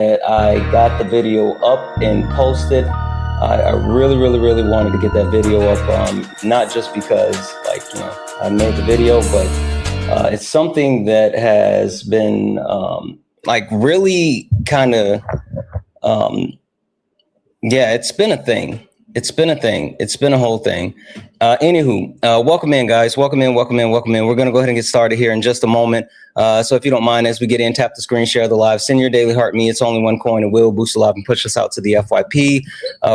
I got the video up and posted. I really wanted to get that video up, not just because, I made the video, but it's something that has been, really kind of, it's been a thing. It's been a whole thing. Welcome in, guys. Welcome in. We're going to go ahead and get started here in just a moment. So if you don't mind, as we get in, tap the screen, share the live, send your daily heart me. It's only one coin. It will boost the live and push us out to the FYP.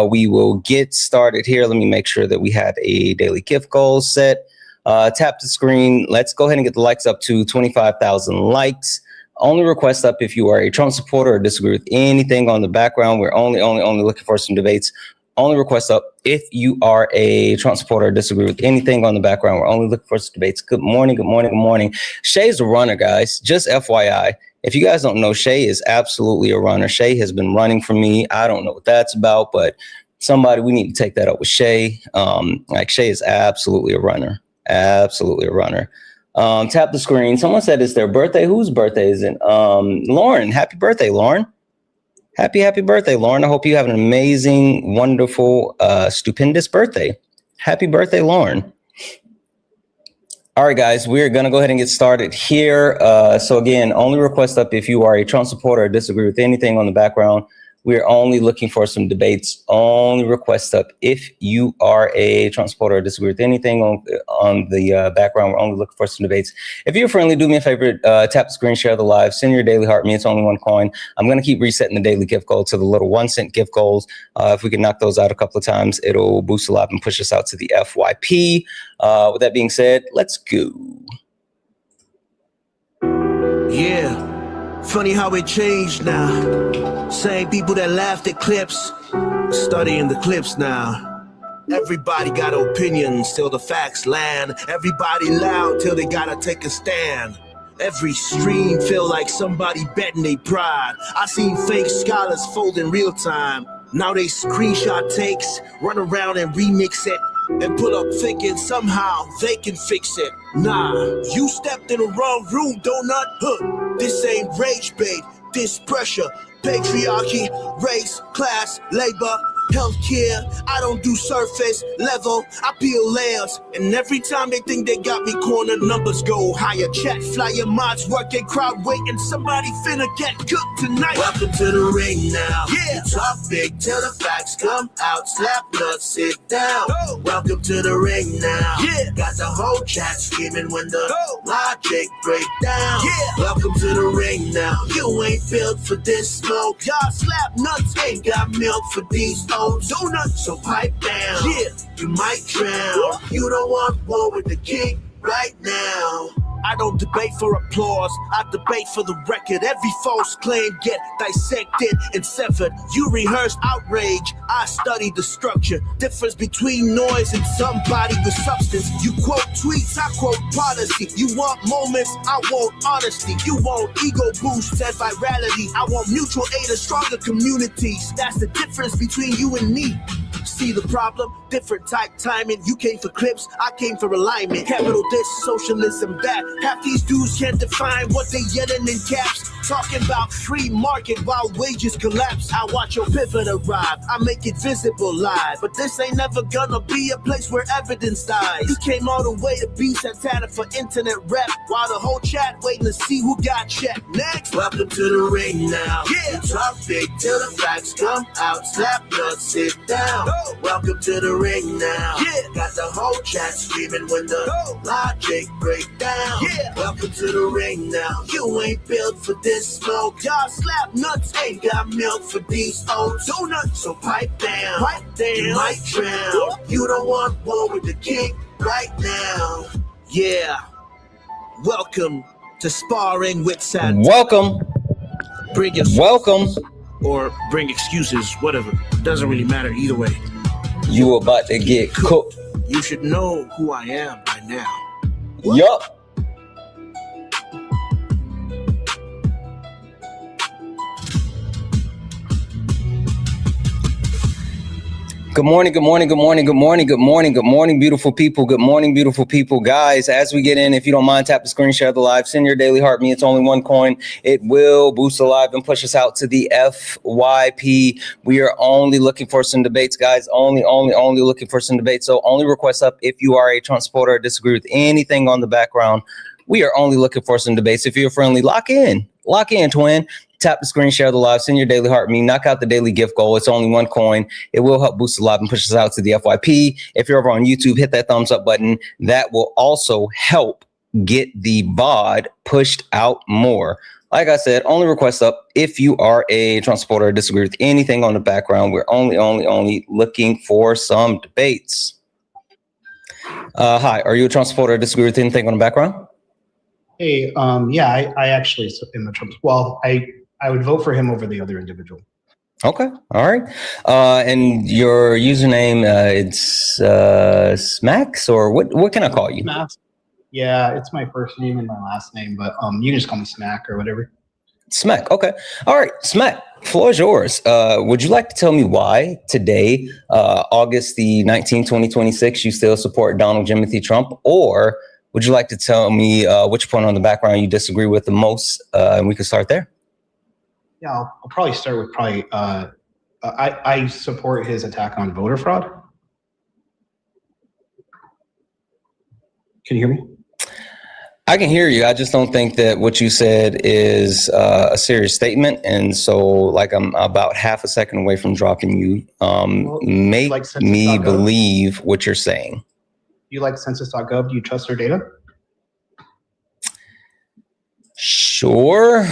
We will get started here. Let me make sure that we have a daily gift goal set. Tap the screen. Let's go ahead and get the likes up to 25,000 likes. Only request up if you are a Trump supporter or disagree with anything on the background. We're only looking for some debates. Only request up if you are a Trump supporter or disagree with anything on the background. We're only looking for some debates. Good morning. Shay's a runner, guys. Just FYI. If you guys don't know, Shay is absolutely a runner. Shay has been running for me. I don't know what that's about, but we need to take that up with Shay. Shay is absolutely a runner. Tap the screen. Someone said it's their birthday. Whose birthday is it? Lauren. Happy birthday, Lauren. Happy birthday, Lauren. I hope you have an amazing, wonderful, stupendous birthday. Happy birthday, Lauren. All right, guys, we're going to go ahead and get started here. So again, only request up if you are a Trump supporter or disagree with anything on the background. We're only looking for some debates. Only request up if you are a Trump supporter or disagree with anything on the background. We're only looking for some debates. If you're friendly, do me a favor, tap the screen, share the live, send your daily heart me. It's only one coin. I'm going to keep resetting the daily gift goal to the little 1 cent gift goals. If we can knock those out a couple of times, it'll boost the live and push us out to the FYP. With that being said, let's go. Yeah. Funny how it changed now. Same people that laughed at clips, studying the clips now. Everybody got opinions till the facts land. Everybody loud till they gotta take a stand. Every stream feel like somebody betting they pride. I seen fake scholars fold in real time. Now they screenshot takes, run around and remix it, and pull up thinking somehow they can fix it. Nah, you stepped in the wrong room, donut. This ain't rage bait, this pressure. Patriarchy, race, class, labor, healthcare. I don't do surface level, I peel layers. And every time they think they got me cornered, numbers go higher. Chat, flyer, mods, working, crowd waiting. Somebody finna get cooked tonight. Welcome to the ring now. Yeah. You talk big till the facts come out. Slap nuts, sit down. Go. Welcome to the ring now. Yeah. Got the whole chat screaming when the logic break down. Yeah. Welcome to the ring now. You ain't built for this smoke. Y'all slap nuts, ain't got milk for these old donuts. So pipe down. Yeah. You might drown. You don't want war with the king right now. I don't debate for applause, I debate for the record. Every false claim get dissected and severed. You rehearsed outrage, I studied the structure. Difference between noise and somebody with substance. You quote tweets, I quote policy. You want moments, I want honesty. You want ego boosts and virality. I want mutual aid and stronger communities. That's the difference between you and me. See the problem? Different type timing. You came for clips, I came for alignment. Capital this, socialism that. Half these dudes can't define what they yelling in caps. Talking about free market while wages collapse. I watch your pivot arrive, I make it visible live. But this ain't never gonna be a place where evidence dies. You came all the way to be Santana for internet rep, while the whole chat waiting to see who got checked. Next, welcome to the ring now. Yeah. You talk big till the facts come out. Slap nuts, sit down. Welcome to the ring now. Yeah. Got the whole chat screaming when the logic break down. Yeah. Welcome to the ring now. You ain't built for this smoke. Y'all slap nuts, ain't got milk for these old donuts. So pipe down. You might drown. You don't want war with the king right now. Yeah. Welcome to Sparring with Santana. Welcome. Bring your Welcome. Or bring excuses, whatever. Doesn't really matter either way. You about to get cooked. You should know who I am by now. Yup. Good morning, good morning, good morning, good morning, good morning, good morning, beautiful people. Good morning, beautiful people. Guys, as we get in, if you don't mind, tap the screen, share the live, send your daily heart me. It's only one coin. It will boost the live and push us out to the FYP. We are only looking for some debates, guys. Only looking for some debates. So only request up if you are a Trump supporter or disagree with anything on the background. We are only looking for some debates. If you're friendly, lock in, twin. Tap the screen, share the live, send your daily heart me, knock out the daily gift goal. It's only one coin. It will help boost the live and push us out to the FYP. If you're over on YouTube, hit that thumbs up button. That will also help get the VOD pushed out more. Like I said, only request up if you are a Trump supporter or disagree with anything on the background. We're only looking for some debates. Hi, are you a Trump supporter or disagree with anything on the background? Hey, yeah, I actually am a Trump. Well, I would vote for him over the other individual. Okay, all right. And your username, it's Smacks, or what can I call you? Smacks. Yeah, it's my first name and my last name, but you can just call me Smack or whatever. Smack. Okay. All right, Smack. Floor is yours. Would you like to tell me why today, August the 19th, 2026, you still support Donald Jimothy Trump, or would you like to tell me which point on the background you disagree with the most, and we can start there? Yeah, I'll probably start with I support his attack on voter fraud. Can you hear me? I can hear you. I just don't think that what you said is a serious statement. And so, like, I'm about half a second away from dropping you. Make like me believe what you're saying. You like census.gov? Do you trust their data? Sure.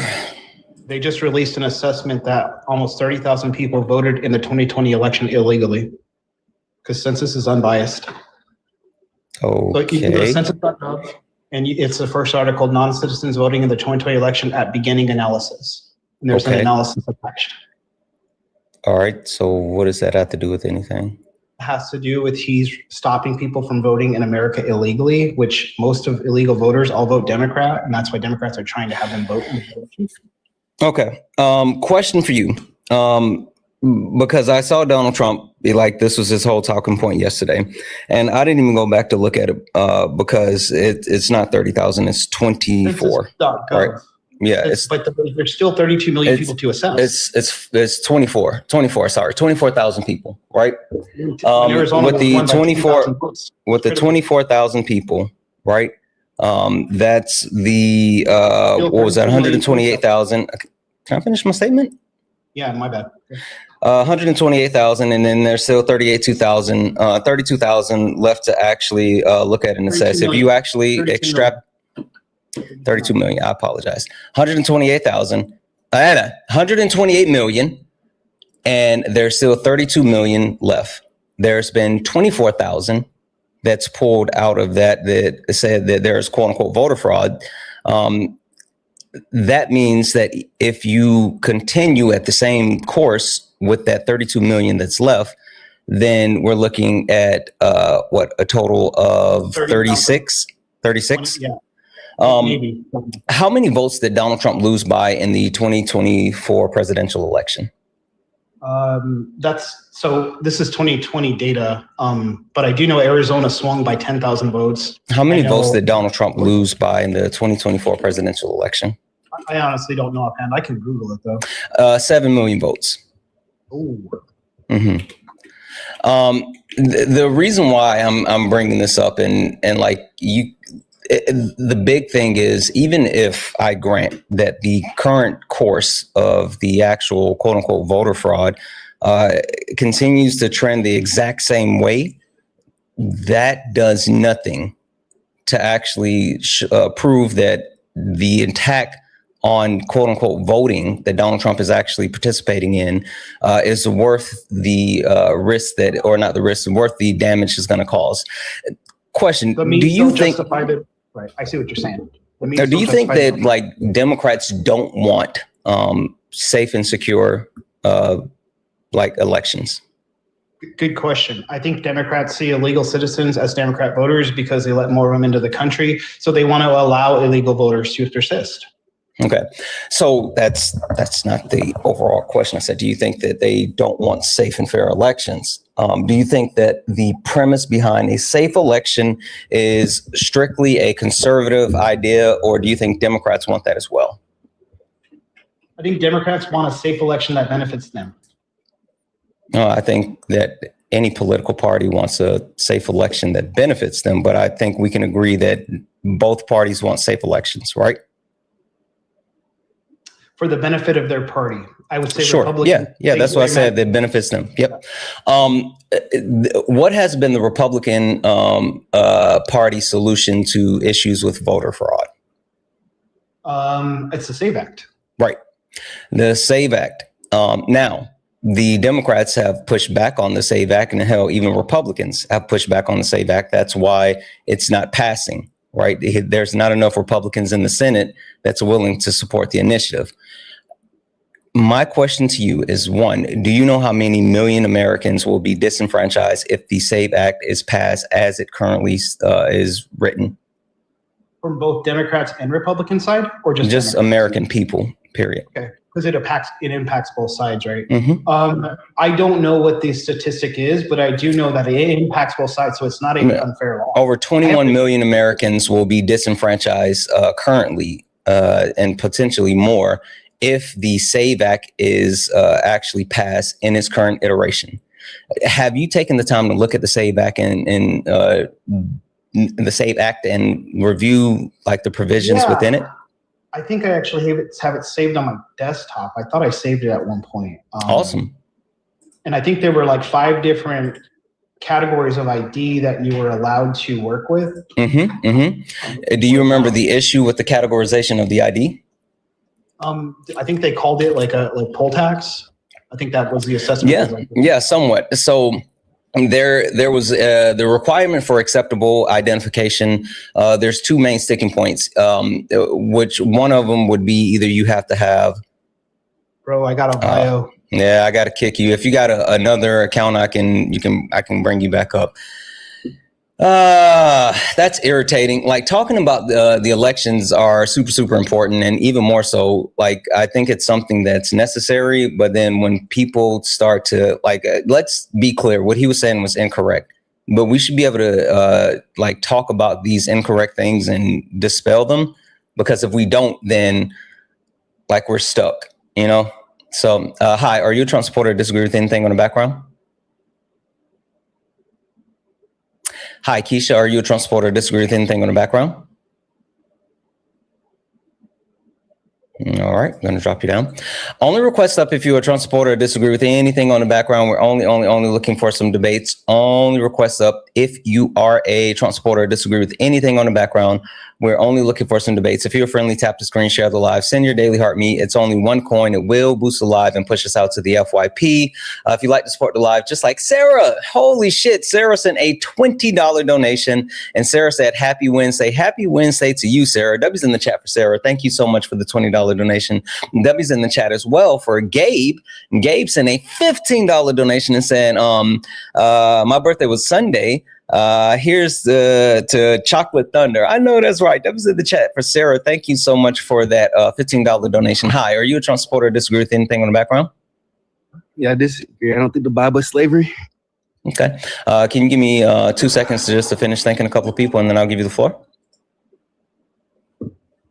They just released an assessment that almost 30,000 people voted in the 2020 election illegally because census is unbiased. Okay. So you can go to census.gov, and it's the first article, non-citizens voting in the 2020 election at beginning analysis. And there's an analysis attached. All right. So what does that have to do with anything? It has to do with he's stopping people from voting in America illegally, which most of illegal voters all vote Democrat, and that's why Democrats are trying to have them vote in the election. Okay. Question for you. Because I saw Donald Trump be like, this was his whole talking point yesterday. And I didn't even go back to look at it because it's not 30,000, it's 24. Right? Yeah. But there's still 32 million people to assess. It's 24,000 people, right? With the 24,000 people, right? That's the, what was that, 128,000? Can I finish my statement? Yeah, my bad. 128,000, and then there's still 32,000 left to actually look at and assess. If you actually extract 32 million, I apologize. 128 million, and there's still 32 million left. There's been 24,000 that's pulled out of that said that there's quote unquote voter fraud. That means that if you continue at the same course with that 32 million that's left, then we're looking at a total of 36. Yeah. Maybe. How many votes did Donald Trump lose by in the 2024 presidential election? This is 2020 data, but I do know Arizona swung by 10,000 votes. How many votes did Donald Trump lose by in the 2024 presidential election? I honestly don't know offhand. I can Google it though. 7 million votes. Ooh. Mm-hmm. The reason why I'm bringing this up and like the big thing is, even if I grant that the current course of the actual quote unquote voter fraud continues to trend the exact same way, that does nothing to actually prove that the attack on quote unquote voting that Donald Trump is actually participating in is worth the risk that, or not the risk, worth the damage it's going to cause. Question: do you think? Right, I see what you're saying. Or do you think that like Democrats don't want safe and secure like elections? Good question. I think Democrats see illegal citizens as Democrat voters because they let more of them into the country. So they want to allow illegal voters to persist. Okay. So that's not the overall question. I said, do you think that they don't want safe and fair elections? Do you think that the premise behind a safe election is strictly a conservative idea, or do you think Democrats want that as well? I think Democrats want a safe election that benefits them. No, I think that any political party wants a safe election that benefits them, but I think we can agree that both parties want safe elections, right? For the benefit of their party, I would say. Sure. Republicans. Yeah. That's what I said. That benefits them. Yep. What has been the Republican Party solution to issues with voter fraud? It's the SAVE Act. Right. The SAVE Act. Now, the Democrats have pushed back on the SAVE Act, and hell, even Republicans have pushed back on the SAVE Act. That's why it's not passing. Right. There's not enough Republicans in the Senate that's willing to support the initiative. My question to you is, one, do you know how many million Americans will be disenfranchised if the SAVE Act is passed as it currently is written? From both Democrats and Republican side, or just American people, period? Okay, because it impacts both sides, right? Mm-hmm. I don't know what the statistic is, but I do know that it impacts both sides, so it's not an unfair law. Over 21 million Americans will be disenfranchised currently, and potentially more, if the SAVE Act is actually passed in its current iteration. Have you taken the time to look at the SAVE Act and the SAVE Act and review like the provisions within it? I think I actually have it saved on my desktop. I thought I saved it at one point. Awesome. And I think there were like 5 different categories of ID that you were allowed to work with. Mm-hmm, mm-hmm. Do you remember the issue with the categorization of the ID? I think they called it like poll tax. I think that was the assessment. Yeah, somewhat. So there was the requirement for acceptable identification. There's 2 main sticking points, which one of them would be either you have to have. Bro, I got a bio. Yeah, I got to kick you. If you got another account, I can bring you back up. That's irritating. Like, talking about the elections are super important, and even more so, like, I think it's something that's necessary. But then when people start to let's be clear, what he was saying was incorrect, but we should be able to talk about these incorrect things and dispel them, because if we don't, then we're stuck, you know? So, hi, are you a Trump supporter or disagree with anything on the background? Hi, Keisha, are you a Trump supporter or disagree with anything on the background? All right, I'm going to drop you down. Only request up if you're a Trump supporter or disagree with anything on the background. We're only looking for some debates. Only request up if you are a Trump supporter or disagree with anything on the background. We're only looking for some debates. If you're friendly, tap the screen, share the live, send your daily heart me. It's only 1 coin. It will boost the live and push us out to the FYP. If you'd like to support the live, just like Sarah, holy shit, Sarah sent a $20 donation, and Sarah said, happy Wednesday. Happy Wednesday to you, Sarah. W's in the chat for Sarah. Thank you so much for the $20 donation. W's in the chat as well for Gabe. Gabe sent a $15 donation and said, my birthday was Sunday. Here's to Chocolate Thunder. I know that's right. That was in the chat for Sarah. Thank you so much for that $15 donation. Hi, are you a Trump supporter or disagree with anything on the background? Yeah, I disagree. I don't think the Bible is slavery. Okay. Can you give me 2 seconds to finish thanking a couple of people, and then I'll give you the floor?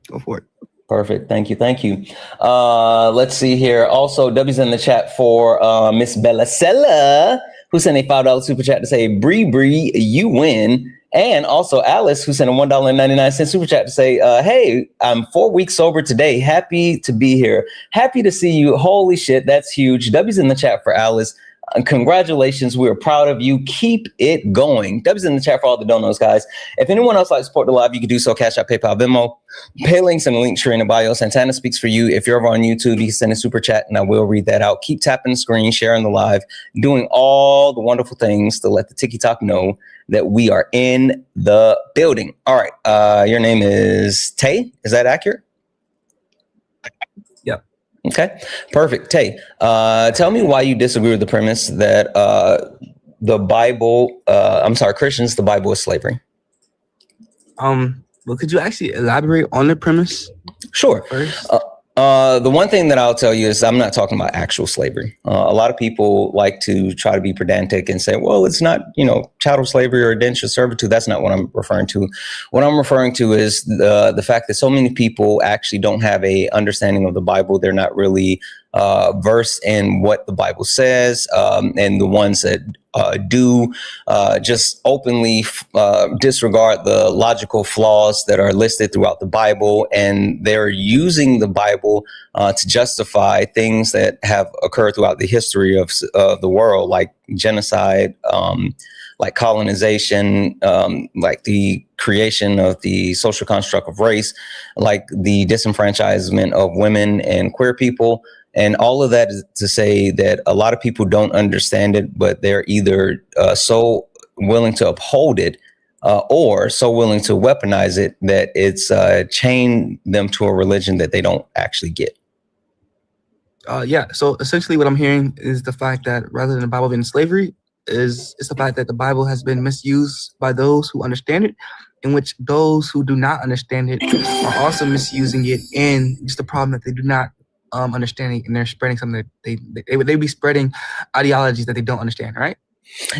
Go for it. Perfect. Thank you. Thank you. Let's see here. Also, W's in the chat for Miss Bellasella, who sent a $5 super chat to say, Bree, you win. And also Alice, who sent a $1.99 super chat to say, hey, I'm 4 weeks sober today. Happy to be here. Happy to see you. Holy shit, that's huge. W's in the chat for Alice. Congratulations. We're proud of you. Keep it going. W's in the chat for all the donos, guys. If anyone else likes to support the live, you can do so. Cash App, PayPal, Venmo. Pay links in the link tree in the bio. Santana speaks for you. If you're over on YouTube, you can send a super chat and I will read that out. Keep tapping the screen, sharing the live, doing all the wonderful things to let the TikTok know that we are in the building. All right. Your name is Tay. Is that accurate? Okay, perfect. Tay, tell me why you disagree with the premise that the Bible, Christians, the Bible is slavery. Well, could you actually elaborate on the premise? Sure. First? The one thing that I'll tell you is I'm not talking about actual slavery. A lot of people like to try to be pedantic and say, well, it's not, chattel slavery or indentured servitude. That's not what I'm referring to. What I'm referring to is the fact that so many people actually don't have a understanding of the Bible. They're not really versed in what the Bible says, and the ones that do just openly disregard the logical flaws that are listed throughout the Bible, and they're using the Bible to justify things that have occurred throughout the history of the world, like genocide, like colonization, like the creation of the social construct of race, like the disenfranchisement of women and queer people. And all of that is to say that a lot of people don't understand it, but they're either so willing to uphold it or so willing to weaponize it that it's chained them to a religion that they don't actually get. Yeah. So essentially what I'm hearing is the fact that rather than the Bible being slavery, it's the fact that the Bible has been misused by those who understand it, in which those who do not understand it are also misusing it. And just the problem that they do not understanding, and they're spreading something that they be spreading ideologies that they don't understand, right?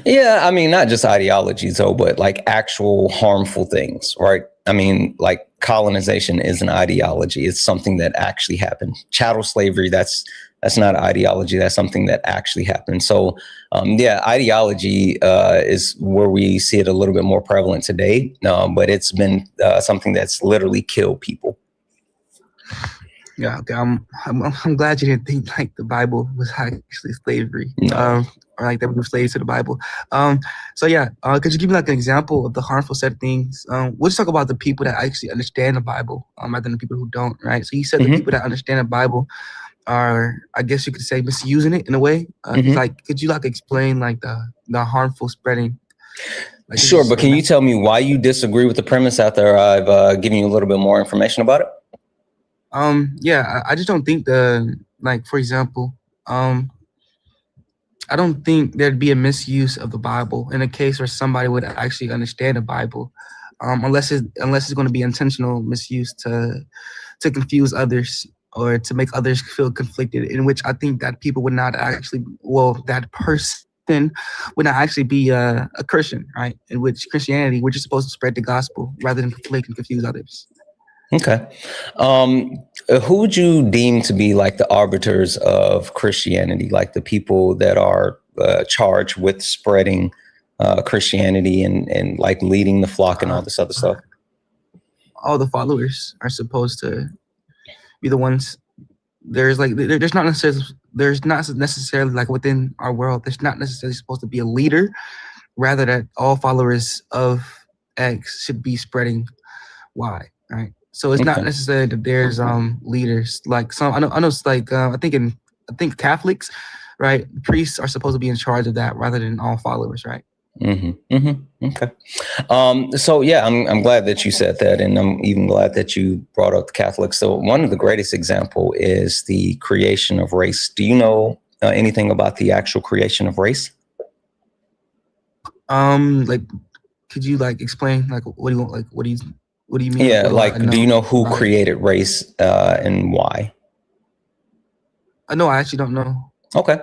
Yeah, I mean, not just ideologies though, but like actual harmful things, right? I mean, like colonization is an ideology. It's something that actually happened. Chattel slavery, that's not an ideology. That's something that actually happened. So, yeah, ideology is where we see it a little bit more prevalent today, but it's been something that's literally killed people. Yeah, okay. I'm glad you didn't think like the Bible was actually slavery, No. or like that we were slaves to the Bible. So yeah, could you give me like an example of the harmful set of things? We'll just talk about the people that actually understand the Bible, rather than the people who don't, right? So you said the people that understand the Bible are, I guess you could say, misusing it in a way. Like, could you like explain like the harmful spreading? Like, sure, but can you tell me why you disagree with the premise after I've given you a little bit more information about it? Yeah, I just don't think for example, I don't think there'd be a misuse of the Bible in a case where somebody would actually understand the Bible, unless it's going to be intentional misuse to confuse others or to make others feel conflicted, in which I think that people would not actually, that person would not actually be a Christian, right? In which Christianity, we're just supposed to spread the gospel rather than conflict and confuse others. Okay. Who would you deem to be like the arbiters of Christianity, like the people that are charged with spreading Christianity and like leading the flock and all this other stuff? All the followers are supposed to be the ones. There's not necessarily like within our world, there's not necessarily supposed to be a leader, rather that all followers of X should be spreading Y, right? So it's not necessarily that there's leaders. Like some, I know it's like I think Catholics, right? Priests are supposed to be in charge of that rather than all followers, right? Okay. So yeah, I'm glad that you said that, and I'm even glad that you brought up the Catholics. So one of the greatest example is the creation of race. Do you know anything about the actual creation of race? Like, could you like explain like what do you want? Like, what do you mean? Yeah, like, do you know who created race and why? No, I actually don't know. Okay.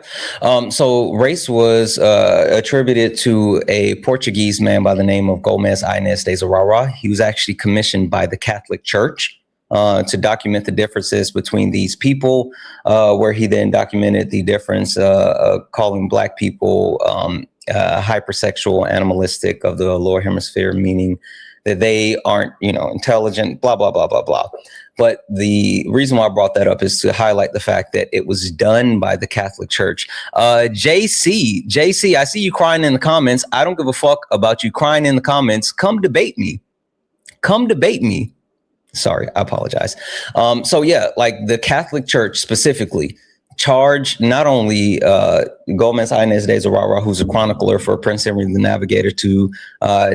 So race was attributed to a Portuguese man by the name of Gomes Inês de Zarara. He was actually commissioned by the Catholic Church to document the differences between these people, where he then documented the difference calling Black people hypersexual, animalistic of the lower hemisphere, meaning that they aren't, intelligent, blah, blah, blah, blah, blah. But the reason why I brought that up is to highlight the fact that it was done by the Catholic Church. JC, I see you crying in the comments. I don't give a fuck about you crying in the comments. Come debate me. Sorry, I apologize. So yeah, like the Catholic Church specifically charged not only Gomes Inês de Zarara, who's a chronicler for Prince Henry the Navigator, to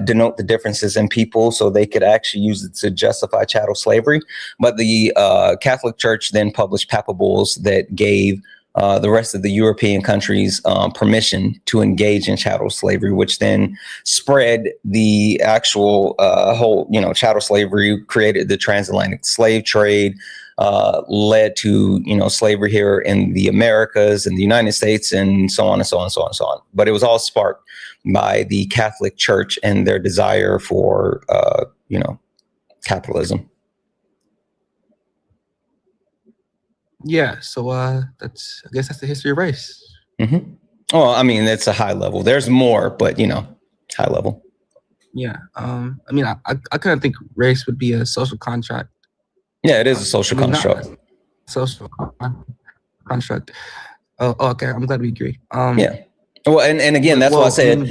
denote the differences in people so they could actually use it to justify chattel slavery, but the Catholic Church then published papal bulls that gave the rest of the European countries permission to engage in chattel slavery, which then spread the actual whole, chattel slavery, created the transatlantic slave trade, led to, slavery here in the Americas and the United States, and so on and so on and so on and so on. But it was all sparked by the Catholic Church and their desire for, capitalism. Yeah, so I guess that's the history of race. Mm-hmm. Well, I mean, it's a high level. There's more, but high level. Yeah. I kind of think race would be a social contract. Yeah, it is a social construct. Social construct. Oh, okay. I'm glad we agree. Yeah. Well, and again, that's why I said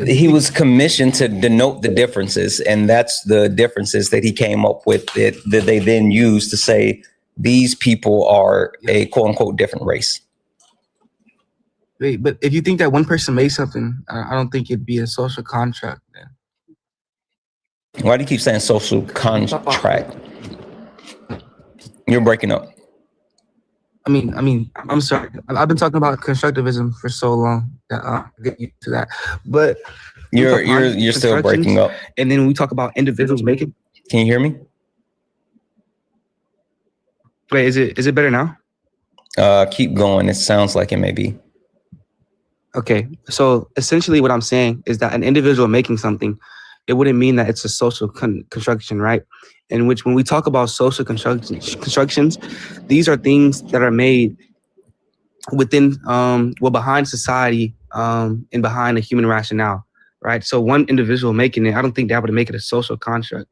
he was commissioned to denote the differences, and that's the differences that he came up with that they then used to say these people are a quote unquote different race. Wait, but if you think that one person made something, I don't think it'd be a social contract then. Why do you keep saying social contract? You're breaking up. I'm sorry. I've been talking about constructivism for so long that I'll get used to that. But you're still breaking up. And then we talk about individuals making. Can you hear me? Wait, is it better now? Keep going. It sounds like it may be. Okay, so essentially what I'm saying is that an individual making something, it wouldn't mean that it's a social construction, right? In which when we talk about social constructions, these are things that are made within, behind society and behind a human rationale, right? So one individual making it, I don't think that would make it a social construct.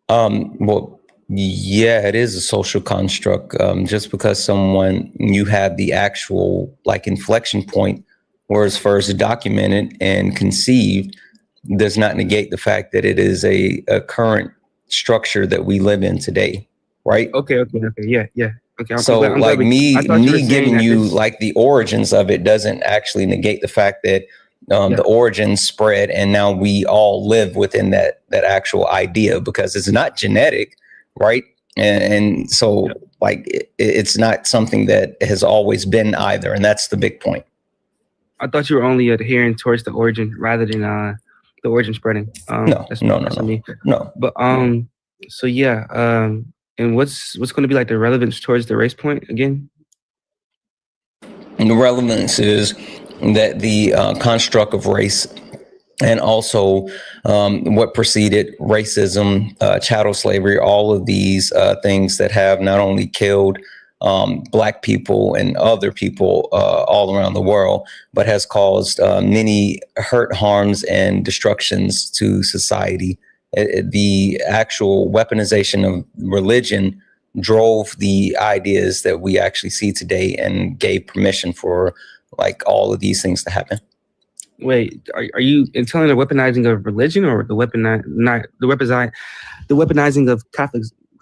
Well, yeah, it is a social construct. Just because you have the actual inflection point where it's first documented and conceived does not negate the fact that it is a current structure that we live in today, right? Okay, yeah. Okay. So me giving you the origins of it doesn't actually negate the fact that the origins spread and now we all live within that actual idea, because it's not genetic, right? And so it's not something that has always been either, and that's the big point. I thought you were only adhering towards the origin rather than the origin spreading. No. But so yeah, and what's going to be the relevance towards the race point again? And the relevance is that the construct of race, and also what preceded racism, chattel slavery, all of these things that have not only killed Black people and other people all around the world, but has caused many hurt, harms, and destructions to society. The actual weaponization of religion drove the ideas that we actually see today and gave permission for all of these things to happen. Wait, are you telling the weaponizing of religion or the weaponizing of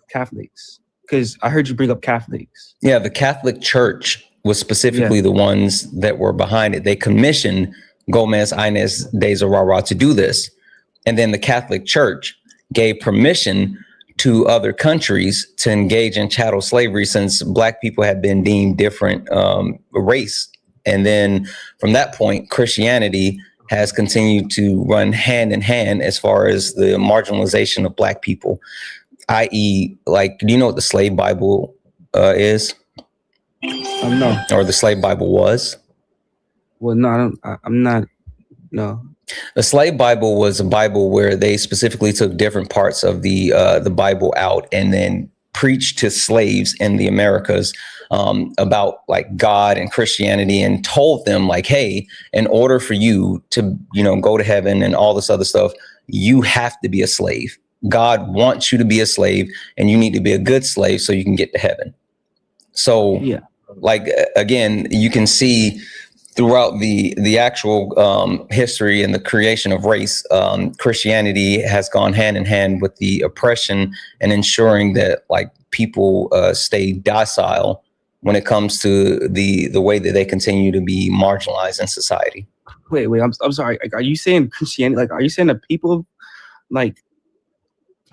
Catholics? Because I heard you bring up Catholics. Yeah, the Catholic Church was specifically the ones that were behind it. They commissioned Gomez, Inez de Zurara to do this. And then the Catholic Church gave permission to other countries to engage in chattel slavery, since Black people had been deemed different race. And then from that point, Christianity has continued to run hand in hand as far as the marginalization of Black people, i.e., do you know what the slave Bible is? No. Or the slave Bible was? Well, no, I'm not. No. The slave Bible was a Bible where they specifically took different parts of the Bible out and then preached to slaves in the Americas about God and Christianity, and told them hey, in order for you to go to heaven and all this other stuff, you have to be a slave. God wants you to be a slave, and you need to be a good slave so you can get to heaven. So again, you can see throughout the actual history and the creation of race, Christianity has gone hand in hand with the oppression and ensuring that people stay docile when it comes to the way that they continue to be marginalized in society. Wait, I'm sorry. Are you saying Christianity? Are you saying that people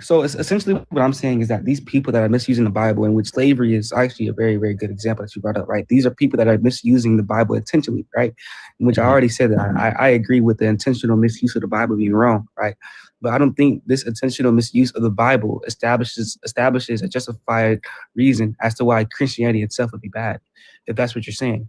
So it's essentially what I'm saying is that these people that are misusing the Bible, in which slavery is actually a very, very good example that you brought up, right? These are people that are misusing the Bible intentionally, right? In which I already said that I agree with the intentional misuse of the Bible being wrong, right? But I don't think this intentional misuse of the Bible establishes a justified reason as to why Christianity itself would be bad, if that's what you're saying.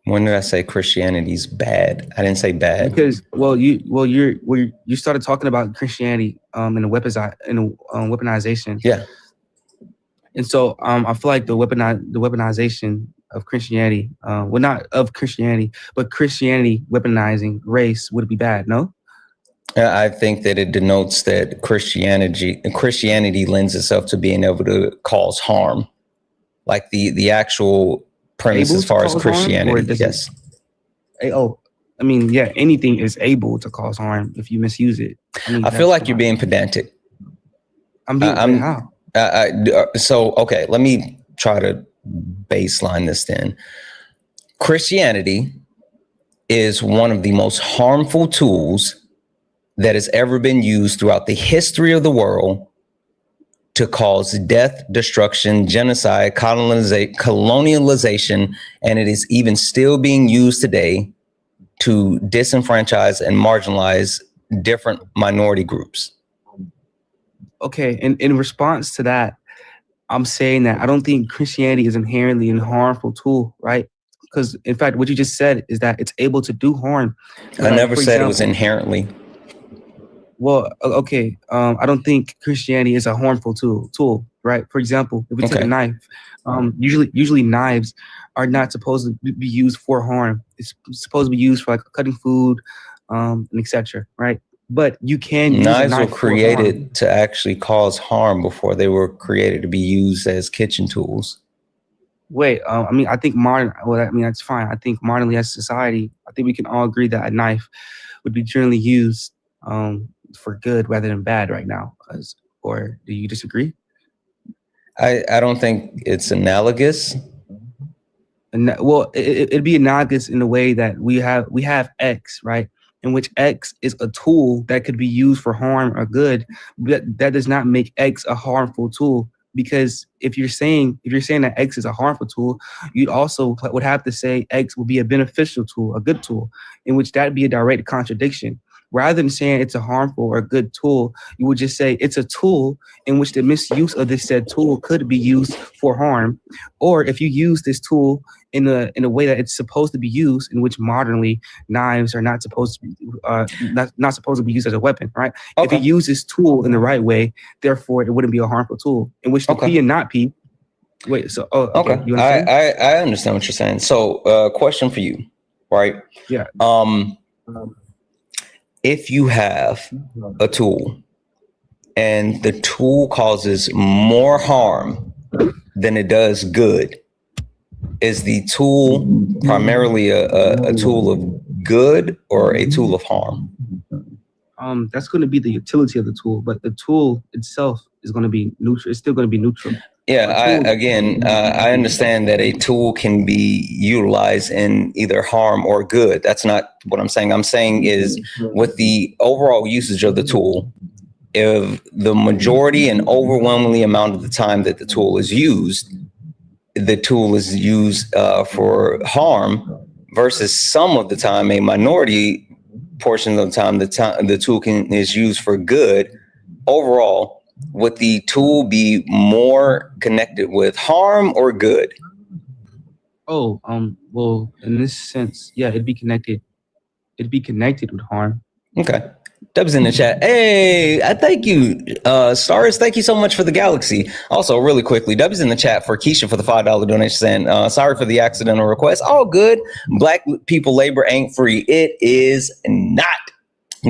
When did I say Christianity's bad? I didn't say bad. Because you started talking about Christianity in the weaponization. Yeah. And so I feel like the weaponization of Christianity, well, not of Christianity, but Christianity weaponizing race would be bad. No. I think that it denotes that Christianity lends itself to being able to cause harm, like the actual premise as far as Christianity. Yes. I mean, yeah, anything is able to cause harm if you misuse it. I feel like you're being pedantic. How? So, okay, let me try to baseline this then. Christianity is one of the most harmful tools that has ever been used throughout the history of the world to cause death, destruction, genocide, colonialization, and it is even still being used today to disenfranchise and marginalize different minority groups. Okay, and in response to that, I'm saying that I don't think Christianity is inherently a harmful tool, right? Because in fact, what you just said is that it's able to do harm. I never said it was inherently. Well, okay, I don't think Christianity is a harmful tool, right? For example, if we take a knife, usually knives are not supposed to be used for harm. It's supposed to be used for like cutting food, and etc. Right? But you can use knives were created to actually cause harm before they were created to be used as kitchen tools. Wait, I mean, I think that's fine. I think modernly as a society, I think we can all agree that a knife would be generally used for good rather than bad right now. Or do you disagree? I don't think it's analogous. Well, it'd be analogous in the way that we have X, right? In which X is a tool that could be used for harm or good, but that does not make X a harmful tool. Because if you're saying that X is a harmful tool, you'd also would have to say X will be a beneficial tool, a good tool, in which that'd be a direct contradiction. Rather than saying it's a harmful or a good tool, you would just say it's a tool in which the misuse of this said tool could be used for harm. Or if you use this tool in a way that it's supposed to be used, in which modernly knives are not supposed to be not supposed to be used as a weapon, right? Okay. If you use this tool in the right way, therefore it wouldn't be a harmful tool. In which the P and not P. Wait, so okay. You understand? I understand what you're saying. So question for you, right? Yeah. If you have a tool and the tool causes more harm than it does good, is the tool primarily a tool of good or a tool of harm? That's going to be the utility of the tool, but the tool itself is going to be neutral. It's still going to be neutral. Yeah, I understand that a tool can be utilized in either harm or good. That's not what I'm saying. I'm saying is with the overall usage of the tool, if the majority and overwhelmingly amount of the time that the tool is used for harm versus some of the time, a minority portion of the time, the tool is used for good overall. Would the tool be more connected with harm or good? Oh, well, in this sense, yeah, it'd be connected. It'd be connected with harm. Okay. Dub's in the chat. Hey, I thank you. Stars, thank you so much for the galaxy. Also, really quickly, Dub's in the chat for Keisha for the $5 donation. And sorry for the accidental request. All good. Black people labor ain't free. It is not.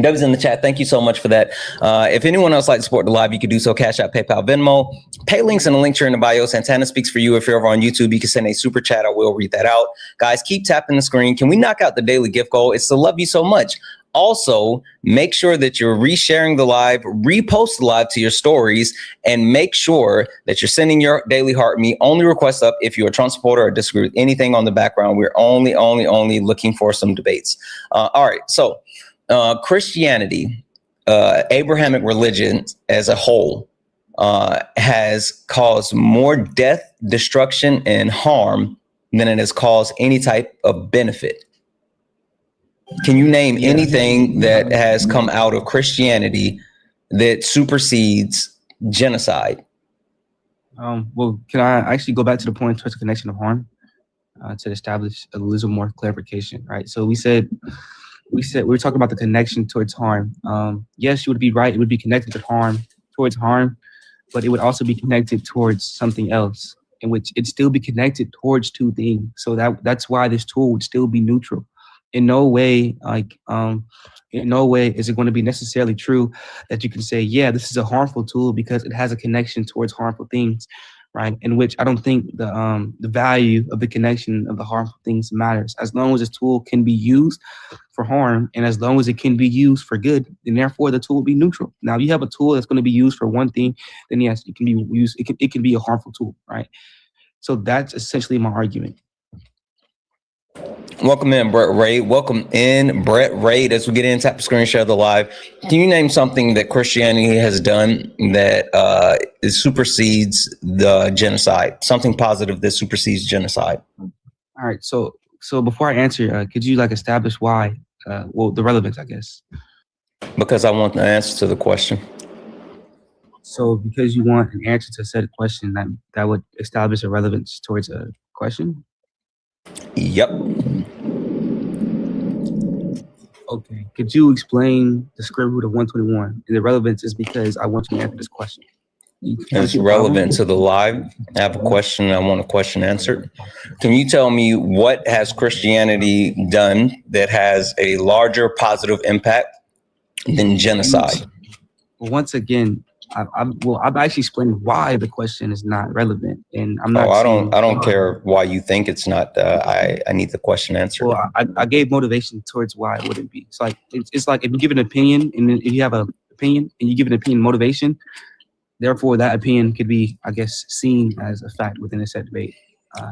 Dub's in the chat. Thank you so much for that. If anyone else like to support the live, you can do so. Cash App, PayPal, Venmo. Pay links in the link here in the bio. Santana speaks for you. If you're over on YouTube, you can send a super chat. I will read that out. Guys, keep tapping the screen. Can we knock out the daily gift goal? It's to love you so much. Also, make sure that you're resharing the live, repost the live to your stories, and make sure that you're sending your daily heart me only request up if you're a Trump supporter or disagree with anything on the background. We're only looking for some debates. All right. So Christianity, Abrahamic religion as a whole has caused more death, destruction, and harm than it has caused any type of benefit. Can you name anything that has come out of Christianity that supersedes genocide? Well, can I actually go back to the point towards the connection of harm to establish a little more clarification, right? So we were talking about the connection towards harm. Yes, you would be right. It would be connected to towards harm, but it would also be connected towards something else, in which it'd still be connected towards two things. So that's why this tool would still be neutral. In no way, in no way is it going to be necessarily true that you can say, yeah, this is a harmful tool because it has a connection towards harmful things, right? In which I don't think the value of the connection of the harmful things matters. As long as this tool can be used for harm, and as long as it can be used for good, then therefore the tool will be neutral. Now, if you have a tool that's going to be used for one thing, then yes, it can be used. It can be a harmful tool, right? So that's essentially my argument. Welcome in, Brett Ray. Welcome in, Brett Ray. As we get in, tap the screen, share the live. Can you name something that Christianity has done that supersedes the genocide? Something positive that supersedes genocide. All right. So before I answer, could you establish why? Well, the relevance, I guess. Because I want the answer to the question. So because you want an answer to a set question, that would establish a relevance towards a question? Yep. Okay. Could you explain the square root of 121? And the relevance is because I want you to answer this question. It's relevant to the live. I have a question. I want a question answered. Can you tell me what has Christianity done that has a larger positive impact than genocide? Once again, I've actually explained why the question is not relevant, and I'm not. I don't care why you think it's not. I need the question answered. Well, I gave motivation towards why it wouldn't be. It's like if you give an opinion, and then if you have an opinion and you give an opinion motivation, therefore that opinion could be, I guess, seen as a fact within a set debate.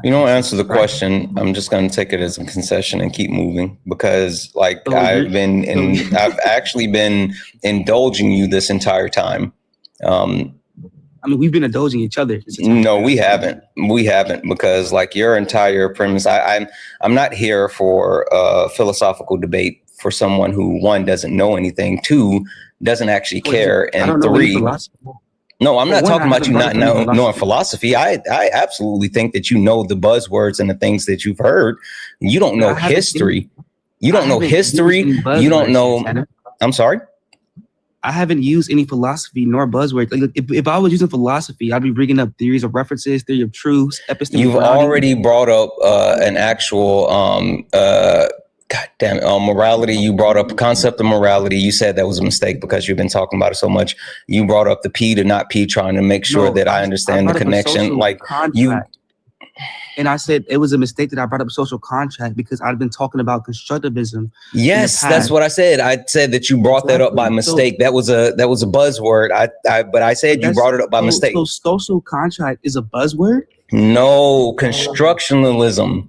You don't answer the question. I'm just going to take it as a concession and keep moving because, I've actually been indulging you this entire time. I mean, we've been indulging each other. No, we haven't. We haven't because, your entire premise. I'm not here for a philosophical debate for someone who, one, doesn't know anything, two, doesn't actually care, and three. No, I'm not talking about you not knowing philosophy. I absolutely think that you know the buzzwords and the things that you've heard. You don't know history. You don't know history. You don't know. I'm sorry. I haven't used any philosophy nor buzzwords. If I was using philosophy, I'd be bringing up theories of references, theory of truths, epistemic. You've already brought up an actual morality. You brought up the concept of morality. You said that was a mistake because you've been talking about it so much. You brought up the P to not P, trying to make sure that I understand the connection. And I said it was a mistake that I brought up social contract because I've been talking about constructivism. Yes, that's what I said. I said that you brought that up by mistake. That was a buzzword. But I said you brought it up by mistake. So social contract is a buzzword? No, constructionalism.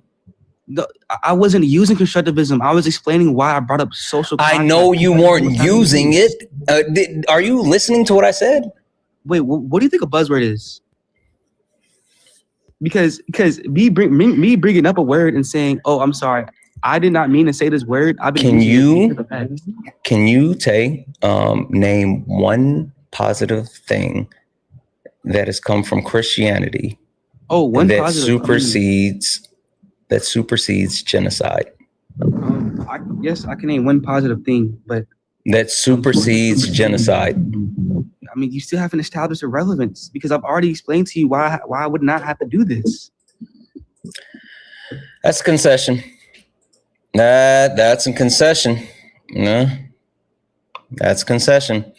I wasn't using constructivism. I was explaining why I brought up social contract. I know you weren't using it. Are you listening to what I said? Wait, what do you think a buzzword is? Because me bringing up a word and saying, "Oh, I'm sorry, I did not mean to say this word." Can you name one positive thing that has come from Christianity? Oh, one that supersedes genocide. I can name one positive thing, but that supersedes genocide. I mean, you still haven't established a relevance because I've already explained to you why I would not have to do this. That's a concession. That's a concession. No, that's a concession.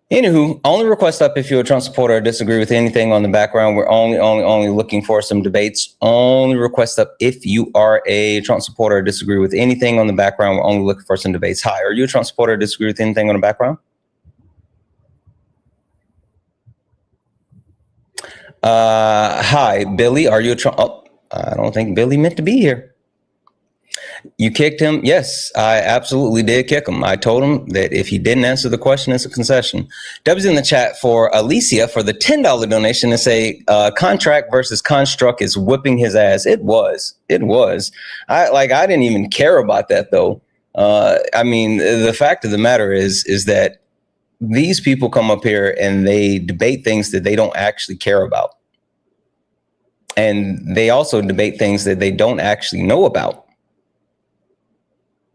Anywho, only request up if you're a Trump supporter or disagree with anything on the background. We're only looking for some debates. Only request up if you are a Trump supporter or disagree with anything on the background. We're only looking for some debates. Hi, are you a Trump supporter or disagree with anything on the background? Hi, Billy. Are you a Trump? Oh, I don't think Billy meant to be here. You kicked him? Yes, I absolutely did kick him. I told him that if he didn't answer the question, it's a concession. W's in the chat for Alicia for the $10 donation to say contract versus construct is whipping his ass. It was. I didn't even care about that though. I mean, the fact of the matter is that these people come up here and they debate things that they don't actually care about. And they also debate things that they don't actually know about.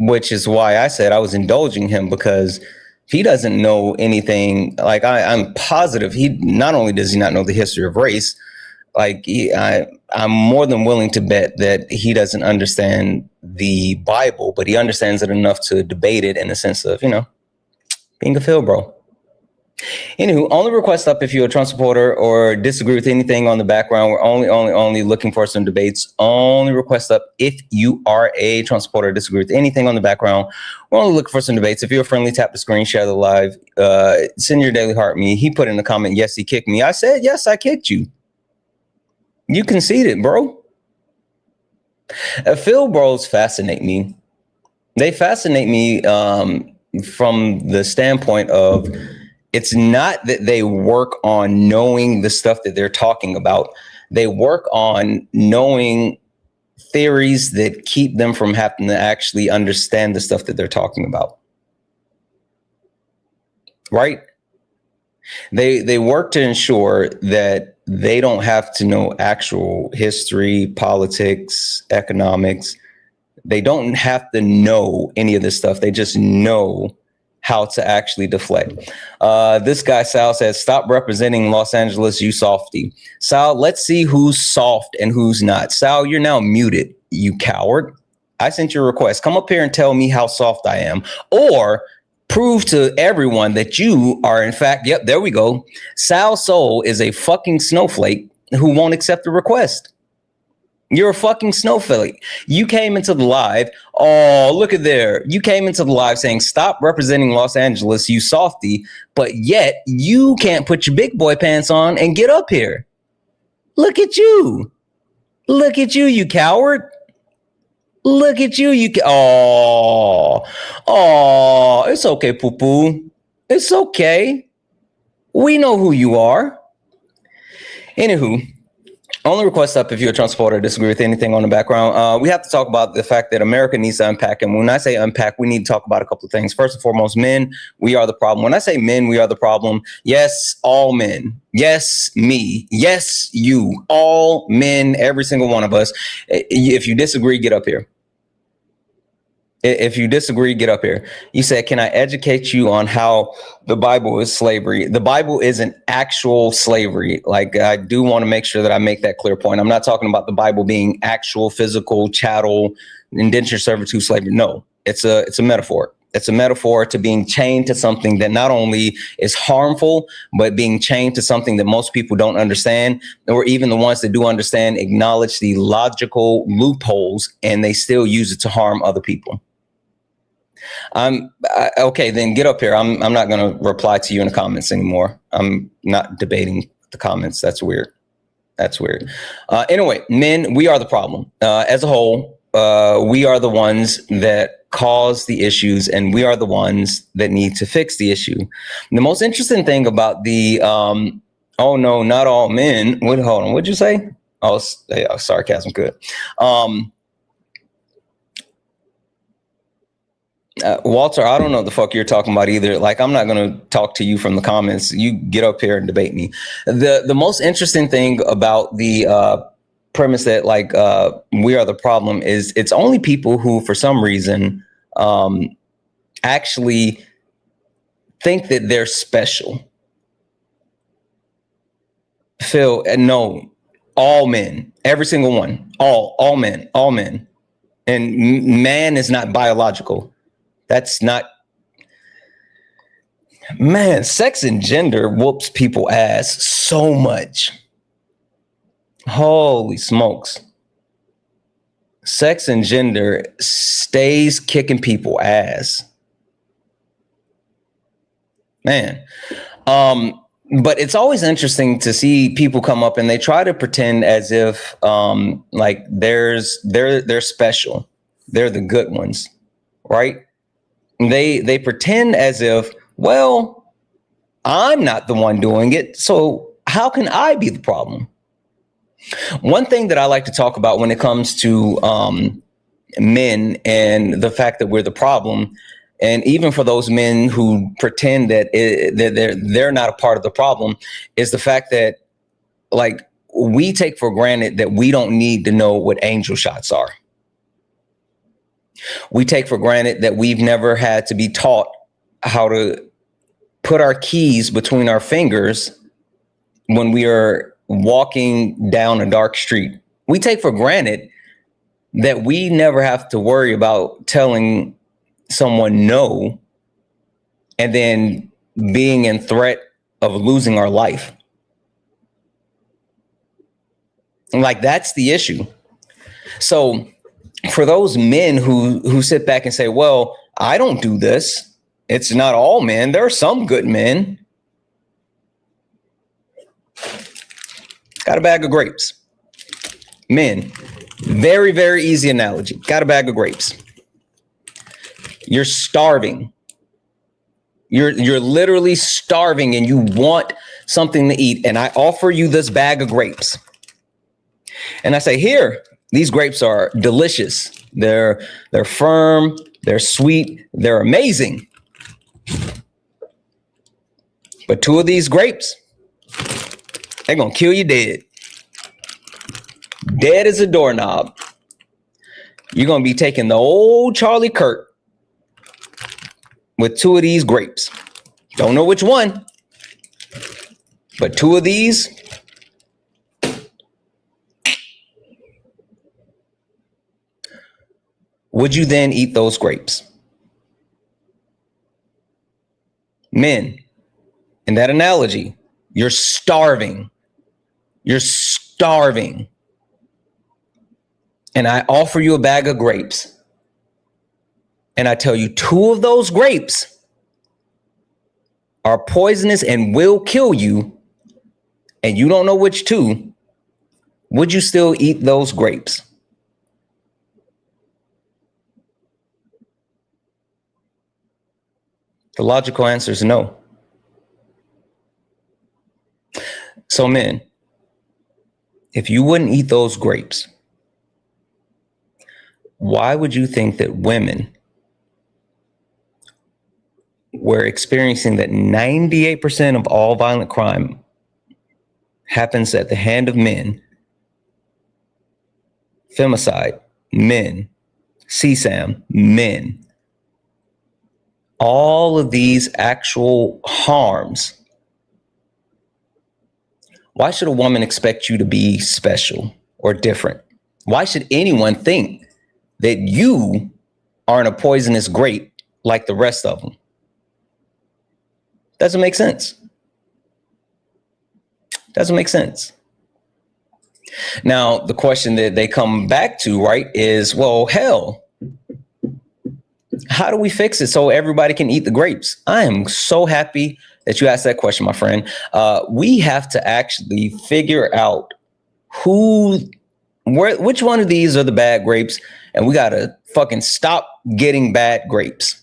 Which is why I said I was indulging him, because he doesn't know anything. Like I'm positive he not only does he not know the history of race, like I'm more than willing to bet that he doesn't understand the Bible, but he understands it enough to debate it in the sense of, being a Phil bro. Anywho, only request up if you're a Trump supporter or disagree with anything on the background. We're only looking for some debates. Only request up if you are a Trump supporter or disagree with anything on the background. We're only looking for some debates. If you're friendly, tap the screen, share the live, send your daily heart me. He put in the comment, yes, he kicked me. I said, yes, I kicked you. You conceded, bro. Phil bros fascinate me. They fascinate me from the standpoint of, it's not that they work on knowing the stuff that they're talking about. They work on knowing theories that keep them from having to actually understand the stuff that they're talking about. Right? They work to ensure that they don't have to know actual history, politics, economics. They don't have to know any of this stuff. They just know how to actually deflect. This guy, Sal, says, stop representing Los Angeles, you softy. Sal, let's see who's soft and who's not. Sal, you're now muted, you coward. I sent you a request. Come up here and tell me how soft I am, or prove to everyone that you are, in fact, yep, there we go. Sal Soul is a fucking snowflake who won't accept the request. You're a fucking snowflake. You came into the live. Oh, look at there. You came into the live saying, stop representing Los Angeles, you softy. But yet you can't put your big boy pants on and get up here. Look at you. Look at you, you coward. Look at you. Oh, it's okay, poo-poo. It's okay. We know who you are. Anywho. Only request up if you're a Trump supporter or disagree with anything on the background. We have to talk about the fact that America needs to unpack. And when I say unpack, we need to talk about a couple of things. First and foremost, men, we are the problem. When I say men, we are the problem. Yes, all men. Yes, me. Yes, you. All men, every single one of us. If you disagree, get up here. If you disagree, get up here. You said, can I educate you on how the Bible is slavery? The Bible isn't actual slavery. Like, I do want to make sure that I make that clear point. I'm not talking about the Bible being actual physical chattel, indentured servitude slavery. No, it's a metaphor. It's a metaphor to being chained to something that not only is harmful, but being chained to something that most people don't understand, or even the ones that do understand acknowledge the logical loopholes and they still use it to harm other people. Okay, then get up here. I'm not going to reply to you in the comments anymore. I'm not debating the comments. That's weird. Anyway, men, we are the problem. As a whole, we are the ones that cause the issues, and we are the ones that need to fix the issue. The most interesting thing about the, oh no, not all men. Hold on. What'd you say? Oh, sarcasm. Good. Walter, I don't know what the fuck you're talking about either. Like, I'm not going to talk to you from the comments. You get up here and debate me. The most interesting thing about the premise that we are the problem is it's only people who, for some reason, actually think that they're special. Phil, no, all men, every single one, all men. And man is not biological. That's not, man, sex and gender whoops people ass so much. Holy smokes. Sex and gender stays kicking people ass. Man. But it's always interesting to see people come up and they try to pretend as if they're special. They're the good ones, right? They pretend as if, well, I'm not the one doing it, so how can I be the problem? One thing that I like to talk about when it comes to men and the fact that we're the problem, and even for those men who pretend that they're not a part of the problem, is the fact that, like, we take for granted that we don't need to know what angel shots are. We take for granted that we've never had to be taught how to put our keys between our fingers when we are walking down a dark street. We take for granted that we never have to worry about telling someone no and then being in threat of losing our life. Like, that's the issue. So for those men who sit back and say, well, I don't do this, it's not all men, there are some good men. Got a bag of grapes. Men, very, very easy analogy. Got a bag of grapes. You're starving. You're literally starving and you want something to eat. And I offer you this bag of grapes. And I say, here, these grapes are delicious. They're firm, they're sweet, they're amazing. But 2 of these grapes, they're gonna kill you dead. Dead as a doorknob. You're gonna be taking the old Charlie Kirk with 2 of these grapes. Don't know which one, but 2 of these. Would you then eat those grapes? Men, in that analogy, you're starving. You're starving. And I offer you a bag of grapes. And I tell you 2 of those grapes are poisonous and will kill you. And you don't know which 2. Would you still eat those grapes? The logical answer is no. So men, if you wouldn't eat those grapes, why would you think that women were experiencing that 98% of all violent crime happens at the hand of men? Femicide, men. CSAM, men. All of these actual harms. Why should a woman expect you to be special or different? Why should anyone think that you aren't a poisonous grape like the rest of them? Doesn't make sense. Doesn't make sense. Now, the question that they come back to, right, is, well, hell, how do we fix it so everybody can eat the grapes? I am so happy that you asked that question, my friend. We have to actually figure out which one of these are the bad grapes, and we got to fucking stop getting bad grapes.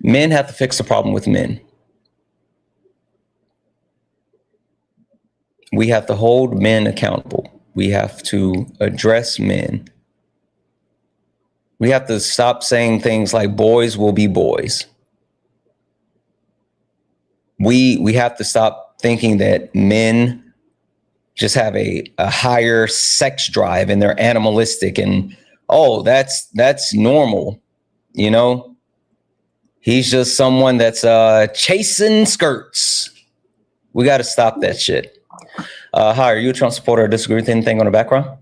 Men have to fix the problem with men. We have to hold men accountable. We have to address men. We have to stop saying things like boys will be boys. We have to stop thinking that men just have a higher sex drive and they're animalistic and, oh, that's normal. You know, he's just someone that's chasing skirts. We got to stop that shit. Hi, are you a Trump supporter or disagree with anything on the background?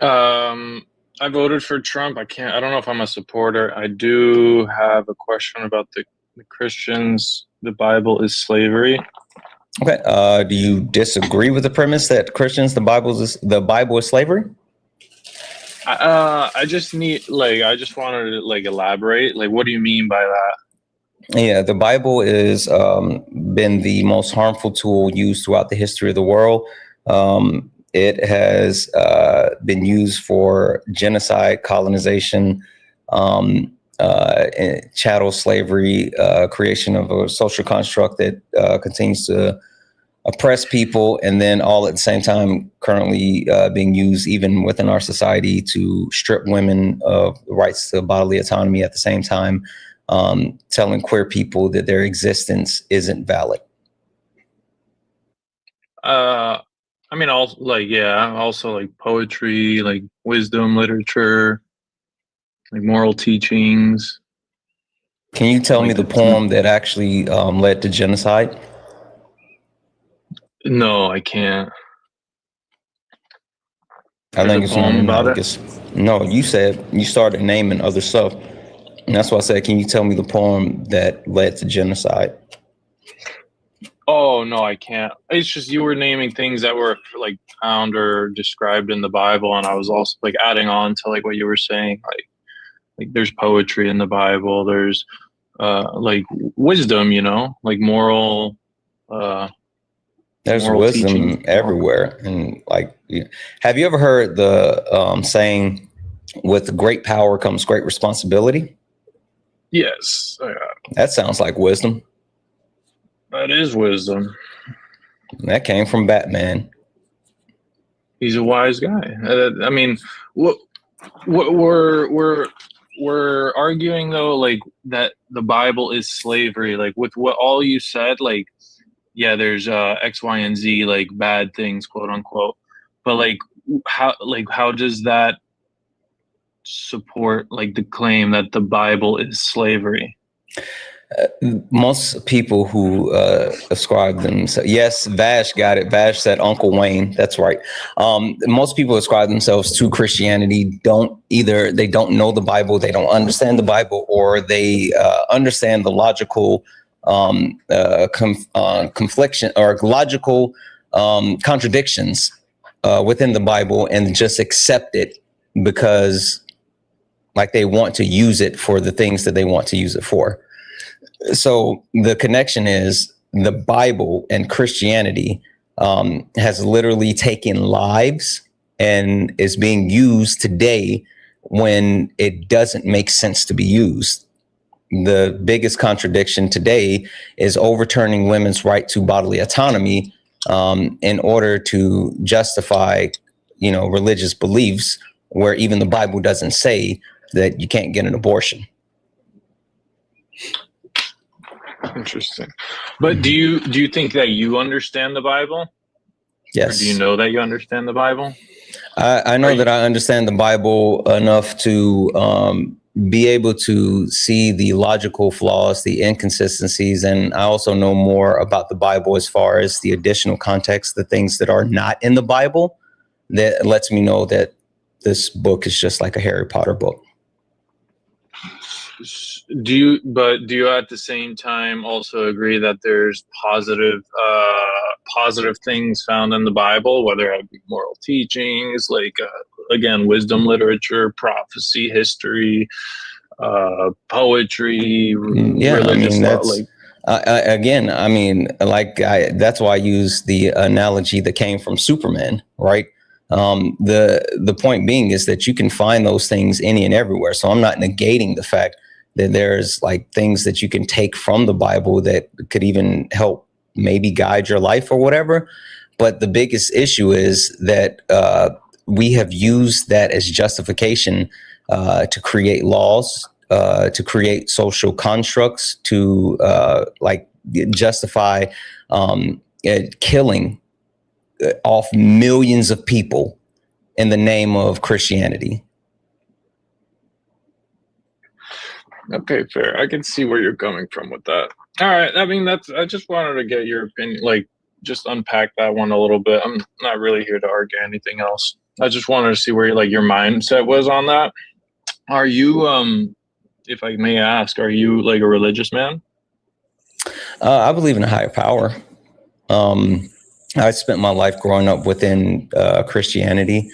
I voted for Trump. I don't know if I'm a supporter. I do have a question about the Christians. The Bible is slavery. Okay. Do you disagree with the premise that Christians, the Bible is slavery? I just wanted to elaborate. What do you mean by that? Yeah, the Bible is been the most harmful tool used throughout the history of the world. It has been used for genocide, colonization, chattel slavery, creation of a social construct that continues to oppress people, and then all at the same time currently being used even within our society to strip women of rights to bodily autonomy, at the same time telling queer people that their existence isn't valid. I mean, also like poetry, like wisdom literature, like moral teachings. Can you tell me the poem that actually led to genocide? No, I can't. I think There's it's a poem about analogous. No, you said you started naming other stuff, and that's why I said, can you tell me the poem that led to genocide? Oh no, I can't. It's just you were naming things that were like found or described in the Bible, and I was also like adding on to like what you were saying. Like there's poetry in the Bible. There's like wisdom, you know, like moral. There's moral wisdom teaching everywhere, and like, have you ever heard the saying, "With great power comes great responsibility"? Yes, That sounds like wisdom. that is wisdom. That came from Batman. He's a wise guy. I mean, what we're arguing though, like that the Bible is slavery. Like with what all you said, like yeah, there's X, Y, and Z, like bad things, quote unquote. But how does that support like the claim that the Bible is slavery? Most people who ascribe themselves, yes, Vash got it. Vash said Uncle Wayne. That's right. Most people ascribe themselves to Christianity they don't know the Bible, they don't understand the Bible, or they understand the logical confliction or logical contradictions within the Bible, and just accept it because like they want to use it for the things that they want to use it for. So the connection is the Bible and Christianity has literally taken lives and is being used today when it doesn't make sense to be used. The biggest contradiction today is overturning women's right to bodily autonomy in order to justify, religious beliefs, where even the Bible doesn't say that you can't get an abortion. Interesting. But do you think that you understand the Bible? Yes. Or do you know that you understand the Bible? I know that I understand the Bible enough to be able to see the logical flaws, the inconsistencies, and I also know more about the Bible as far as the additional context, the things that are not in the Bible, that lets me know that this book is just like a Harry Potter book. Do you at the same time also agree that there's positive things found in the Bible, whether it be moral teachings, like again, wisdom literature, prophecy, history, poetry, religious law, that's why I use the analogy that came from Superman, right? The point being is that you can find those things any and everywhere. So I'm not negating the fact that there's like things that you can take from the Bible that could even help maybe guide your life or whatever. But the biggest issue is that we have used that as justification to create laws, to create social constructs, to justify killing off millions of people in the name of Christianity. Okay, fair. I can see where you're coming from with that. All right. I mean, I just wanted to get your opinion, like just unpack that one a little bit. I'm not really here to argue anything else. I just wanted to see where your mindset was on that. Are you, if I may ask, are you like a religious man? I believe in a higher power. I spent my life growing up within Christianity.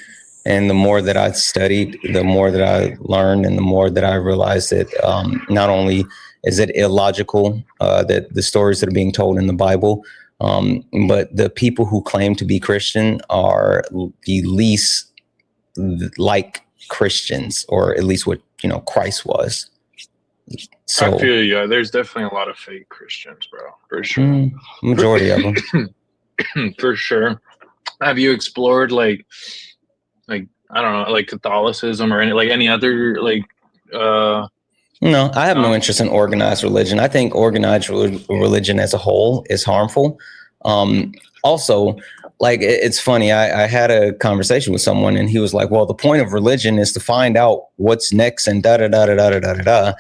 And the more that I studied, the more that I learned, and the more that I realized that not only is it illogical that the stories that are being told in the Bible, But the people who claim to be Christian are the least like Christians, or at least what, Christ was. So I feel you. There's definitely a lot of fake Christians, bro, for sure. Majority of them. For sure. Have you explored like I don't know, like Catholicism or any other No, I have no interest in organized religion. I think organized religion as a whole is harmful. Also, like, it's funny. I had a conversation with someone and he was like, well, the point of religion is to find out what's next and da da da da da da da da.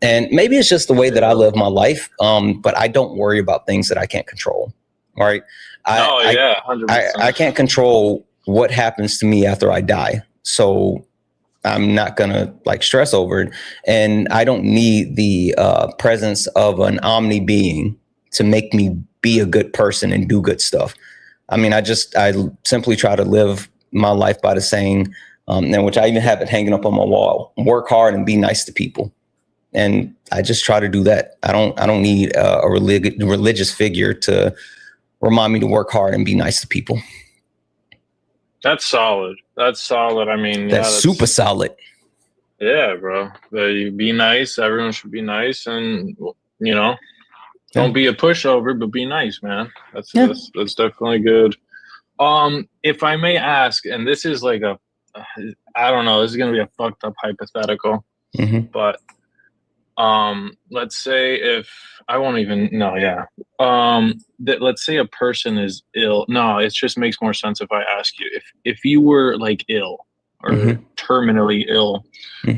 And maybe it's just the way that I live my life. But I don't worry about things that I can't control. Right. 100%. I can't control what happens to me after I die. So I'm not going to like stress over it. And I don't need the presence of an omni being to make me be a good person and do good stuff. I mean, I simply try to live my life by the saying, and which I even have it hanging up on my wall: work hard and be nice to people. And I just try to do that. I don't need a religious figure to remind me to work hard and be nice to people. That's solid. I mean, that's super solid. Yeah, bro. You be nice. Everyone should be nice, and don't be a pushover, but be nice, man. That's definitely good. If I may ask, and this is like I don't know, this is gonna be a fucked up hypothetical, but let's say if I won't even let's say a person is ill. No, it just makes more sense if I ask you if you were like ill or terminally ill,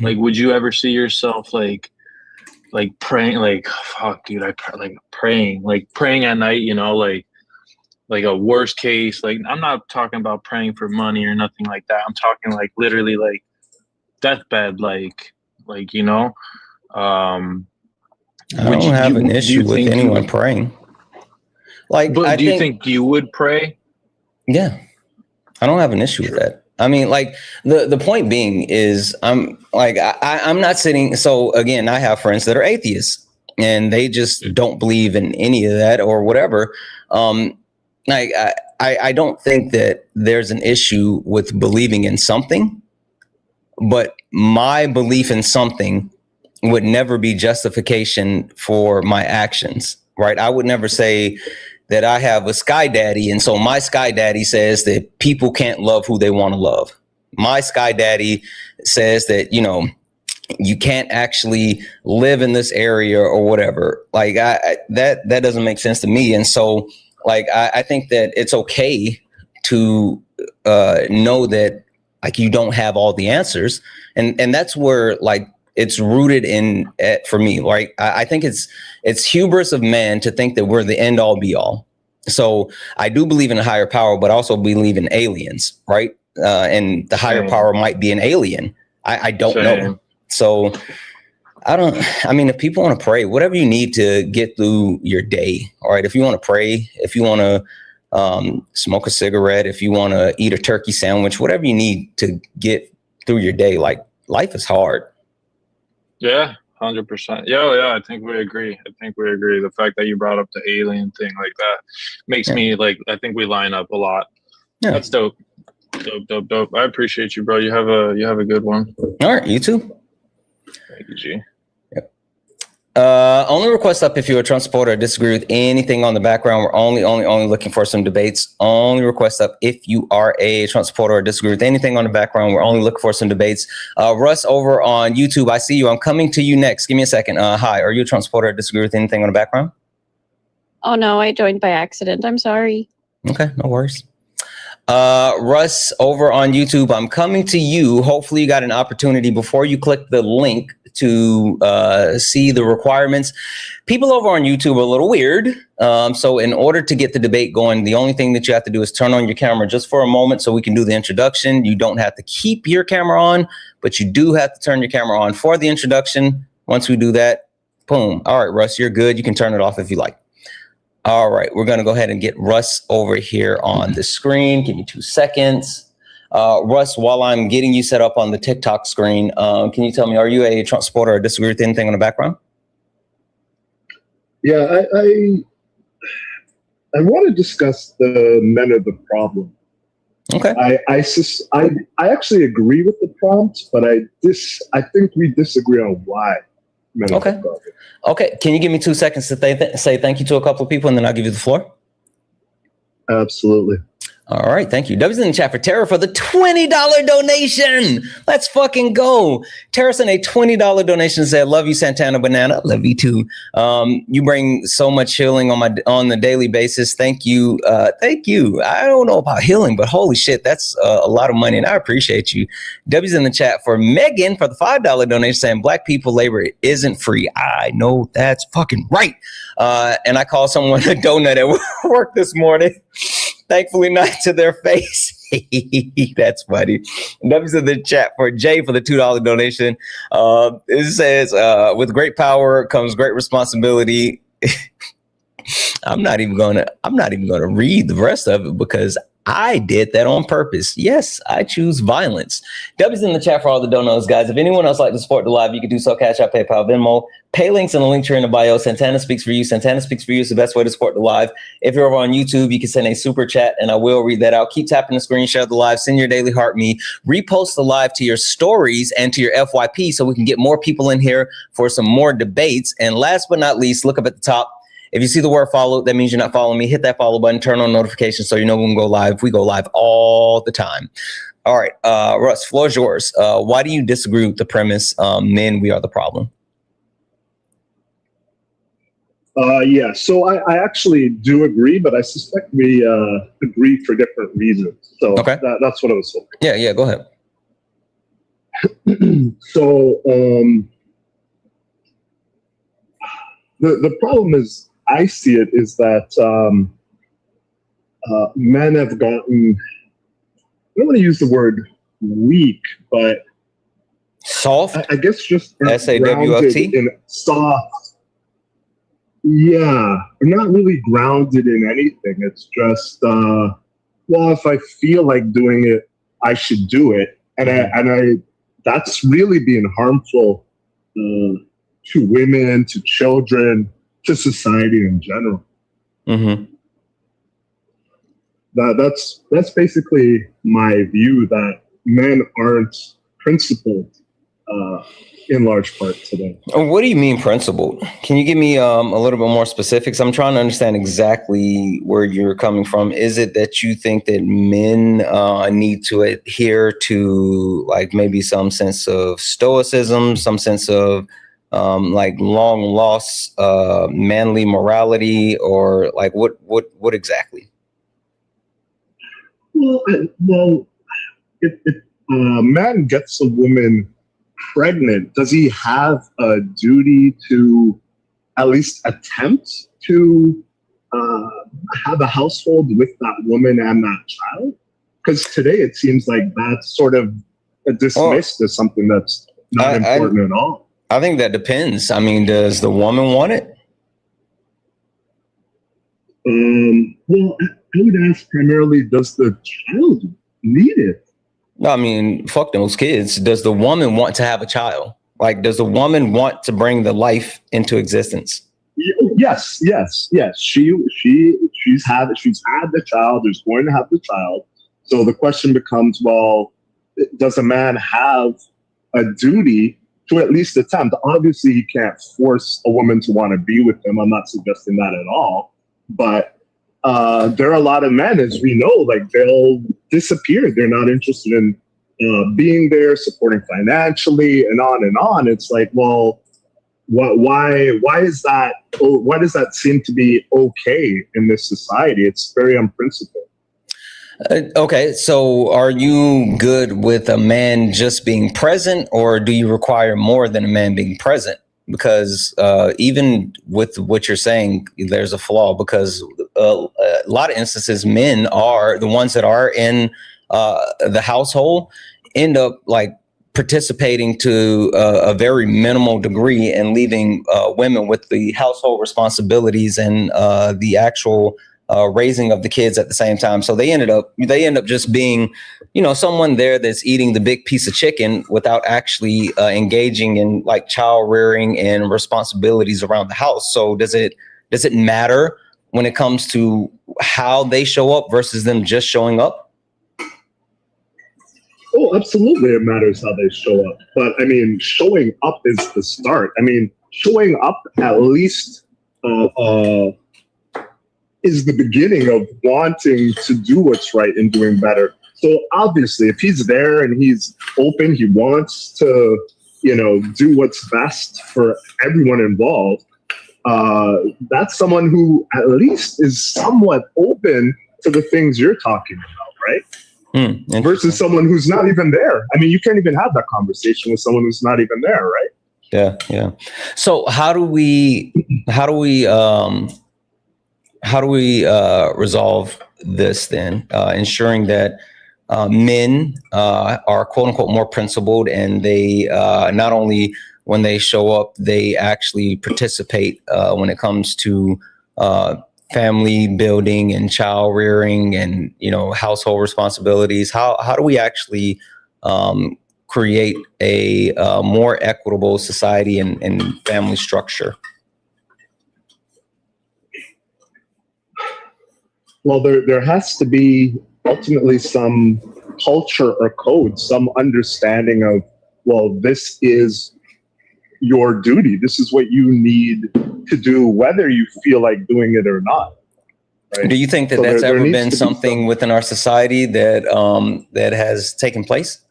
like would you ever see yourself like praying, like fuck dude, praying at night, like a worst case, like I'm not talking about praying for money or nothing like that. I'm talking like literally like deathbed, I don't have an issue with anyone praying. Like, but do you think you would pray? Yeah, I don't have an issue with that. I mean, like the point being is, I'm not sitting. So again, I have friends that are atheists and they just don't believe in any of that or whatever. I don't think that there's an issue with believing in something, but my belief in something would never be justification for my actions, right? I would never say that I have a sky daddy, and so my sky daddy says that people can't love who they want to love. My sky daddy says that, you can't actually live in this area or whatever. Like that doesn't make sense to me. And so like, I think that it's okay to know that like you don't have all the answers. And that's where like it's rooted in for me, right? I think it's hubris of man to think that we're the end all be all. So I do believe in a higher power, but also believe in aliens, right? And the higher power might be an alien. I don't know. So I mean, if people want to pray, whatever you need to get through your day, all right? If you want to pray, if you want to smoke a cigarette, if you want to eat a turkey sandwich, whatever you need to get through your day, like life is hard. Yeah, 100%. Yeah, I think we agree. The fact that you brought up the alien thing like that makes me like, I think we line up a lot. Yeah. That's dope. Dope. I appreciate you, bro. You have a good one. All right, you too. Thank you, G. Yep. Only request up if you're a Trump supporter or disagree with anything on the background. We're only looking for some debates. Only request up if you are a Trump supporter or disagree with anything on the background. We're only looking for some debates. Russ over on YouTube, I see you. I'm coming to you next. Give me a second. Hi, are you a Trump supporter or disagree with anything on the background? Oh no, I joined by accident. I'm sorry. Okay, no worries. Russ over on YouTube, I'm coming to you. Hopefully you got an opportunity before you click the link to see the requirements. People over on YouTube are a little weird. So in order to get the debate going, the only thing that you have to do is turn on your camera just for a moment so we can do the introduction. You don't have to keep your camera on, but you do have to turn your camera on for the introduction. Once we do that, boom. All right, Russ, you're good. You can turn it off if you like. All right, we're going to go ahead and get Russ over here on the screen. Give me 2 seconds. Russ, while I'm getting you set up on the TikTok screen, can you tell me, are you a Trump supporter or disagree with anything on the background? Yeah, I want to discuss the men are the problem. Okay. I actually agree with the prompt, but I think we disagree on why men are the problem. Okay. Can you give me 2 seconds to say thank you to a couple of people, and then I'll give you the floor? Absolutely. All right, thank you. W's in the chat for Tara for the $20 donation. Let's fucking go. Tara sent a $20 donation and said, "Love you, Santana Banana. Love you too. You bring so much healing on the daily basis. Thank you. Thank you. I don't know about healing, but holy shit, that's a lot of money, and I appreciate you." W's in the chat for Megan for the $5 donation saying, "Black people labor isn't free." I know that's fucking right. And I called someone a donut at work this morning. Thankfully, not to their face. That's funny. W's in the chat for Jay for the $2 donation. It says, "With great power comes great responsibility." I'm not even gonna read the rest of it because I did that on purpose. Yes, I choose violence. W's in the chat for all the donos, guys. If anyone else like to support the live, you can do so. Cash App, PayPal, Venmo. Pay links in the link tree in the bio. Santana Speaks for You. Santana Speaks for You is the best way to support the live. If you're over on YouTube, you can send a super chat and I will read that out. Keep tapping the screen, share the live, send your daily heart me, repost the live to your stories and to your FYP so we can get more people in here for some more debates. And last but not least, look up at the top. If you see the word follow, that means you're not following me. Hit that follow button, turn on notifications so you know when we go live. We go live all the time. All right, Russ, floor is yours. Why do you disagree with the premise, men, we are the problem? Yeah, so I actually do agree, but I suspect we agree for different reasons. So that's what I was hoping. Yeah, go ahead. So the problem is, I see it, is that men have gotten, I don't want to use the word weak, but soft. I guess just SAWFT in soft. Yeah, I'm not really grounded in anything. It's just, well, if I feel like doing it, I should do it, and I that's really being harmful to women, to children, to society in general. Mm-hmm. That's basically my view, that men aren't principled in large part today. What do you mean principled? Can you give me a little bit more specifics? I'm trying to understand exactly where you're coming from. Is it that you think that men need to adhere to like maybe some sense of stoicism, some sense of like long lost manly morality, or like what exactly? Well, if a man gets a woman pregnant, does he have a duty to at least attempt to have a household with that woman and that child? Because today it seems like that's sort of dismissed as something that's not important at all. I think that depends. I mean, does the woman want it? Well, I would ask primarily, does the child need it? No, I mean, fuck those kids. Does the woman want to have a child? Like, does the woman want to bring the life into existence? Yes. She's had the child, is going to have the child. So the question becomes, well, does a man have a duty to at least attempt? Obviously, he can't force a woman to want to be with him. I'm not suggesting that at all. But there are a lot of men, as we know, like they'll disappear. They're not interested in being there, supporting financially, and on and on. It's like, well, why is that? Why does that seem to be okay in this society? It's very unprincipled. Okay, so are you good with a man just being present, or do you require more than a man being present? Because even with what you're saying, there's a flaw, because a lot of instances, men are the ones that are in the household end up like participating to a very minimal degree and leaving women with the household responsibilities and the actual raising of the kids at the same time. So they end up just being, someone there that's eating the big piece of chicken without actually engaging in like child rearing and responsibilities around the house. So does it matter when it comes to how they show up versus them just showing up? Oh, absolutely. It matters how they show up. But I mean, showing up is the start. I mean, showing up at least is the beginning of wanting to do what's right and doing better. So obviously, if he's there and he's open, he wants to, you know, do what's best for everyone involved. That's someone who at least is somewhat open to the things you're talking about, right? Versus someone who's not even there. I mean, you can't even have that conversation with someone who's not even there, right? Yeah. So how do we resolve this then, ensuring that men are quote unquote more principled, and they not only when they show up, they actually participate when it comes to family building and child rearing and, you know, household responsibilities? How do we actually create a more equitable society and family structure? Well, there has to be ultimately some culture or code, some understanding of, well, this is your duty. This is what you need to do, whether you feel like doing it or not. Right? Do you think that So that's there ever needs been to be something within our society that that has taken place?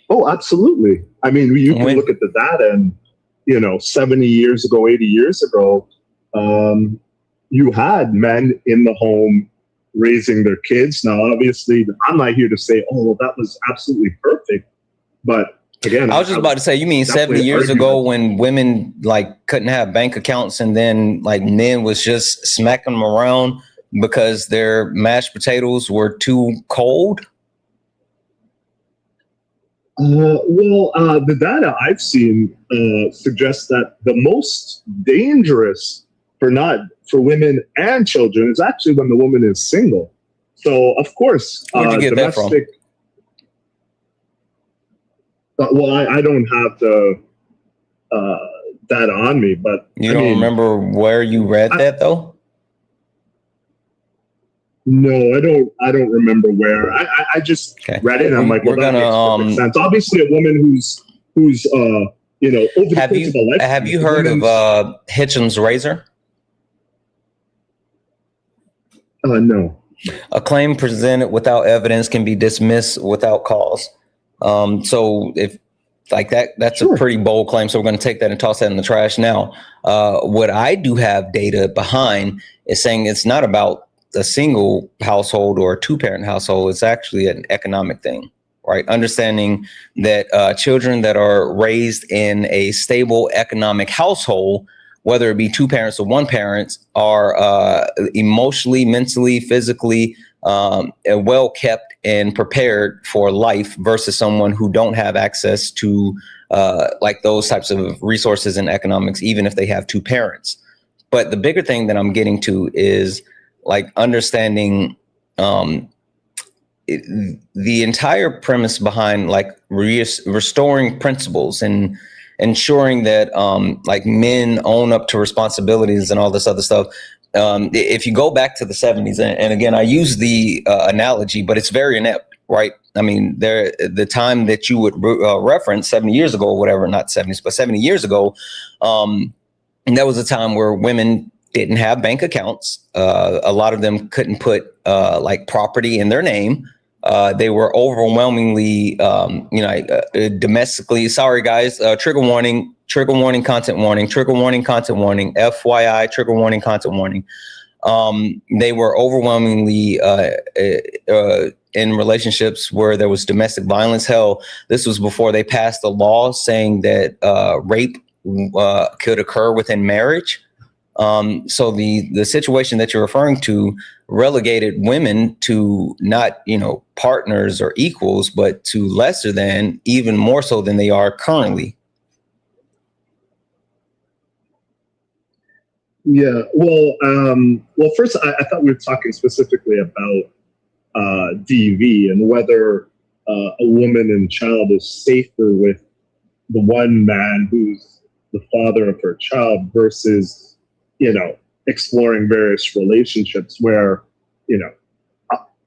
Oh, absolutely. I mean, you can look at the data and, you know, 70 years ago, 80 years ago, you had men in the home raising their kids. Now, obviously, I'm not here to say, oh, well, that was absolutely perfect. But again, I was just about to say, you mean 70 years ago when women like couldn't have bank accounts and then like men was just smacking them around because their mashed potatoes were too cold? The data I've seen suggests that the most dangerous for women and children is actually when the woman is single. So, of course, where'd you get that from? I don't have the data on me, but you don't remember where you read that though? No, I don't remember where. I just read it and I'm like, well, that makes perfect sense. Obviously, a woman who's you know, over the course of a lifetime. Have you heard of Hitchens razor? No. A claim presented without evidence can be dismissed without cause. So if like that's a pretty bold claim. So we're going to take that and toss that in the trash. Now, what I do have data behind is saying it's not about a single household or a two-parent household. It's actually an economic thing, right? Understanding that children that are raised in a stable economic household, whether it be two parents or one parent, are emotionally, mentally, physically well kept and prepared for life versus someone who don't have access to like those types of resources in economics, even if they have two parents. But the bigger thing that I'm getting to is like understanding the entire premise behind like restoring principles and ensuring that like men own up to responsibilities and all this other stuff. If you go back to the 70s, and again, I use the analogy, but it's very inept, right? I mean, the time that you would reference 70 years ago or whatever, not 70s, but 70 years ago, and that was a time where women didn't have bank accounts. A lot of them couldn't put like property in their name. They were overwhelmingly, domestically. Sorry, guys. Trigger warning, content warning, trigger warning, content warning, FYI, trigger warning, content warning. They were overwhelmingly in relationships where there was domestic violence. Hell, this was before they passed a law saying that rape could occur within marriage. So the situation that you're referring to relegated women to not, partners or equals, but to lesser than, even more so than they are currently. Yeah. Well, first, I thought we were talking specifically about DV and whether a woman and child is safer with the one man who's the father of her child versus exploring various relationships where,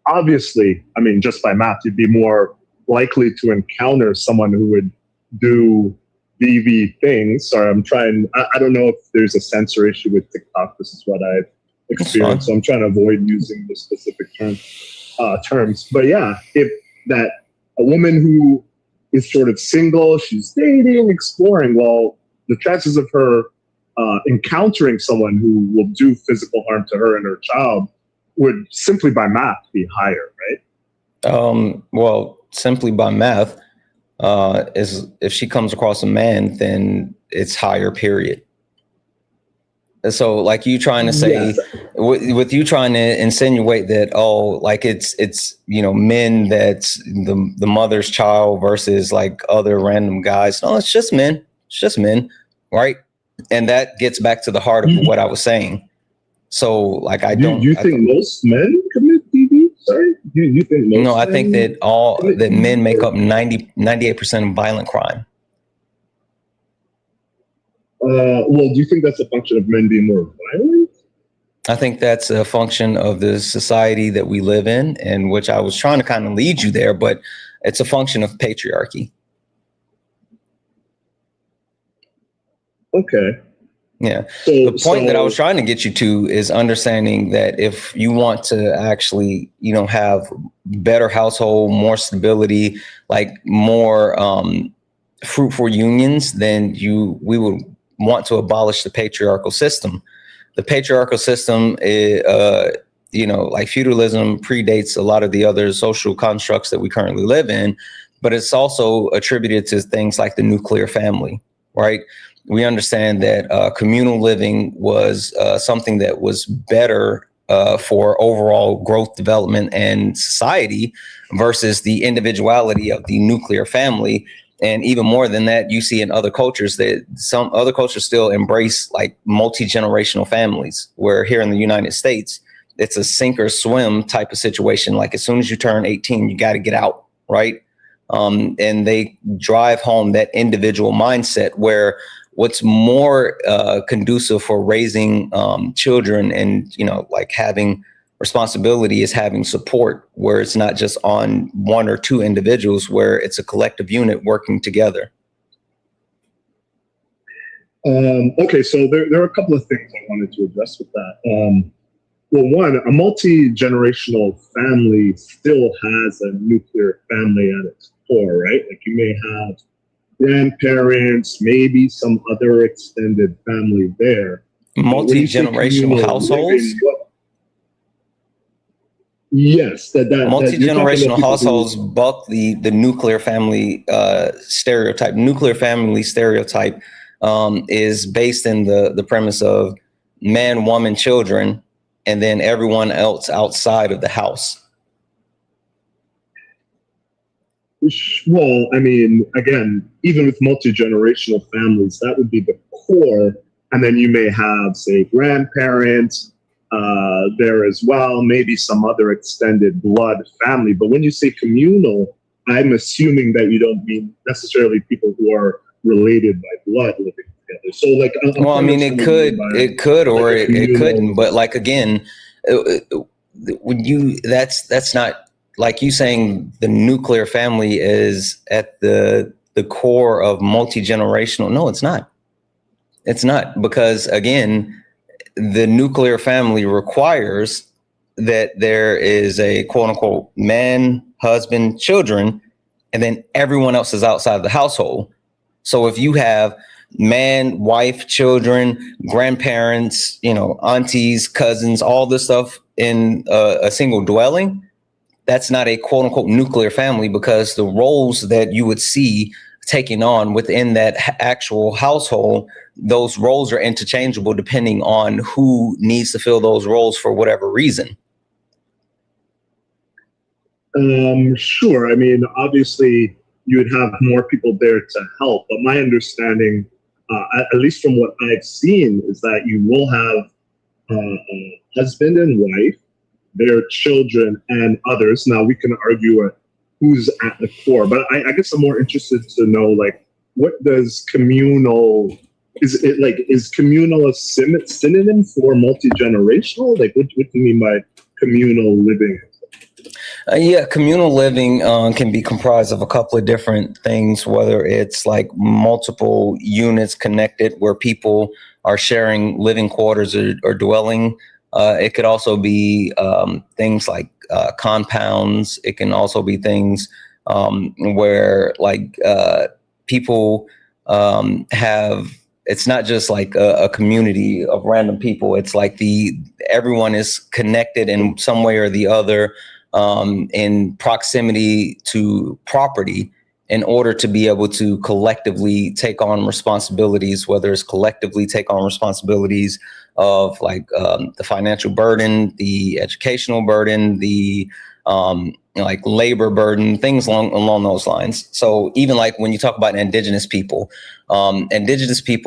obviously, I mean, just by math, you'd be more likely to encounter someone who would do BV things. Sorry, I don't know if there's a censor issue with TikTok. This is what I've experienced. So I'm trying to avoid using the specific terms. But yeah, if that a woman who is sort of single, she's dating, exploring, well, the chances of her encountering someone who will do physical harm to her and her child would simply by math be higher, right? Well, simply by math, is if she comes across a man, then it's higher, period. So like you trying to say, yes, with you trying to insinuate that, like it's men that's the mother's child versus like other random guys. No, it's just men. It's just men, right? And that gets back to the heart of what I was saying. So like Do you think most men commit DV? Sorry, you think most? No, I think that that men make up 98% of violent crime. Well, do you think that's a function of men being more violent? I think that's a function of the society that we live in which I was trying to kind of lead you there, but it's a function of patriarchy. Okay. Yeah. The point that I was trying to get you to is understanding that if you want to actually, have better household, more stability, like more fruitful unions, then we would want to abolish the patriarchal system. The patriarchal system, like feudalism, predates a lot of the other social constructs that we currently live in, but it's also attributed to things like the nuclear family, right? We understand that communal living was something that was better for overall growth, development, and society versus the individuality of the nuclear family. And even more than that, you see in other cultures that some other cultures still embrace like multi-generational families, where here in the United States, it's a sink or swim type of situation. Like as soon as you turn 18, you got to get out, right? And they drive home that individual mindset where what's more conducive for raising children and, like having responsibility is having support, where it's not just on one or two individuals, where it's a collective unit working together. Okay, so there are a couple of things I wanted to address with that. Well, one, a multi-generational family still has a nuclear family at its core, right? Like you may have grandparents, maybe some other extended family there. Multi-generational households? Yes. Multi-generational households buck the nuclear family stereotype. Nuclear family stereotype is based in the premise of man, woman, children, and then everyone else outside of the house. Well, I mean, again, even with multi-generational families, that would be the core. And then you may have, say, grandparents there as well, maybe some other extended blood family. But when you say communal, I'm assuming that you don't mean necessarily people who are related by blood living together. So like, well, I mean, it could, or it couldn't. But like, again, when that's not, like you saying the nuclear family is at the core of multi-generational. No, it's not. It's not, because again, the nuclear family requires that there is a quote unquote man, husband, children, and then everyone else is outside of the household. So if you have man, wife, children, grandparents, aunties, cousins, all this stuff in a single dwelling, that's not a quote unquote nuclear family, because the roles that you would see taking on within that actual household, those roles are interchangeable depending on who needs to fill those roles for whatever reason. Sure. I mean, obviously you would have more people there to help, but my understanding, at least from what I've seen, is that you will have a husband and wife, their children, and others. Now we can argue who's at the core, but I guess I'm more interested to know, like, what does communal is communal a synonym for multi-generational? Like, what do you mean by communal living? Yeah, communal living can be comprised of a couple of different things, whether it's like multiple units connected where people are sharing living quarters or dwelling. It could also be things like compounds. It can also be things where like people have, it's not just like a community of random people. It's like everyone is connected in some way or the other in proximity to property in order to be able to collectively take on responsibilities, whether it's collectively take on responsibilities of like the financial burden, the educational burden, the like labor burden, things along those lines. So even like when you talk about indigenous people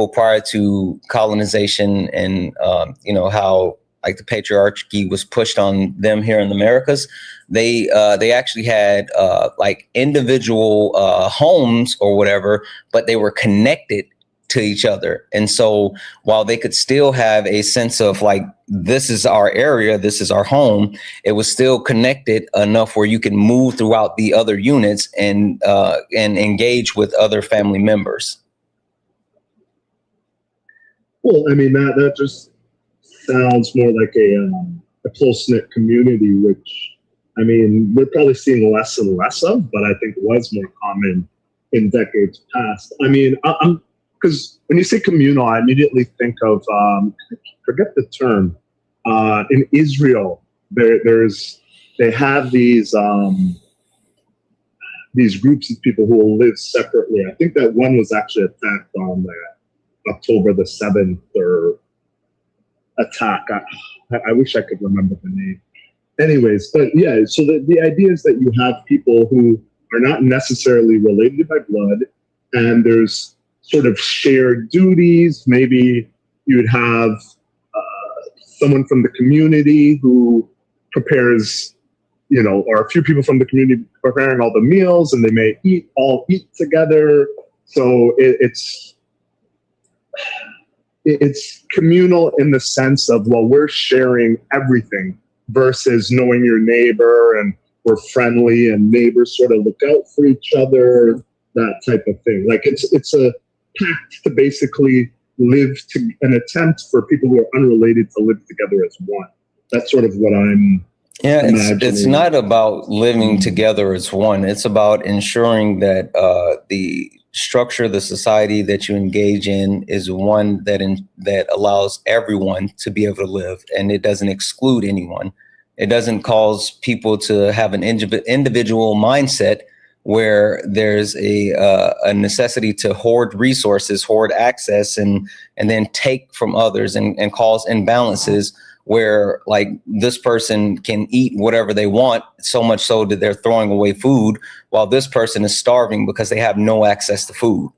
prior to colonization and, you know, how like the patriarchy was pushed on them here in the Americas, they actually had like individual homes or whatever, but they were connected to each other. And so while they could still have a sense of like, this is our area, this is our home, it was still connected enough where you can move throughout the other units and engage with other family members. Well, I mean, that just sounds more like a close-knit community, which, I mean, we're probably seeing less and less of, but I think was more common in decades past. I mean, because when you say communal, I immediately think of, I forget the term, in Israel, they have these groups of people who will live separately. I think that one was actually attacked on October the 7th or attack. I wish I could remember the name. Anyways, but yeah, so the idea is that you have people who are not necessarily related by blood, and there's sort of shared duties. Maybe you would have someone from the community who prepares, you know, or a few people from the community preparing all the meals, and they may all eat together. So it's communal in the sense of, well, we're sharing everything versus knowing your neighbor and we're friendly and neighbors sort of look out for each other, that type of thing. Like it's a pact to basically live to an attempt for people who are unrelated to live together as one. That's sort of what I'm imagining. It's not about living together as one. It's about ensuring that the structure, the society that you engage in is one that allows everyone to be able to live, and it doesn't exclude anyone. It doesn't cause people to have an individual mindset where there's a necessity to hoard resources, hoard access, and then take from others and cause imbalances where like this person can eat whatever they want, so much so that they're throwing away food, while this person is starving because they have no access to food.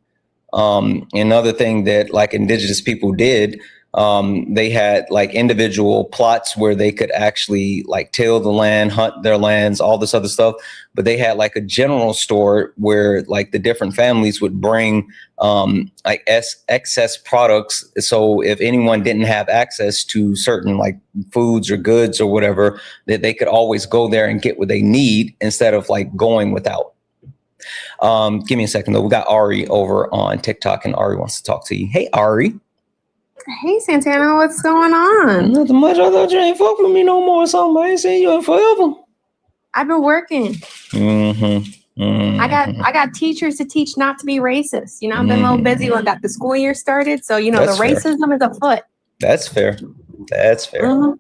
Another thing that like indigenous people did, they had like individual plots where they could actually like till the land, hunt their lands, all this other stuff. But they had like a general store where like the different families would bring like excess products. So if anyone didn't have access to certain like foods or goods or whatever, that they could always go there and get what they need instead of like going without. Give me a second though. We got Ari over on TikTok, and Ari wants to talk to you. Hey, Ari. Hey, Santana, what's going on? Nothing much. I thought you ain't fuck with me no more or something. I ain't seen you in forever. I've been working. I got teachers to teach not to be racist. You know, I've been a little busy when got the school year started. So, you know, that's the racism is afoot. That's fair. That's fair.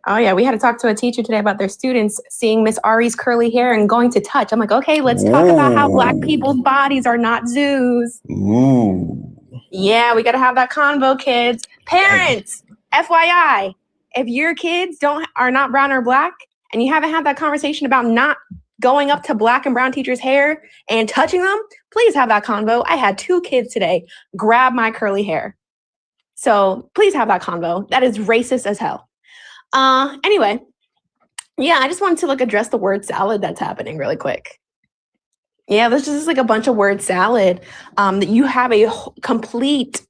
Oh, yeah. We had to talk to a teacher today about their students seeing Miss Ari's curly hair and going to touch. I'm like, okay, let's talk about how Black people's bodies are not zoos. Ooh. Yeah, we got to have that convo, kids. Parents, FYI, if your kids are not brown or Black, and you haven't had that conversation about not going up to Black and brown teachers' hair and touching them, please have that convo. I had 2 kids today grab my curly hair. So please have that convo. That is racist as hell. Anyway, yeah, I just wanted to address the word salad that's happening really quick. Yeah, there's just like a bunch of word salad that you have a complete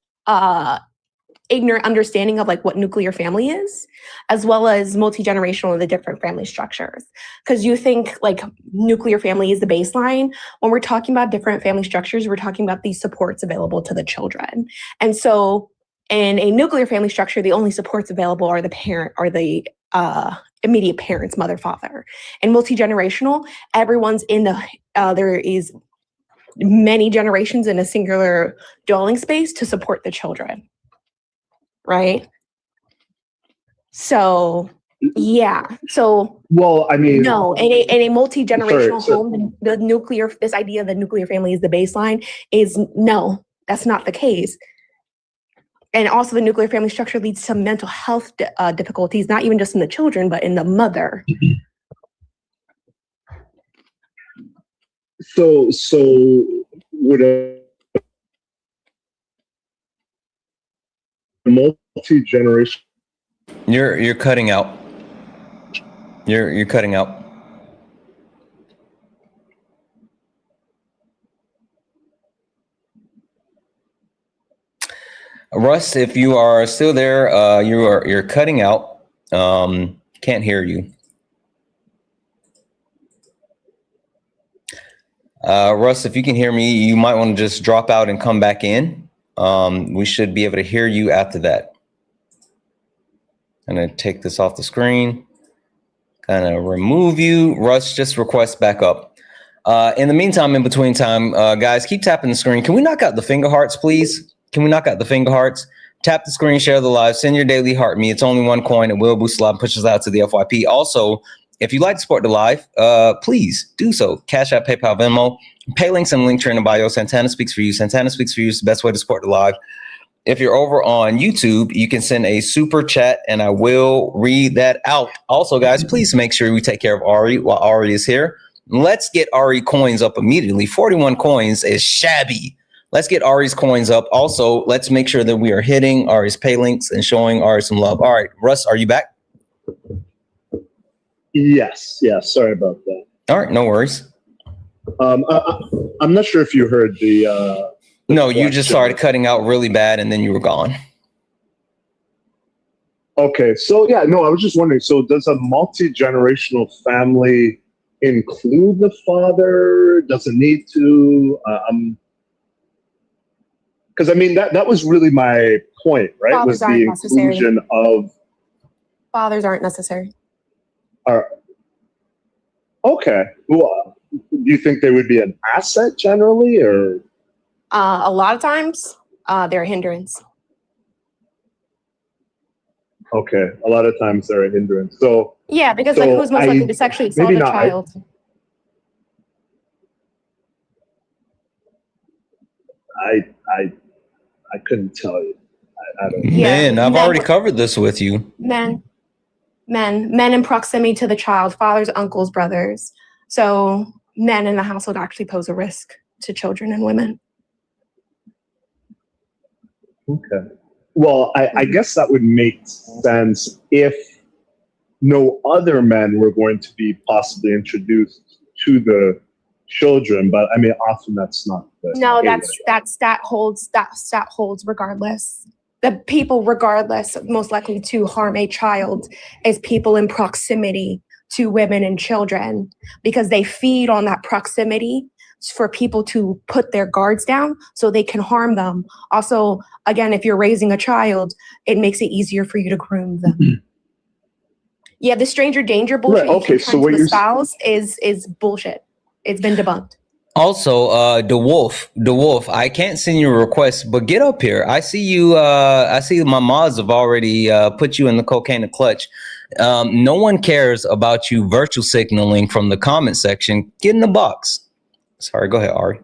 ignorant understanding of like what nuclear family is, as well as multi-generational and the different family structures. Because you think like nuclear family is the baseline. When we're talking about different family structures, we're talking about these supports available to the children. And so in a nuclear family structure, the only supports available are the parent or the immediate parents, mother, father. And multi-generational, everyone's in the, there is many generations in a singular dwelling space to support the children. Right? So, yeah. So, well, I mean, no, in a multi-generational sorry, home, this idea of the nuclear family is the baseline is no, that's not the case. And also the nuclear family structure leads to mental health difficulties, not even just in the children, but in the mother. So would a multi-generation? You're cutting out. You're cutting out. Russ, if you are still there, you're cutting out. Can't hear you. Russ, if you can hear me, you might want to just drop out and come back in. We should be able to hear you after that. I'm going to take this off the screen, kind of remove you. Russ, just request back up. In the meantime, in between time, guys, keep tapping the screen. Can we knock out the finger hearts, please? Can we knock out the finger hearts? Tap the screen, share the live, send your daily heart me. It's only one coin. It will boost the live and push us out to the FYP. Also, if you'd like to support the live, please do so. Cash App, PayPal, Venmo, pay links and link in the bio. Santana speaks for you. Santana speaks for you. It's the best way to support the live. If you're over on YouTube, you can send a super chat and I will read that out. Also, guys, please make sure we take care of Ari while Ari is here. Let's get Ari coins up immediately. 41 coins is shabby. Let's get Ari's coins up. Also, let's make sure that we are hitting Ari's pay links and showing Ari some love. All right, Russ, are you back? Yes. Sorry about that. All right, no worries. I'm not sure if you heard the. No, you just started cutting out really bad and then you were gone. Okay, so yeah, no, I was just wondering. So, does a multi-generational family include the father? Does it need to? Because I mean that was really my point, right? Fathers was the aren't necessary. inclusion of Fathers aren't necessary. Okay. Well, do you think they would be an asset generally, or? A lot of times, they're a hindrance. Okay, a lot of times they're a hindrance. So yeah, because like who's most likely to sexually assault a child? I couldn't tell you. I don't know. Man, I've already covered this with you. Men in proximity to the child, fathers, uncles, brothers. So men in the household actually pose a risk to children and women. Okay. Well, I guess that would make sense if no other men were going to be possibly introduced to the children, but I mean, often that's not the case. that stat holds regardless. The people, regardless, most likely to harm a child is people in proximity to women and children, because they feed on that proximity for people to put their guards down so they can harm them. Also, again, if you're raising a child, it makes it easier for you to groom them. Yeah, the stranger danger bullshit Right, okay, so what to espouse is bullshit. It's been debunked. Also, the wolf, I can't send you a request, but get up here. I see you. I see my mods have already put you in the cocaine and clutch. No one cares about you virtual signaling from the comment section. Get in the box. Sorry, go ahead, Ari.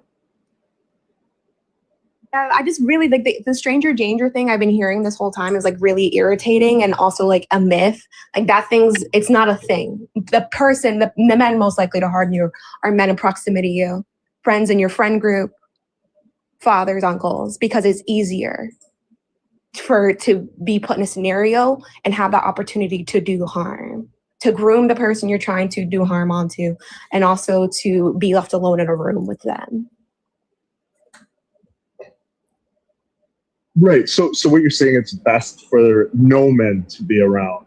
I just really like the stranger danger thing I've been hearing this whole time is like really irritating and also like a myth. Like that it's not a thing. The men most likely to harm you are men in proximity to you, friends in your friend group, fathers, uncles, because it's easier to be put in a scenario and have the opportunity to do harm, to groom the person you're trying to do harm onto, and also to be left alone in a room with them. Right. So what you're saying, it's best for no men to be around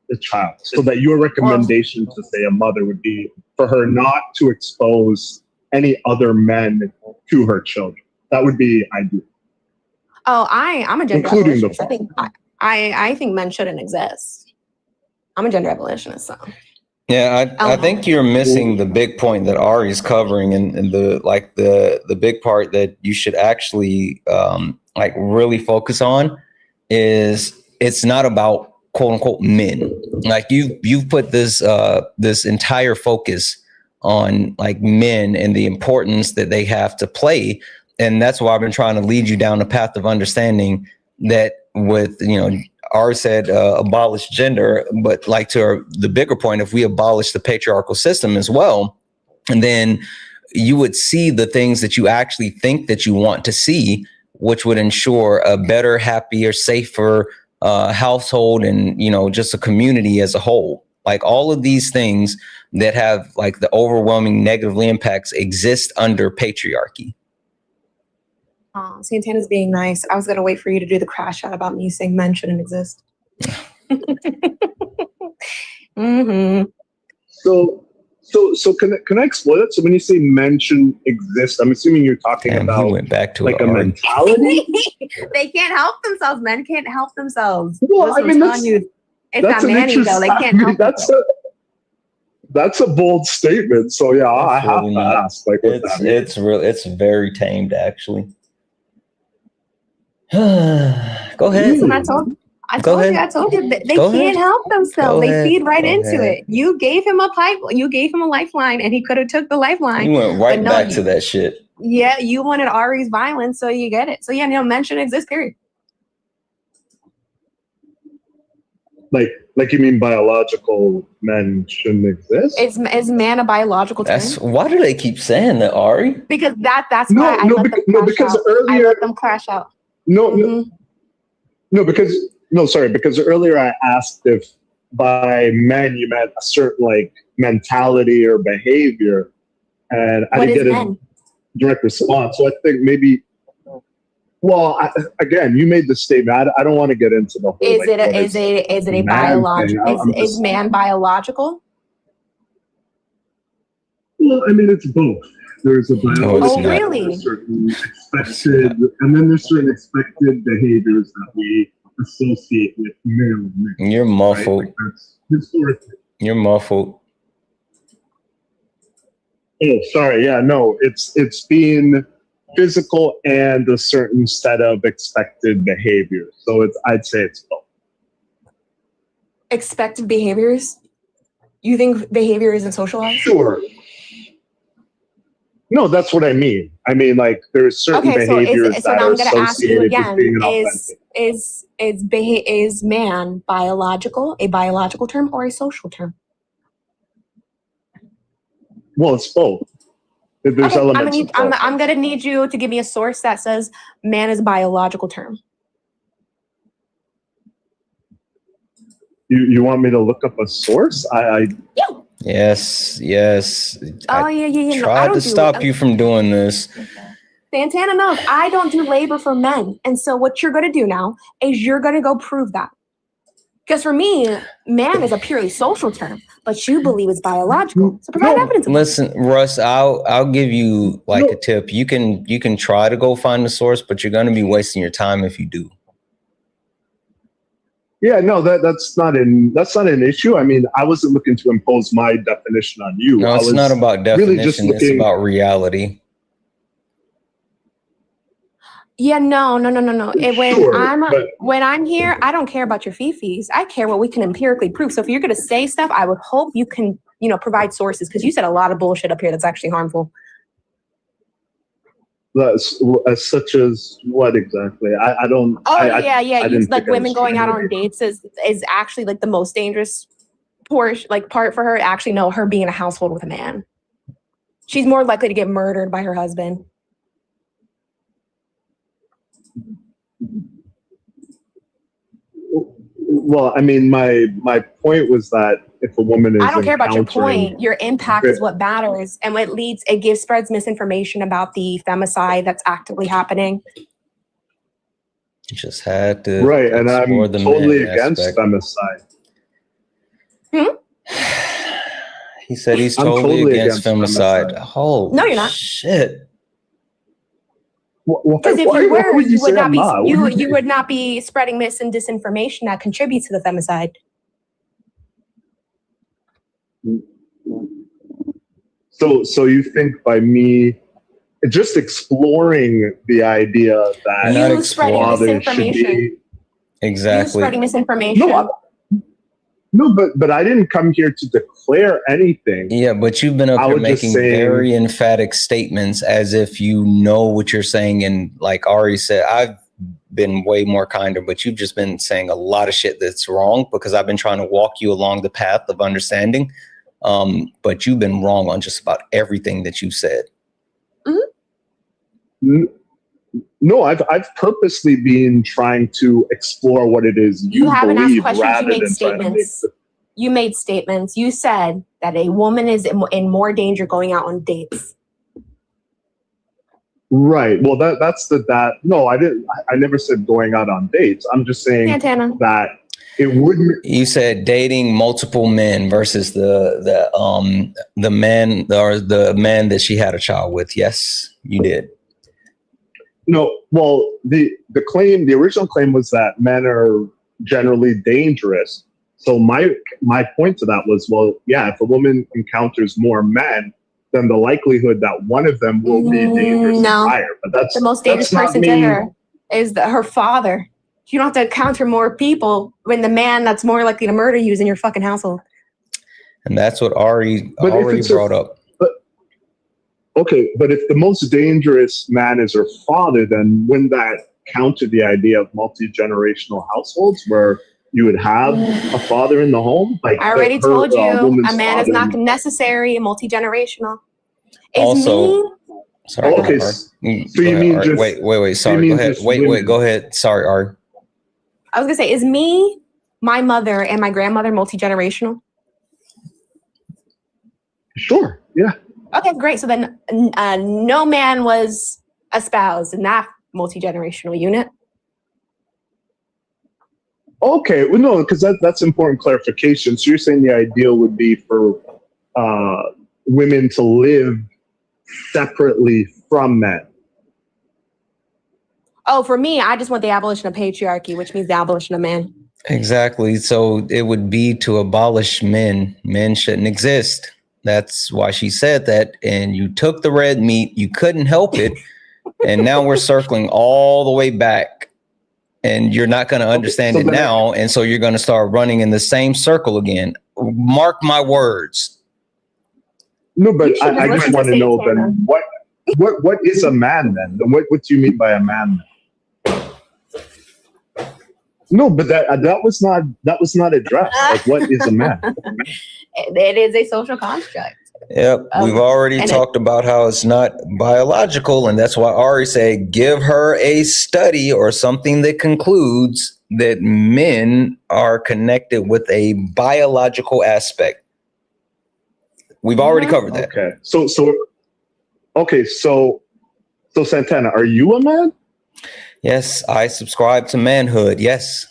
the child. So that your recommendation to say a mother would be for her not to expose any other men to her children. That would be ideal. Oh, I'm a gender Including the abolitionist. I think men shouldn't exist. I'm a gender abolitionist, so. Yeah, I think you're missing the big point that Ari's covering, and the big part that you should actually like really focus on is it's not about quote unquote men. Like you've put this this entire focus on like men and the importance that they have to play, and that's why I've been trying to lead you down the path of understanding that with Ari said abolish gender, but like to the bigger point, if we abolish the patriarchal system as well, and then you would see the things that you actually think that you want to see, which would ensure a better, happier, safer household and, just a community as a whole. Like all of these things that have like the overwhelming negative impacts exist under patriarchy. Santana's being nice. I was going to wait for you to do the crash out about me saying men shouldn't exist. Mm-hmm. So can I explore that? So when you say men shouldn't exist, I'm assuming you're talking about he went back to like a mentality. They can't help themselves. Men can't help themselves. Well, I mean, that's not manny though. They can't help themselves. That's a bold statement. So yeah, I have to ask. Like, it's very tamed, actually. Go ahead. I told you they can't help themselves. They feed right into it. You gave him a pipe. You gave him a lifeline, and he could have took the lifeline. You went right back to that shit. Yeah, you wanted Ari's violence, so you get it. So yeah, men shouldn't exist. Period. Like you mean biological men shouldn't exist? Is man a biological term? Why do they keep saying that, Ari? Because that's why I let them crash out. Because earlier I asked if by men you meant a certain like mentality or behavior, and I didn't get a direct response. So I think maybe, again, you made the statement. I don't want to get into the whole. Is it a biological? Is man biological? Well, I mean, it's both. There's a biological, really? Certain expected, and then there's certain expected behaviors that we associate with male men. You're muffled. Right? Like historically. You're muffled. Oh, sorry. Yeah, no, it's being physical and a certain set of expected behaviors. So I'd say it's both. Expected behaviors? You think behavior isn't socialized? Sure. No, that's what I mean. I mean, like, there's certain behaviors that are associated with being authentic. Is man a biological term or a social term? Well, it's both. There's elements of both. I'm going to need you to give me a source that says man is a biological term. You want me to look up a source? Yeah. Yes. Oh, yeah. Tried to stop you from doing this. Santana knows I don't do labor for men. And so what you're going to do now is you're going to go prove that. Because for me, man is a purely social term, but you believe it's biological. So provide evidence. Listen, Russ, I'll give you a tip. You can try to go find the source, but you're going to be wasting your time if you do. Yeah, no, that's not an issue. I mean, I wasn't looking to impose my definition on you. No, it's not about definition. It's about reality. Yeah, no. When I'm here, I don't care about your fee-fees. I care what we can empirically prove. So if you're going to say stuff, I would hope you can, provide sources, because you said a lot of bullshit up here that's actually harmful. Such as what exactly? I don't. Oh, yeah. Like women going out on dates is actually like the most dangerous part for her. Actually, no, her being in a household with a man. She's more likely to get murdered by her husband. Well, I mean, my point was that if a woman is, I don't care about your point. Your impact is what matters, and spreads misinformation about the femicide that's actively happening. You just had to Right, and I'm explore the totally men against aspect. femicide. He said he's I'm totally totally against against femicide. femicide. Oh, No, you're not. shit. Because if Why you were, would you would say not I'm be not? What do you you mean? would not be spreading mis and disinformation that contributes to the femicide. So you think by me just exploring the idea that Not You spreading fathers should misinformation. be You Exactly. spreading misinformation. no, but I didn't come here to declare anything. Yeah, but you've been up I here was just making saying- very emphatic statements as if you know what you're saying. And like Ari said, I've been way more kinder, but you've just been saying a lot of shit that's wrong because I've been trying to walk you along the path of understanding. But you've been wrong on just about everything that you said. No, I've purposely been trying to explore what it is You haven't asked believe questions. rather You made than trying to make statements. You made statements. You said that a woman is in more danger going out on dates. Right. Well, that's that. No, I didn't. I never said going out on dates. I'm just saying Santana. that it wouldn't. You said dating multiple men versus the man or the man that she had a child with. Yes, you did. No. Well, the original claim was that men are generally dangerous. So my point to that was, well, yeah, if a woman encounters more men, then the likelihood that one of them will be dangerous is higher. But that's The most dangerous that's not person me. to her is her father. You don't have to encounter more people when the man that's more likely to murder you is in your fucking household. And that's what Ari But if already it's brought up. Okay, but if the most dangerous man is her father, then wouldn't that counter the idea of multi-generational households where you would have a father in the home? Like I already her, told you, woman's a man is father. not necessary and multi-generational. Is Also- me? Sorry. Oh, okay, Ari. so Go you ahead, mean Ari. just- Wait. Sorry. you Go mean ahead. just Wait. women? Go ahead. Sorry, Ari. I was gonna say, is me, my mother, and my grandmother multi-generational? Sure, yeah. Okay, great. So then no man was espoused in that multi-generational unit. Okay, well, no, because that's important clarification. So you're saying the ideal would be for women to live separately from men. Oh, for me, I just want the abolition of patriarchy, which means the abolition of man. Exactly. So it would be to abolish men. Men shouldn't exist. That's why she said that. And you took the red meat. You couldn't help it. And now we're circling all the way back. And you're not going to understand so it then now. And so you're going to start running in the same circle again. Mark my words. No, but You should I listen just to want to know Santana. then what is a man then? What do you mean by a man? No, but that was not addressed. Like, what is a man? It is a social construct. Yep. We've already talked about how it's not biological. And that's why Ari said, give her a study or something that concludes that men are connected with a biological aspect. We've already covered that. Okay. So Santana, are you a man? Yes, I subscribe to manhood. Yes.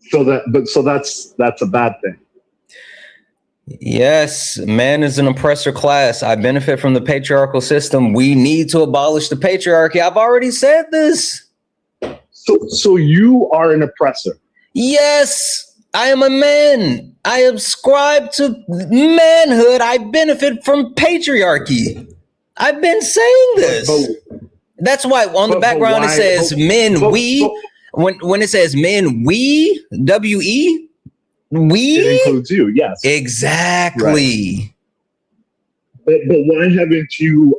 So that's a bad thing. Yes, man is an oppressor class. I benefit from the patriarchal system. We need to abolish the patriarchy. I've already said this. So you are an oppressor. Yes, I am a man. I ascribe to manhood. I benefit from patriarchy. I've been saying this. That's why on the background it says men, we. When it says men, we, W-E, we. It includes you, yes. Exactly. Right. But why haven't you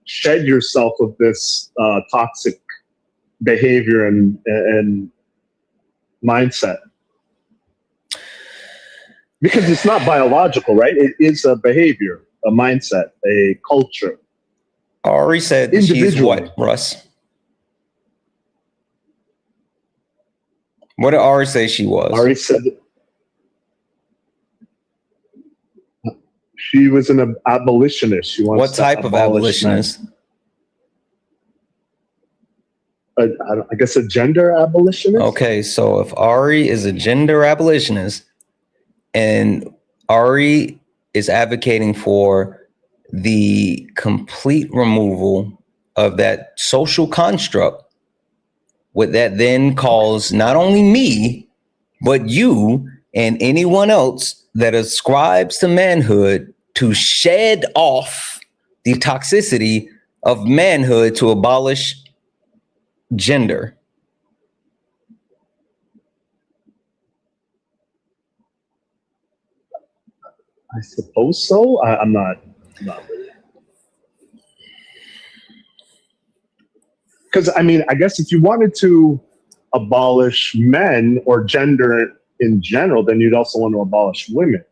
shed yourself of this toxic behavior and mindset? Because it's not biological, right? It is a behavior, a mindset, a culture. Ari said that she's what, Russ? What did Ari say she was? Ari said she was an abolitionist. She wants what type of abolitionist? I guess a gender abolitionist. Okay, so if Ari is a gender abolitionist and Ari is advocating for the complete removal of that social construct, what that then calls not only me, but you and anyone else that ascribes to manhood to shed off the toxicity of manhood to abolish gender. I suppose so. I'm not really. Because I mean, I guess if you wanted to abolish men or gender in general, then you'd also want to abolish women.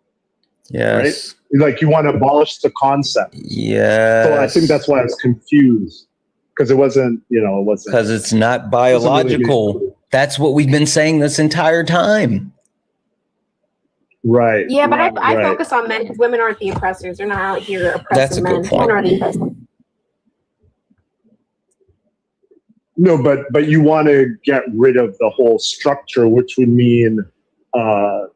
Yes. Right? Like you want to abolish the concept. Yes. So I think that's why I was confused. Because it wasn't. Because it's not biological. Really, that's what we've been saying this entire time. Right. Yeah, but I focus on men because women aren't the oppressors. They're not out here oppressing That's a men. good point. Men are the oppressors. No, but you want to get rid of the whole structure, which would mean a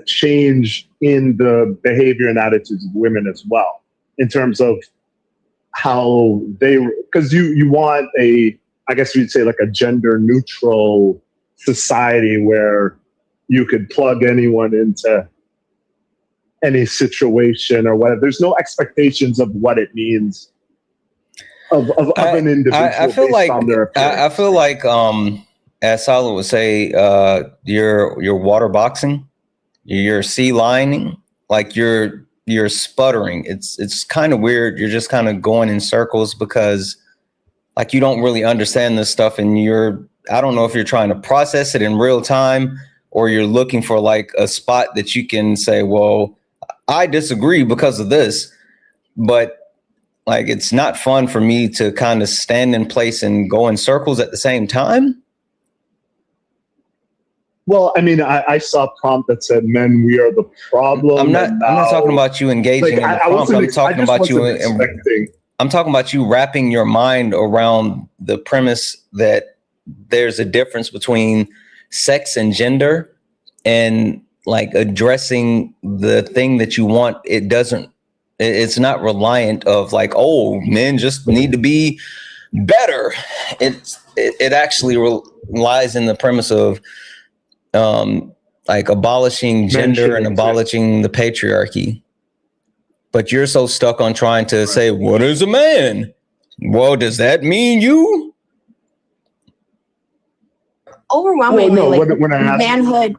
change in the behavior and attitudes of women as well, in terms of how they, because you want I guess you'd say like a gender neutral society where you could plug anyone into any situation or whatever. There's no expectations of what it means of an individual. I feel based like on their appearance. I feel like as Sala would say, you're water boxing, you're sea lining, like you're sputtering. It's kind of weird. You're just kind of going in circles because like you don't really understand this stuff, and I don't know if you're trying to process it in real time or you're looking for like a spot that you can say, well, I disagree because of this, but like, it's not fun for me to kind of stand in place and go in circles at the same time. Well, I mean, I saw a prompt that said, "Men, we are the problem." I'm not talking about you engaging in the prompt. I'm talking about you. I'm talking about you wrapping your mind around the premise that there's a difference between sex and gender, and like addressing the thing that you want. It's not reliant of like, oh, men just need to be better. It actually lies in the premise of like abolishing gender and abolishing the patriarchy. But you're so stuck on trying to say, what is a man? Well, does that mean you? Overwhelmingly, when I asked manhood.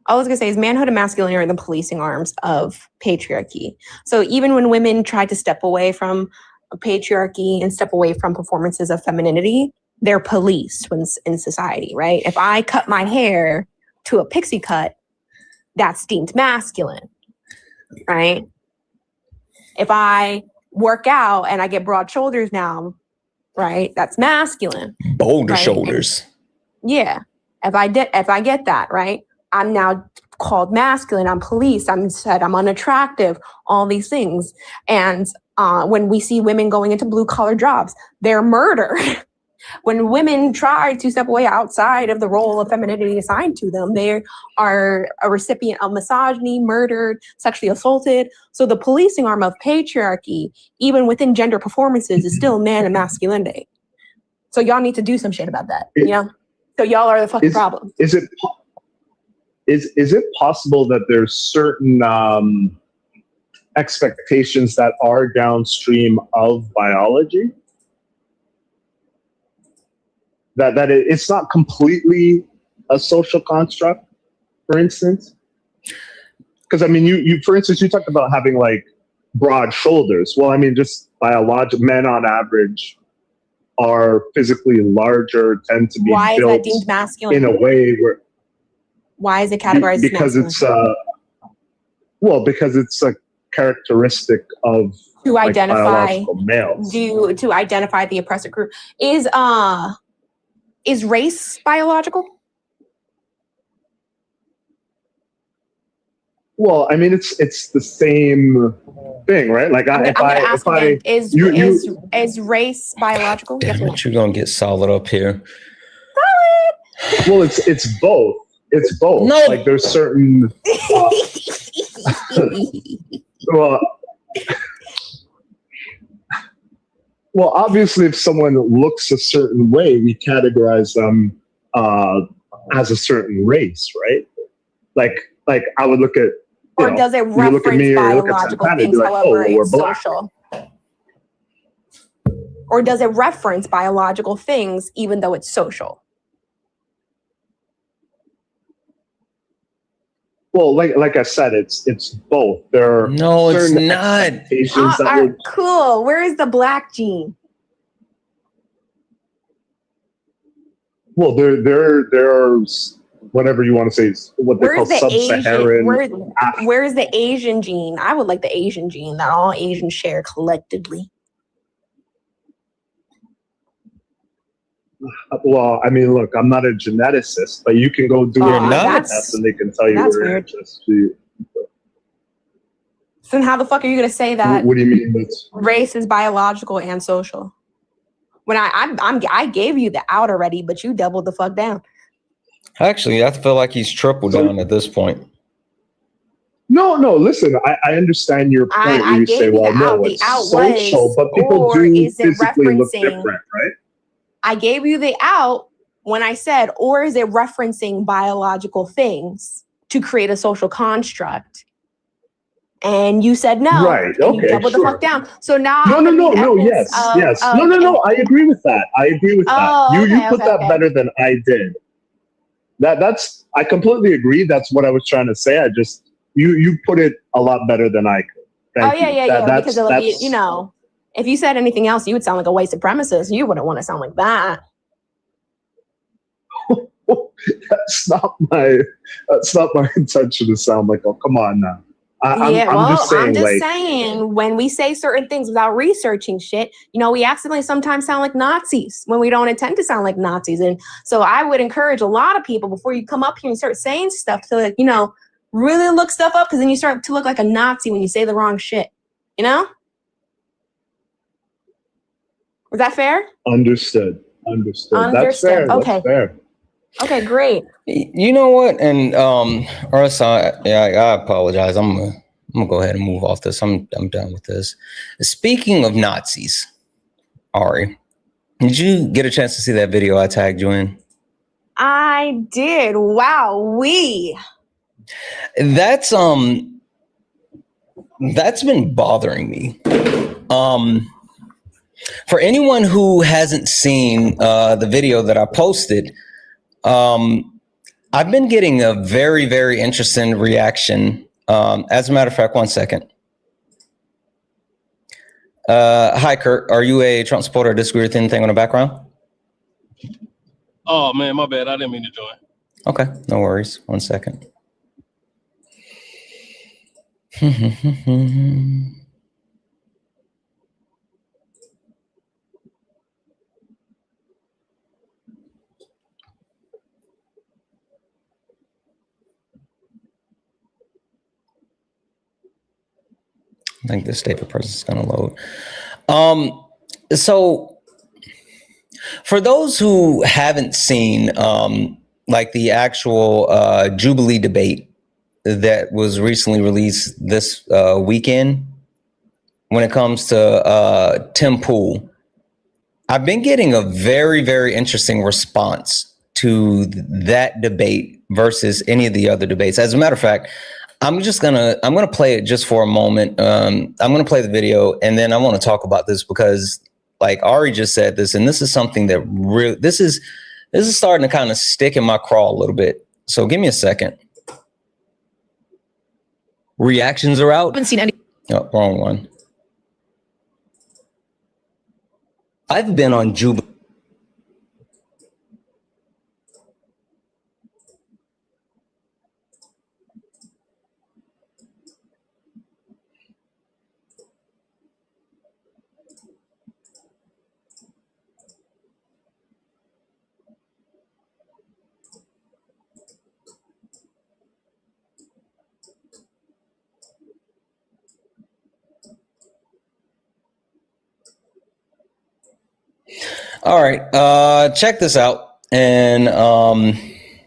All I was going to say is manhood and masculinity are the policing arms of patriarchy. So even when women try to step away from patriarchy and step away from performances of femininity, they're policed in society, right? If I cut my hair to a pixie cut, that's deemed masculine, right? If I work out and I get broad shoulders now, right, that's masculine. Boulder shoulders. Yeah. If I get that, right, I'm now called masculine. I'm policed. I'm said I'm unattractive. All these things. And when we see women going into blue collar jobs, they're murdered. When women try to step away outside of the role of femininity assigned to them, they are a recipient of misogyny, murdered, sexually assaulted. So the policing arm of patriarchy, even within gender performances, is still man and masculinity. So y'all need to do some shit about that. So y'all are the fucking problem. Is it possible that there's certain expectations that are downstream of biology? That it's not completely a social construct, for instance? Because I mean, you for instance, you talked about having like broad shoulders. Well, I mean, just men on average are physically larger, tend to be Why built is that deemed masculine? in a way where. Why is it categorized because as masculine? Because it's a characteristic of to identify males. To identify the oppressor group. Is race biological? Well, I mean, it's the same thing, right? Like, I'm gonna ask again, is race biological? Damn Yes or no? it, you're gonna get solid up here. well, it's both. It's both. No. Like, there's certain. Well, well, obviously, if someone looks a certain way, we categorize them as a certain race, right? Like I would look at. Or does it you look at reference me or you look at biological Santana and things, be like, oh, however well, we're it's black. social? Or does it reference biological things even though it's social? Well, like I said, it's both. There are No, it's certain not. expectations that would. Cool. Where is the black gene? Well, there's whatever you want to say is what they call Where's the sub-Saharan. where's the Asian gene? I would like the Asian gene that all Asians share collectively. Well, I mean, look, I'm not a geneticist, but you can go do a test and they can tell you that's where weird. it is. So then how the fuck are you going to say that what do you mean? That's race is biological and social? When I gave you the out already, but you doubled the fuck down. Actually, I feel like he's tripled down at this point. No, listen, I understand your point where you say, well, no, it's social, but people do physically look different, right? I gave you the out when I said, or is it referencing biological things to create a social construct? And you said no. Right. And you doubled the fuck down. So now No, yes. No, I agree with that. You put that better than I did. That's I completely agree. That's what I was trying to say. I just you put it a lot better than I could. Thank you. Because if you said anything else, you would sound like a white supremacist. You wouldn't want to sound like that. That's not my intention to sound like, oh, come on now. I'm just saying when we say certain things without researching shit, we accidentally sometimes sound like Nazis when we don't intend to sound like Nazis. And so I would encourage a lot of people before you come up here and start saying stuff to really look stuff up, because then you start to look like a Nazi when you say the wrong shit. Was that fair? Understood. That's fair. Okay. That's fair. Okay, great. You know what? And I apologize. I'm gonna go ahead and move off this. I'm done with this. Speaking of Nazis, Ari, did you get a chance to see that video I tagged you in? I did. Wow, That's been bothering me. For anyone who hasn't seen the video that I posted, I've been getting a very, very interesting reaction. As a matter of fact, one second. Hi, Kurt. Are you a Trump supporter or disagree with anything on the background? Oh, man, my bad. I didn't mean to join. Okay, no worries. One second. I think this statement process is going to load. So for those who haven't seen like the actual Jubilee debate that was recently released this weekend, when it comes to Tim Pool, I've been getting a very, very interesting response to that debate versus any of the other debates. As a matter of fact, I'm gonna play it just for a moment. I'm gonna play the video, and then I want to talk about this because, like Ari just said this, and this is something that really this is starting to kind of stick in my craw a little bit. So give me a second. Reactions are out. Haven't seen any. Oh, wrong one. I've been on Jubilee. All right, check this out, and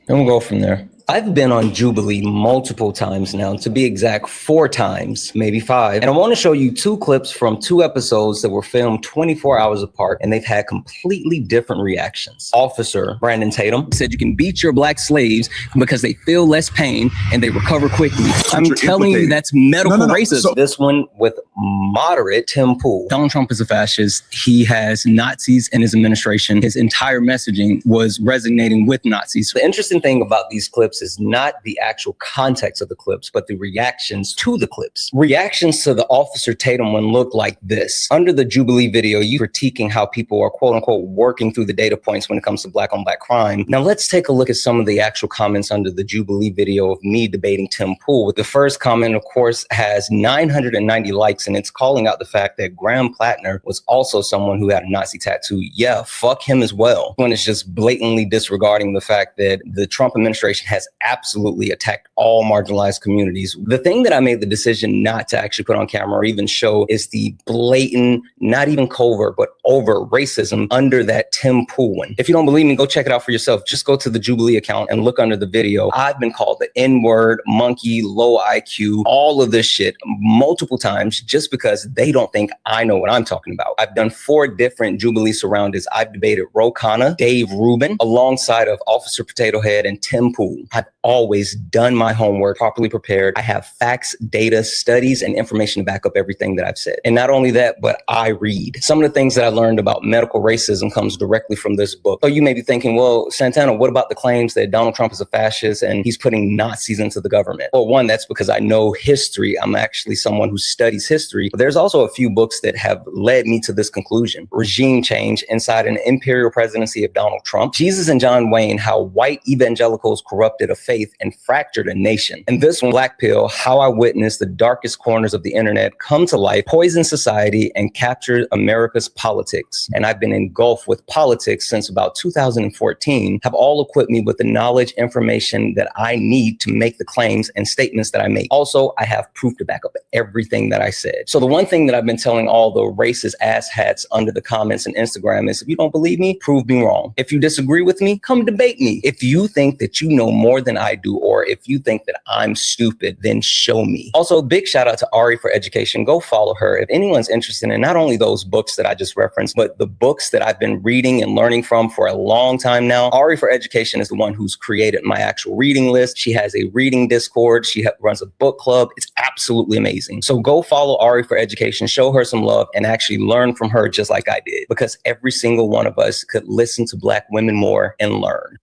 we'll go from there. I've been on Jubilee multiple times now, to be exact, 4 times, maybe 5. And I want to show you 2 clips from 2 episodes that were filmed 24 hours apart, and they've had completely different reactions. Officer Brandon Tatum said you can beat your black slaves because they feel less pain and they recover quickly. I'm telling you, that's medical racism. So this one with moderate Tim Pool. Donald Trump is a fascist. He has Nazis in his administration. His entire messaging was resonating with Nazis. The interesting thing about these clips is not the actual context of the clips, but the reactions to the clips. Reactions to the Officer Tatum one look like this. Under the Jubilee video, you critiquing how people are quote unquote working through the data points when it comes to black on black crime. Now let's take a look at some of the actual comments under the Jubilee video of me debating Tim Pool. The first comment, of course, has 990 likes, and it's calling out the fact that Graham Plattner was also someone who had a Nazi tattoo. Yeah, fuck him as well. When it's just blatantly disregarding the fact that the Trump administration has absolutely attacked all marginalized communities. The thing that I made the decision not to actually put on camera or even show is the blatant, not even covert, but overt racism under that Tim Pool one. If you don't believe me, go check it out for yourself. Just go to the Jubilee account and look under the video. I've been called the N-word, monkey, low IQ, all of this shit multiple times just because they don't think I know what I'm talking about. I've done 4 different Jubilee surroundings. I've debated Ro Khanna, Dave Rubin, alongside of Officer Potato Head and Tim Pool. I've always done my homework, properly prepared. I have facts, data, studies, and information to back up everything that I've said. And not only that, but I read. Some of the things that I learned about medical racism comes directly from this book. So you may be thinking, well, Santana, what about the claims that Donald Trump is a fascist and he's putting Nazis into the government? Well, one, that's because I know history. I'm actually someone who studies history. But there's also a few books that have led me to this conclusion. Regime Change, Inside an Imperial Presidency of Donald Trump, Jesus and John Wayne, How White Evangelicals Corrupted a Faith and Fractured a Nation. And this one, Black Pill, How I Witnessed the Darkest Corners of the Internet Come to Life, Poison Society, and Captured America's Politics. And I've been engulfed with politics since about 2014, have all equipped me with the knowledge, information that I need to make the claims and statements that I make. Also, I have proof to back up everything that I said. So the one thing that I've been telling all the racist asshats under the comments on Instagram is, if you don't believe me, prove me wrong. If you disagree with me, come debate me. If you think that you know more than I do, or if you think that I'm stupid, then show me. Also, big shout out to Ari for Education. Go follow her. If anyone's interested in not only those books that I just referenced, but the books that I've been reading and learning from for a long time now, Ari for Education is the one who's created my actual reading list. She has a reading Discord. She runs a book club. It's absolutely amazing. So go follow Ari for Education, show her some love, and actually learn from her just like I did, because every single one of us could listen to Black women more and learn.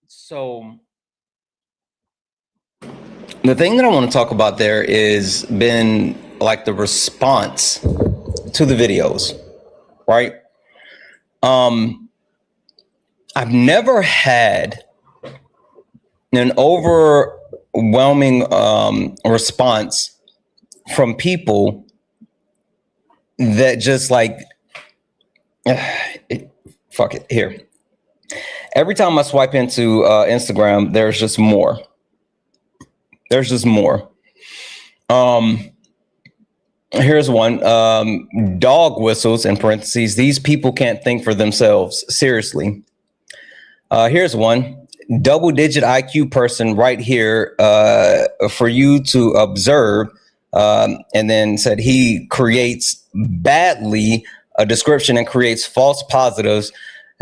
So the thing that I want to talk about there is been like the response to the videos, right? I've never had an overwhelming response from people that just like, fuck it, here. Every time I swipe into Instagram, there's just more. There's just more. Here's one. Dog whistles, in parentheses. These people can't think for themselves. Seriously. Here's one. Double-digit IQ person right here for you to observe. And then said he creates badly a description and creates false positives.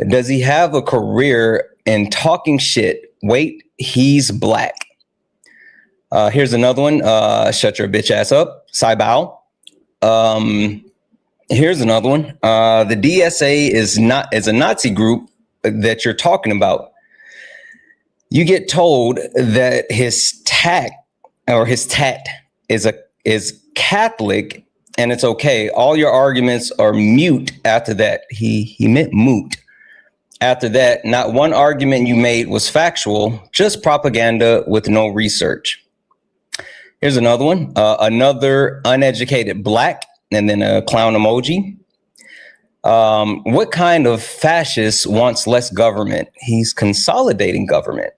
Does he have a career in talking shit? Wait, he's black. Here's another one. Shut your bitch ass up. Saibao. Here's another one. The DSA is a Nazi group that you're talking about. You get told that his tat is Catholic, and it's okay. All your arguments are mute after that. He meant moot. After that, not one argument you made was factual, just propaganda with no research. Here's another one. Another uneducated black, and then a clown emoji. What kind of fascist wants less government? He's consolidating government.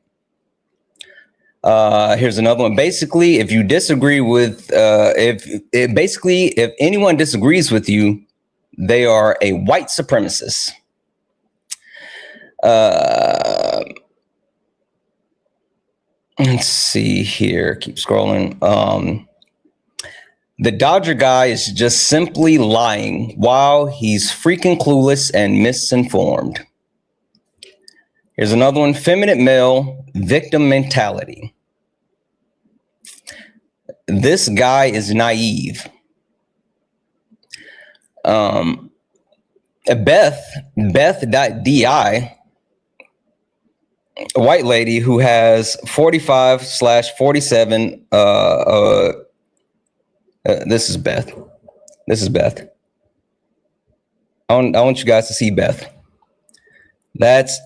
Here's another one. Basically, if you disagree with, if anyone disagrees with you, They are a white supremacist. Let's see here. Keep scrolling. The Dodger guy is just simply lying while he's freaking clueless and misinformed. Here's another one. Feminine male victim mentality. This guy is naive. Beth.di, a white lady who has 45/47. This is Beth. This is Beth. I want you guys to see Beth. That's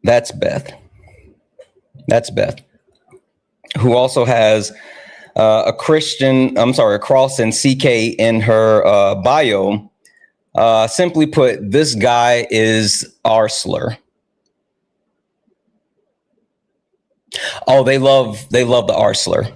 Beth. That's Beth, who also has a cross and CK in her bio. Simply put, this guy is our slur. Oh, they love the R slur.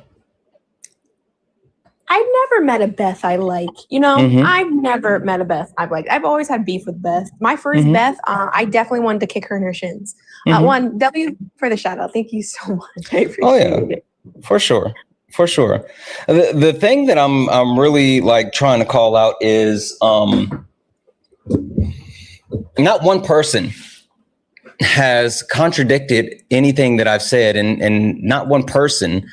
I've never met a Beth I like. I've never met a Beth I've liked. I've always had beef with Beth. My first Beth, I definitely wanted to kick her in her shins. One, W for the shout out. Thank you so much. I appreciate it. For sure. For sure. The thing that I'm really like trying to call out is not one person has contradicted anything that I've said, and not one person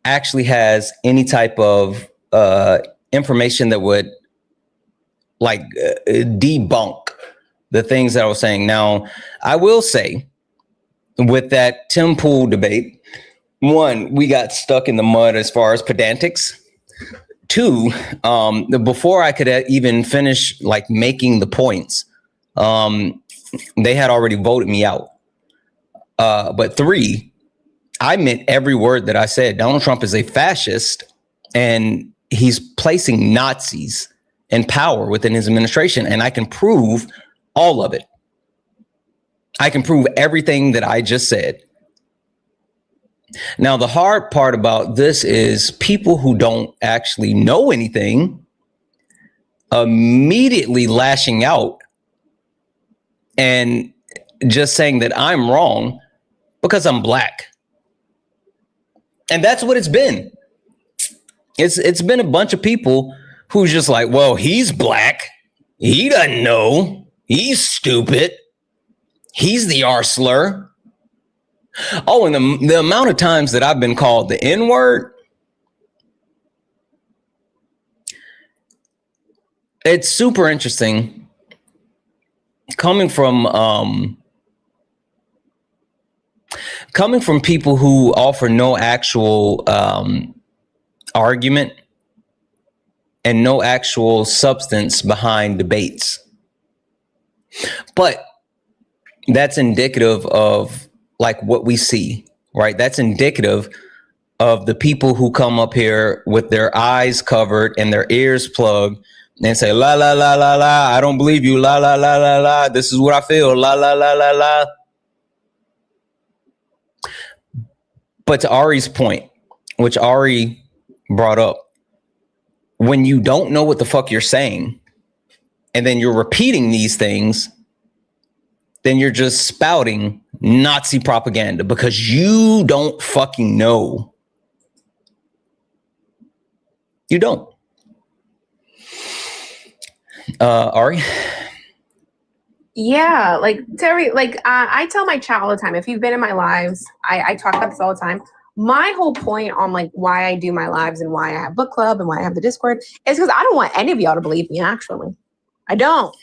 actually has any type of information that would like debunk the things that I was saying. Now, I will say with that Tim Pool debate, one, we got stuck in the mud as far as pedantics. Two, before I could even finish like making the points, they had already voted me out. But three, I meant every word that I said. Donald Trump is a fascist, and he's placing Nazis in power within his administration. And I can prove all of it. I can prove everything that I just said. Now, the hard part about this is people who don't actually know anything immediately lashing out and just saying that I'm wrong because I'm black. And that's what it's been. It's been a bunch of people who's just like, well, he's black. He doesn't know. He's stupid. He's the R slur. Oh, and the amount of times that I've been called the N-word, it's super interesting coming from people who offer no actual argument and no actual substance behind debates. But that's indicative of like what we see, right? That's indicative of the people who come up here with their eyes covered and their ears plugged and say, la, la, la, la, la, I don't believe you, la, la, la, la, la, this is what I feel, la, la, la, la, la. But to Ari's point, which Ari brought up, when you don't know what the fuck you're saying, and then you're repeating these things, then you're just spouting Nazi propaganda because you don't fucking know. You don't. Ari? Yeah, like Terry, I tell my child all the time, if you've been in my lives, I talk about this all the time. My whole point on like why I do my lives and why I have book club and why I have the Discord is because I don't want any of y'all to believe me, actually. I don't.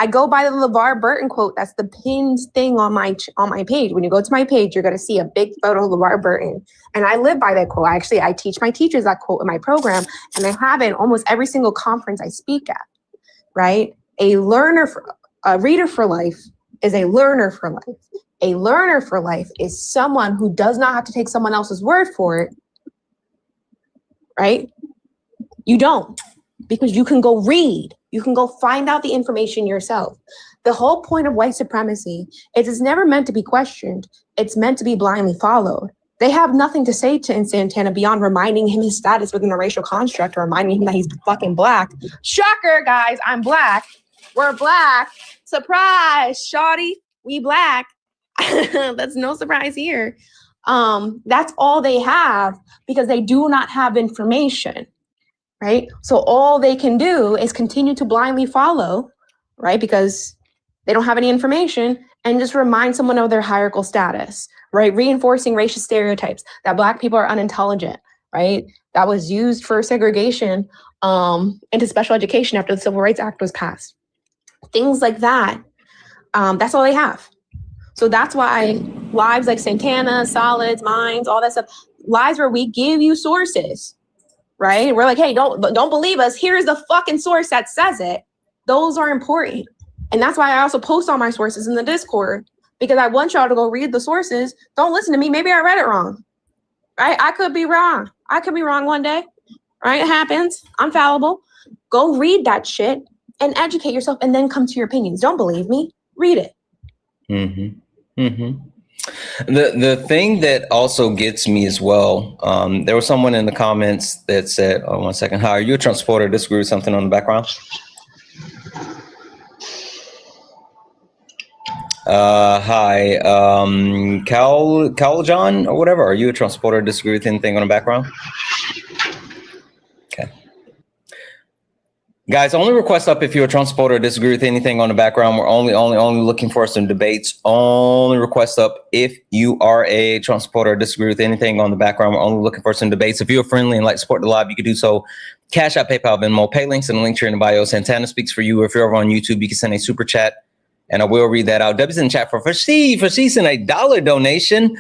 I go by the LeVar Burton quote. That's the pinned thing on my page. When you go to my page, you're going to see a big photo of LeVar Burton. And I live by that quote. Actually, I teach my teachers that quote in my program, and I have it in almost every single conference I speak at, right? A reader for life is a learner for life. A learner for life is someone who does not have to take someone else's word for it, right? You don't, because you can go read. You can go find out the information yourself. The whole point of white supremacy is it's never meant to be questioned. It's meant to be blindly followed. They have nothing to say to Santana beyond reminding him his status within a racial construct or reminding him that he's fucking black. Shocker, guys, I'm black. We're black. Surprise, shawty, we black. That's no surprise here. That's all they have because they do not have information, right? So all they can do is continue to blindly follow, right? Because they don't have any information and just remind someone of their hierarchical status, right? Reinforcing racist stereotypes that Black people are unintelligent, right? That was used for segregation into special education after the Civil Rights Act was passed. Things like that. That's all they have. So that's why lives like Santana, Solids, Minds, all that stuff, lives where we give you sources, right? We're like, hey, don't believe us. Here's the fucking source that says it. Those are important. And that's why I also post all my sources in the Discord, because I want y'all to go read the sources. Don't listen to me. Maybe I read it wrong, right? I could be wrong. I could be wrong one day, right? It happens. I'm fallible. Go read that shit and educate yourself and then come to your opinions. Don't believe me. Read it. Mm-hmm. Mm-hmm. The thing that also gets me as well, there was someone in the comments that said, oh, 1 second, hi, are you a Trump supporter? Disagree with something on the background? Hi, Cal John or whatever. Are you a Trump supporter? Disagree with anything on the background? Okay. Guys, only request up if you're a Trump supporter or disagree with anything on the background. We're only looking for some debates. Only request up if you are a Trump supporter or disagree with anything on the background. We're only looking for some debates. If you're friendly and like to support the live, you can do so. Cash App, PayPal, Venmo, pay links in the link here in the bio. Santana speaks for you. If you're over on YouTube, you can send a super chat. And I will read that out. Debbie's in the chat for she sent a $1 donation.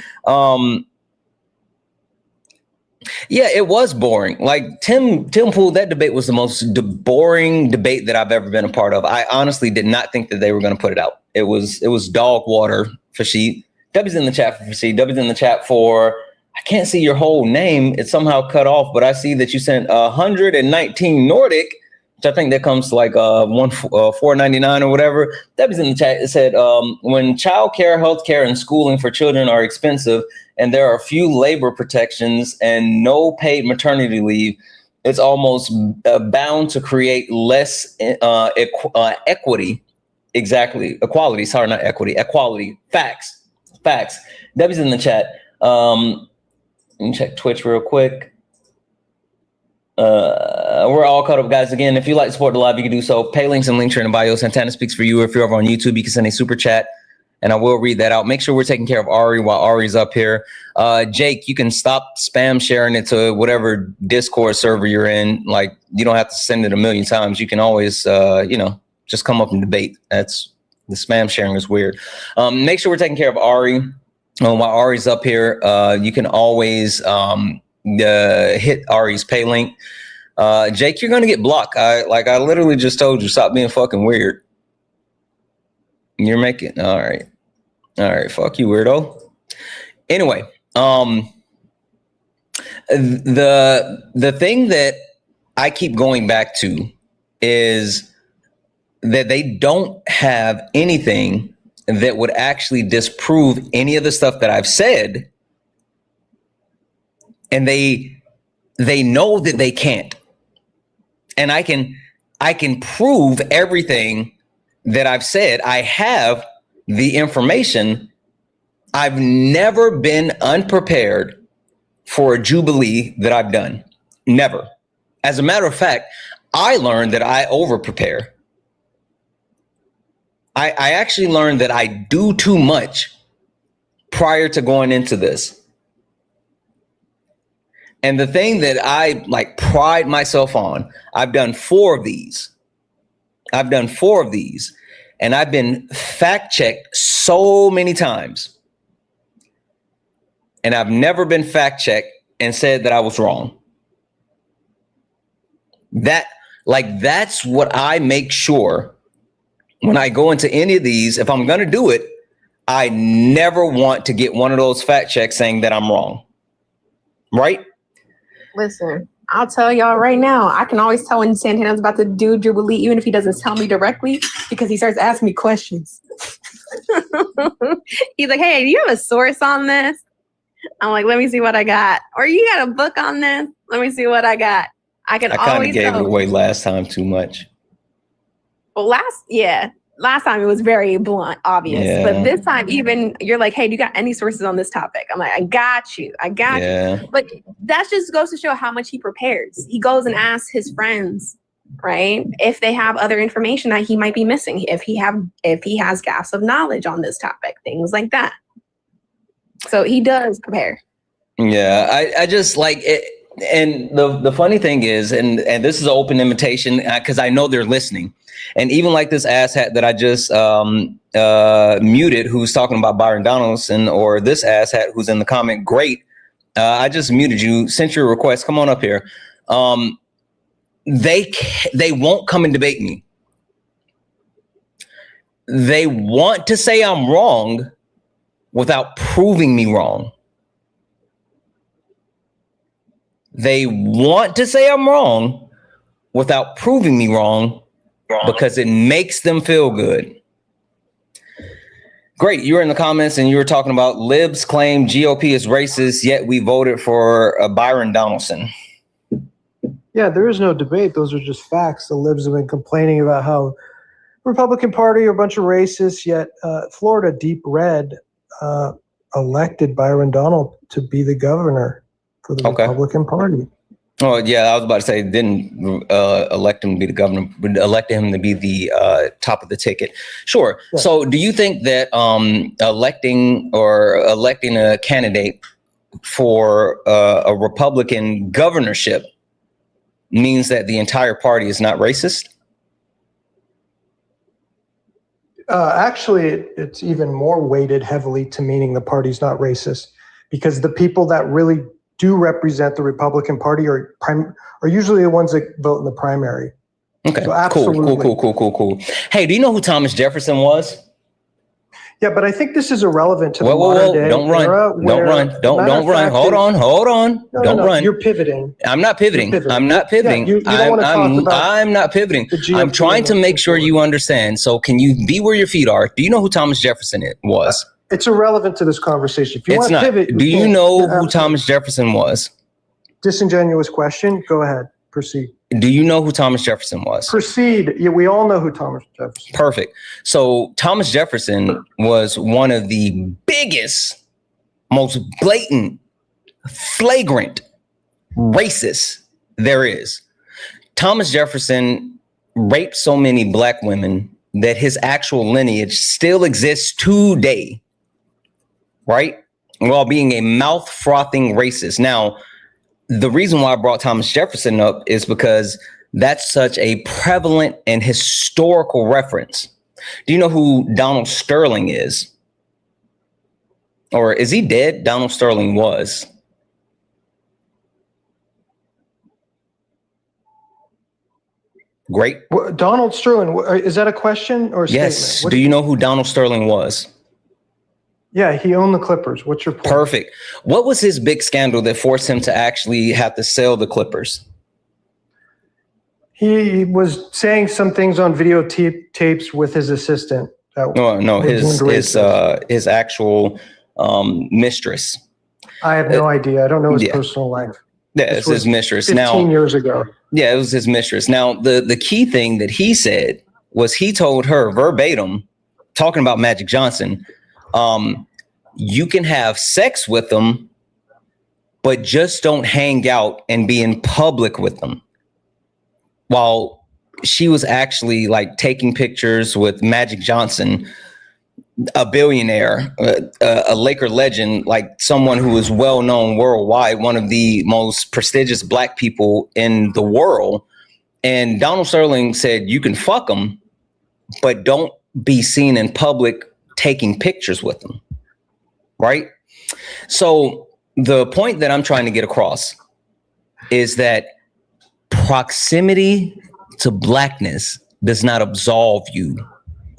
Yeah, it was boring. Like Tim Pool, that debate was the most boring debate that I've ever been a part of. I honestly did not think that they were going to put it out. It was dog water for she. Debbie's in the chat for she. Debbie's in the chat for, I can't see your whole name. It's somehow cut off, but I see that you sent 119 Nordic, which I think that comes to like $4.99 or whatever. Debbie's in the chat. It said, when child care, health care, and schooling for children are expensive, and there are few labor protections and no paid maternity leave, it's almost bound to create less equity. Exactly. Equality. Sorry, not equity. Equality. Facts. Debbie's in the chat. Let me check Twitch real quick. We're all caught up, guys. Again, if you like to support the live, you can do so. Pay links and links here in the bio. Santana speaks for you. If you're over on YouTube, you can send a super chat and I will read that out. Make sure we're taking care of Ari while Ari's up here. Jake, you can stop spam sharing it to whatever Discord server you're in. Like, you don't have to send it a million times. You can always, just come up and debate. That's the spam sharing is weird. Make sure we're taking care of Ari while Ari's up here. You can always hit Ari's pay link. Jake, you're gonna get blocked. I literally just told you, stop being fucking weird. You're making all right. Fuck you, weirdo. Anyway, the thing that I keep going back to is that they don't have anything that would actually disprove any of the stuff that I've said. And they know that they can't. And I can prove everything that I've said. I have the information. I've never been unprepared for a Jubilee that I've done. Never. As a matter of fact, I learned that I over-prepare. I actually learned that I do too much prior to going into this. And the thing that I pride myself on, I've done 4 of these. And I've been fact checked so many times. And I've never been fact checked and said that I was wrong. That's what I make sure when I go into any of these. If I'm going to do it, I never want to get one of those fact checks saying that I'm wrong. Right? Listen, I'll tell y'all right now, I can always tell when Santana's about to do Jubilee, even if he doesn't tell me directly, because he starts asking me questions. He's like, hey, do you have a source on this? I'm like, let me see what I got. Or you got a book on this? Let me see what I got. I can I kind always of gave go. it away last time too much. Well, last time it was very blunt, obvious. Yeah. But this time, even you're like, hey, do you got any sources on this topic? I'm like, I got you. Yeah. But that just goes to show how much he prepares. He goes and asks his friends, right, if they have other information that he might be missing, if he has gaps of knowledge on this topic, things like that. So he does prepare. Yeah, I just like it. And the funny thing is, and this is an open invitation because I know they're listening. And even like this asshat that I just muted, who's talking about Byron Donaldson, or this asshat who's in the comment, great. I just muted you, sent you a request. Come on up here. They won't come and debate me. They want to say I'm wrong without proving me wrong. They want to say I'm wrong without proving me wrong because it makes them feel good. Great. You were in the comments and you were talking about libs claim GOP is racist, yet we voted for Byron Donaldson. Yeah, there is no debate. Those are just facts. The libs have been complaining about how Republican Party are a bunch of racists, yet Florida Deep Red elected Byron Donald to be the governor for the Republican Party. Oh, yeah, I was about to say, didn't elect him to be the governor, but elected him to be the top of the ticket. Sure. Yeah. So do you think that electing a candidate for a Republican governorship means that the entire party is not racist? Actually, it's even more weighted heavily to meaning the party's not racist, because the people that really do represent the Republican Party are usually the ones that vote in the primary. Okay, so absolutely. Cool. Hey, do you know who Thomas Jefferson was? Yeah, but I think this is irrelevant to the modern day Don't run. Don't run. Hold on. Don't run. You're pivoting. I'm not pivoting. I'm not pivoting. I'm not pivoting. I'm trying to make sure you understand. So can you be where your feet are? Do you know who Thomas Jefferson was? It's irrelevant to this conversation. If you want to pivot, do you know who Thomas Jefferson was? Disingenuous question. Go ahead. Proceed. Do you know who Thomas Jefferson was? Proceed. Yeah, we all know who Thomas Jefferson. Perfect. So Thomas Jefferson was one of the biggest, most blatant, flagrant racists there is. Thomas Jefferson raped so many black women that his actual lineage still exists today, right? While being a mouth-frothing racist. Now, the reason why I brought Thomas Jefferson up is because that's such a prevalent and historical reference. Do you know who Donald Sterling is? Or is he dead? Donald Sterling was. Great. Donald Sterling, is that a question or a statement? Yes. Do you know who Donald Sterling was? Yeah, he owned the Clippers. What's your point? Perfect. What was his big scandal that forced him to actually have to sell the Clippers? He was saying some things on videotapes with his assistant. No, his actual mistress. I have no idea. I don't know his personal life. Yeah, it's his mistress. 15 years ago. Yeah, it was his mistress. Now, the key thing that he said was he told her verbatim, talking about Magic Johnson, you can have sex with them, but just don't hang out and be in public with them. While she was actually like taking pictures with Magic Johnson, a billionaire, a Laker legend, like someone who is well known worldwide, one of the most prestigious black people in the world. And Donald Sterling said, you can fuck them, but don't be seen in public taking pictures with them. Right. So the point that I'm trying to get across is that proximity to blackness does not absolve you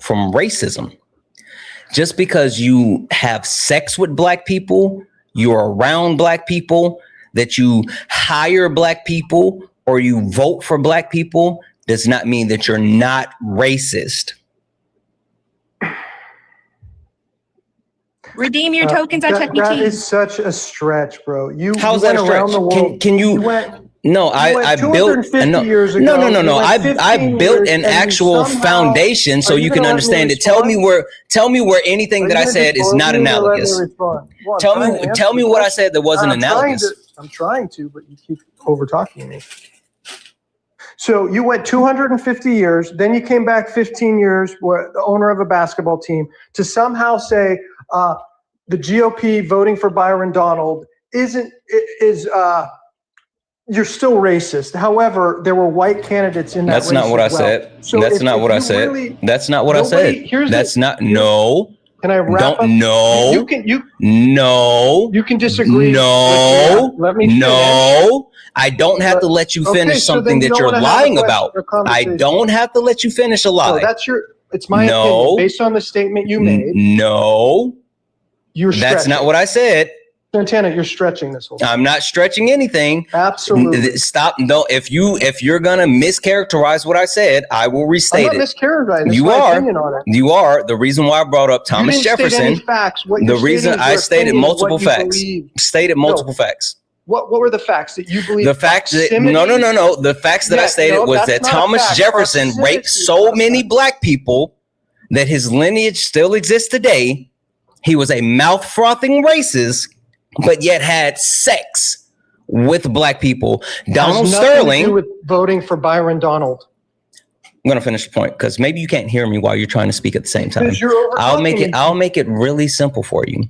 from racism. Just because you have sex with black people, you're around black people, that you hire black people or you vote for black people does not mean that you're not racist. Redeem your tokens at Chuck E. That Cheese. is such a stretch, bro. How's that a stretch? Can you? No, I built. No, years ago, no. I built an actual foundation so you can understand it. Tell me where anything that I said is not analogous. Tell me what I said that wasn't analogous. I'm trying to, but you keep over talking me. So you went 250 years, then you came back 15 years, where the owner of a basketball team, to somehow say the GOP voting for Byron Donald is you're still racist. However, there were white candidates in that race. That's not what I said. That's not what I said. That's not what I said. That's not. No. Can I wrap up? No. No. You can disagree. No. Let me finish. No. I don't have to let you finish something that you're lying about. I don't have to let you finish a lie. No, it's my opinion. Based on the statement you made. No. That's not what I said. Santana, you're stretching this whole thing. I'm not stretching anything. Absolutely. Stop. No, if you're gonna mischaracterize what I said, I will restate it. I'm not mischaracterizing. You are. You are. The reason why I brought up Thomas Jefferson. State any facts. The reason I stated multiple facts. Stated multiple facts. What were the facts that you believe? The fact that no. The facts that I stated was that Thomas Jefferson raped so many black people that his lineage still exists today. He was a mouth-frothing racist, but yet had sex with black people. Donald Sterling. To do with voting for Byron Donald. I'm gonna finish the point because maybe you can't hear me while you're trying to speak at the same time. I'll make it really simple for you.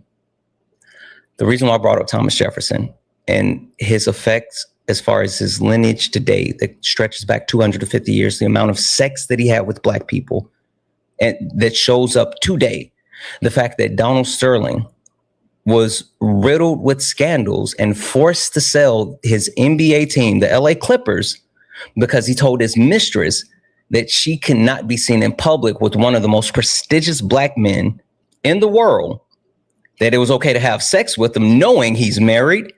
The reason why I brought up Thomas Jefferson and his effects as far as his lineage today that stretches back 250 years, the amount of sex that he had with black people, and that shows up today. The fact that Donald Sterling was riddled with scandals and forced to sell his NBA team, the LA Clippers, because he told his mistress that she cannot be seen in public with one of the most prestigious black men in the world, that it was okay to have sex with him, knowing he's married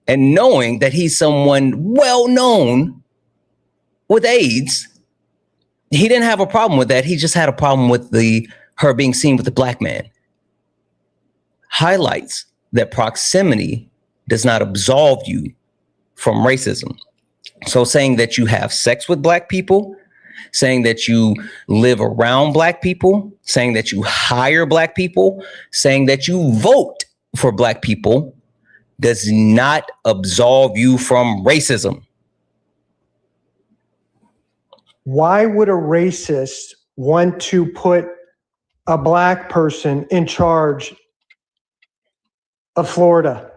and knowing that he's someone well known with AIDS. He didn't have a problem with that. He just had a problem with her being seen with a black man. Highlights that proximity does not absolve you from racism. So saying that you have sex with black people, saying that you live around black people, saying that you hire black people, saying that you vote for black people does not absolve you from racism. Why would a racist want to put a black person in charge of Florida?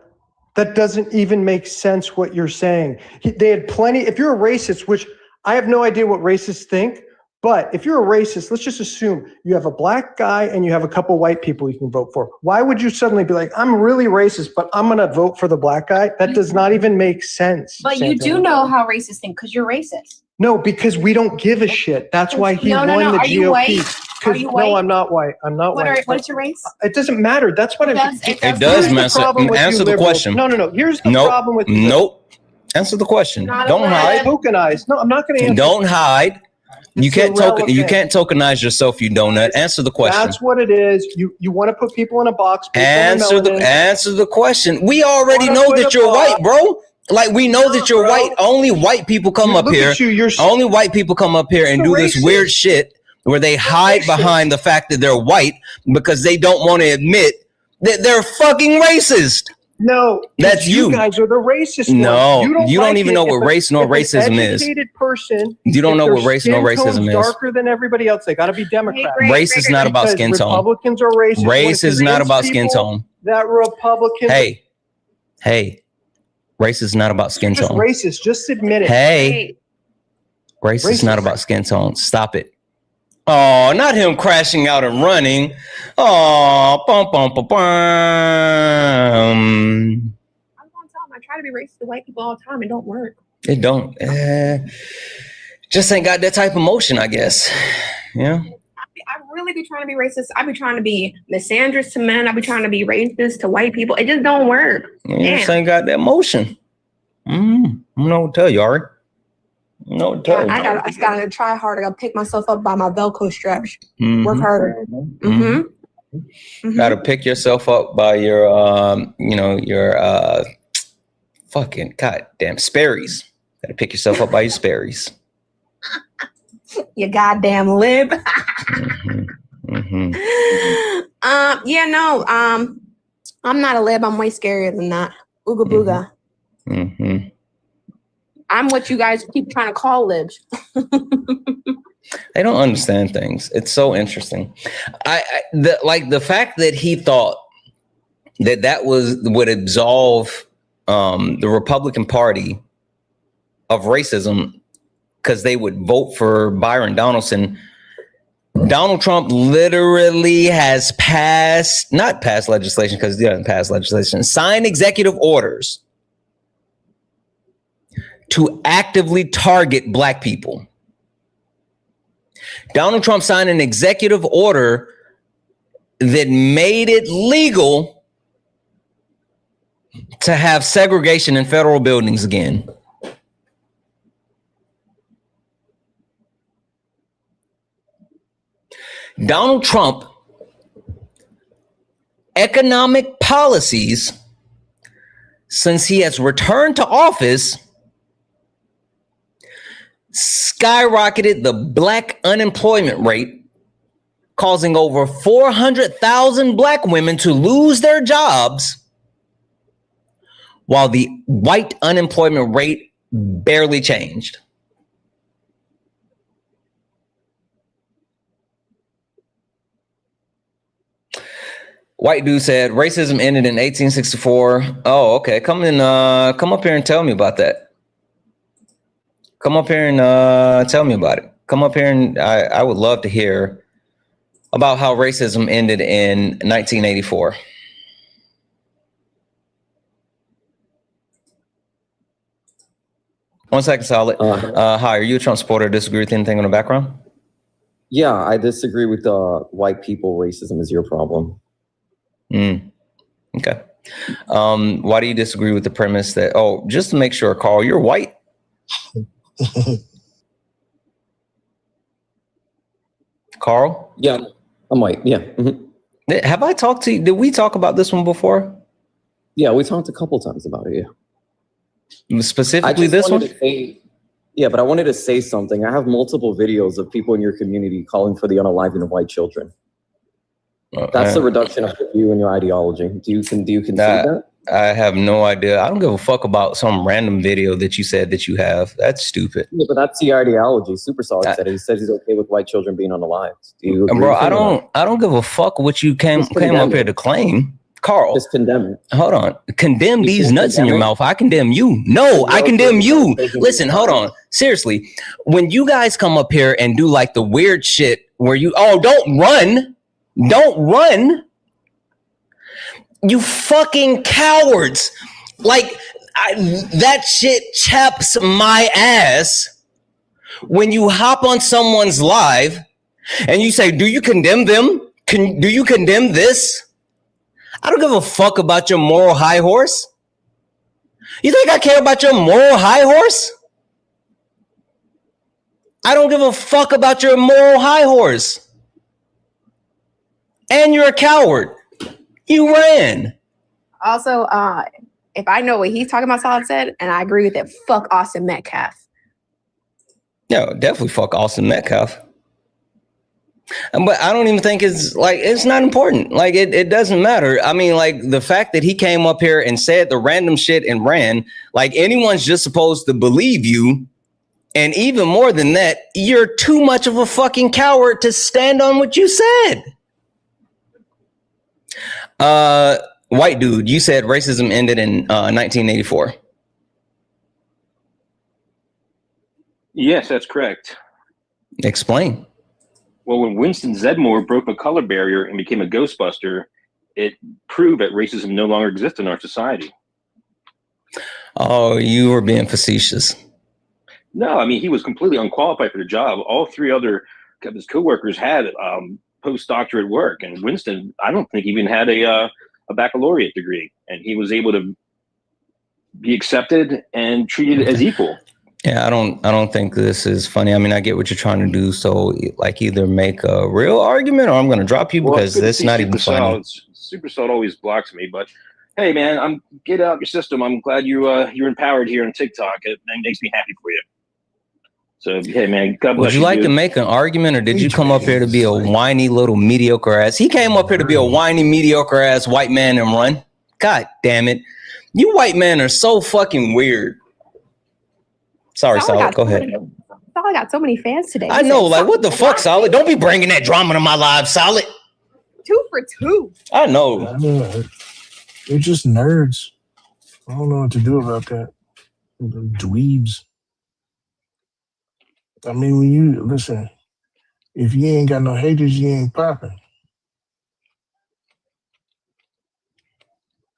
That doesn't even make sense what you're saying. They had plenty. If you're a racist, which I have no idea what racists think, but if you're a racist, let's just assume you have a black guy and you have a couple white people you can vote for. Why would you suddenly be like, I'm really racist, but I'm going to vote for the black guy? That does not even make sense. But Santana, you do know how racists think because you're racist. No, because we don't give a shit. That's why he won the GOP. Are you white? Are you white? No, I'm not white. I'm not white. What's your race? It doesn't matter. That's what it does matter. Answer the question. No. Here's the problem with you. Nope. Answer the question. Don't hide. Tokenize. No, I'm not going to answer. Don't hide. You can't tokenize yourself, you donut. Answer the question. That's what it is. You want to put people in a box. Answer the question. We already know that you're white, bro. Like, we know that you're white. Only white people come up here. Only white people come up here and do this weird shit where they hide behind the fact that they're white because they don't want to admit that they're fucking racist. No, that's you. Guys are the racist. No, you don't even know what race nor racism is. Person, you don't know what race nor racism is. Darker than everybody else, they got to be Democrat. Race is not about skin tone. Republicans are racist. Race is not about skin tone. That Republicans. Hey. Race is not about skin tone. Racist. Just admit it. Hey. Race is not about skin tone. Stop it. Oh, not him crashing out and running. Oh, bum, bum, bum, bum. I'm gonna tell him I try to be racist to white people all the time. It don't work. It don't. Just ain't got that type of motion, I guess. Yeah. I really be trying to be racist. I be trying to be misandrous to men. I be trying to be racist to white people. It just don't work. You just ain't got that motion. I don't know what to tell you, Ari. I just gotta try harder. I gotta pick myself up by my Velcro straps. Work harder. Got to pick yourself up by your, your fucking goddamn Sperry's. Got to pick yourself up by your Sperry's. You goddamn lib. Mm-hmm. I'm not a lib. I'm way scarier than that. Ooga booga. Mm-hmm. I'm what you guys keep trying to call libs. They don't understand things. It's so interesting. The fact that he thought that would absolve the Republican Party of racism because they would vote for Byron Donaldson. Donald Trump literally has not passed legislation because he doesn't pass legislation, signed executive orders to actively target Black people. Donald Trump signed an executive order that made it legal to have segregation in federal buildings again. Donald Trump economic policies since he has returned to office skyrocketed the Black unemployment rate, causing over 400,000 Black women to lose their jobs, while the white unemployment rate barely changed. White dude said racism ended in 1864. Oh, okay. Come up here and tell me about that. Come up here and tell me about it. Come up here and I would love to hear about how racism ended in 1984. One second, Solid. Hi, are you a Trump supporter? Disagree with anything in the background? Yeah, I disagree with white people. Racism is your problem. Okay. Why do you disagree with the premise that, just to make sure, Carl, you're white? Carl? Yeah, I'm white. Yeah. Mm-hmm. Have I talked to you? Did we talk about this one before? Yeah, we talked a couple times about it. Yeah. Specifically this one? Yeah, but I wanted to say something. I have multiple videos of people in your community calling for the unaliving of white children. That's the reduction of you and your ideology. Do you concede that? I have no idea. I don't give a fuck about some random video that you said that you have. That's stupid. Yeah, but that's the ideology. Super Solid said it. He says he's okay with white children being unalived. Do you agree? Bro, I don't give a fuck what you came up here to claim. Carl, just condemn it. Hold on. Condemn these nuts in your mouth. I condemn you. No, I condemn you. Listen, hold on. Seriously, when you guys come up here and do like the weird shit where you, don't run. Don't run. You fucking cowards. Like, that shit chaps my ass when you hop on someone's live and you say, do you condemn them? Do you condemn this? I don't give a fuck about your moral high horse. You think I care about your moral high horse? I don't give a fuck about your moral high horse. And you're a coward. You ran. Also, if I know what he's talking about, Solid said, and I agree with it, fuck Austin Metcalf. No, definitely fuck Austin Metcalf. But I don't even think it's not important. Like, it doesn't matter. I mean, like, the fact that he came up here and said the random shit and ran, like, anyone's just supposed to believe you. And even more than that, you're too much of a fucking coward to stand on what you said. White dude, you said racism ended in 1984. Yes, that's correct. Explain. Well, when Winston Zeddemore broke a color barrier and became a Ghostbuster, it proved that racism no longer exists in our society. Oh, you were being facetious. No, I mean, he was completely unqualified for the job. All three other of his coworkers had postdoctorate work, and Winston, I don't think, even had a baccalaureate degree, and he was able to be accepted and treated as equal. Yeah, I don't think this is funny. I mean, I get what you're trying to do. So, like, either make a real argument, or I'm going to drop you, Well, because it's not even funny. Super Salt always blocks me, but hey, man, get out your system. I'm glad you're empowered here on TikTok. It makes me happy for you. So, hey, man, God bless Would you like dude. to make an argument, or did you come up here to be a whiny little mediocre ass? He came up here to be a whiny mediocre ass white man and run. God damn it. You white men are so fucking weird. Sorry, Solid. Go ahead. Solid got so many fans today. I know, like, what the fuck, Solid? Don't be bringing that drama to my live, Solid. 2 for 2. I know. They're just nerds. I don't know what to do about that. Dweebs. I mean, when you listen, if you ain't got no haters, you ain't popping.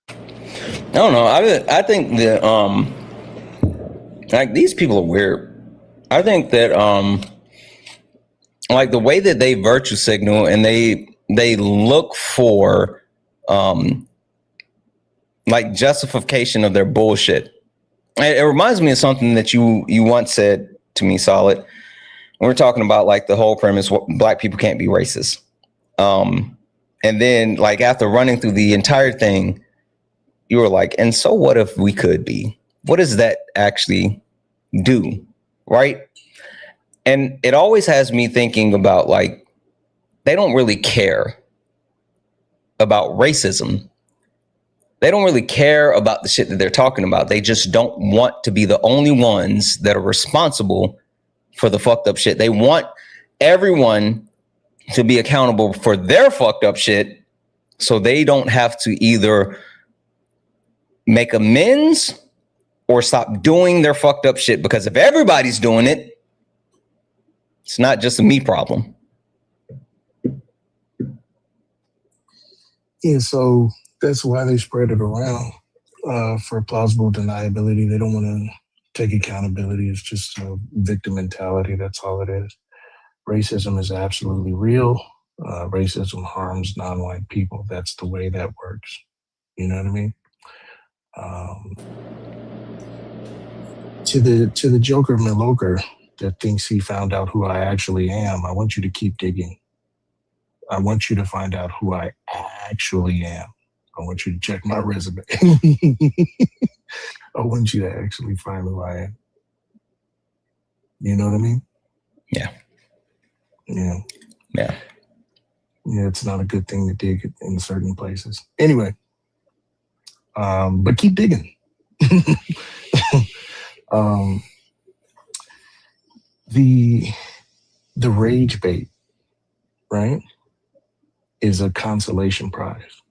I don't know. I think that like, these people are weird. I think that like, the way that they virtue signal and they look for like, justification of their bullshit. It reminds me of something that you once said to me, Solid. We're talking about, like, the whole premise, black people can't be racist. And then, like, after running through the entire thing, you were like, and so what if we could be? What does that actually do? Right? And it always has me thinking about, like, they don't really care about racism. They don't really care about the shit that they're talking about. They just don't want to be the only ones that are responsible for the fucked up shit. They want everyone to be accountable for their fucked up shit, so they don't have to either make amends or stop doing their fucked up shit. Because if everybody's doing it, it's not just a me problem. Yeah, so that's why they spread it around for plausible deniability. They don't want to take accountability. It's just a victim mentality. That's all it is. Racism is absolutely real. Racism harms non-white people. That's the way that works. You know what I mean? To the Joker Miloker that thinks he found out who I actually am, I want you to keep digging. I want you to find out who I actually am. I want you to check my resume. I want you to actually find who I am. You know what I mean? Yeah. Yeah. Yeah. Yeah, it's not a good thing to dig in certain places. Anyway, but keep digging. The rage bait, right, is a consolation prize.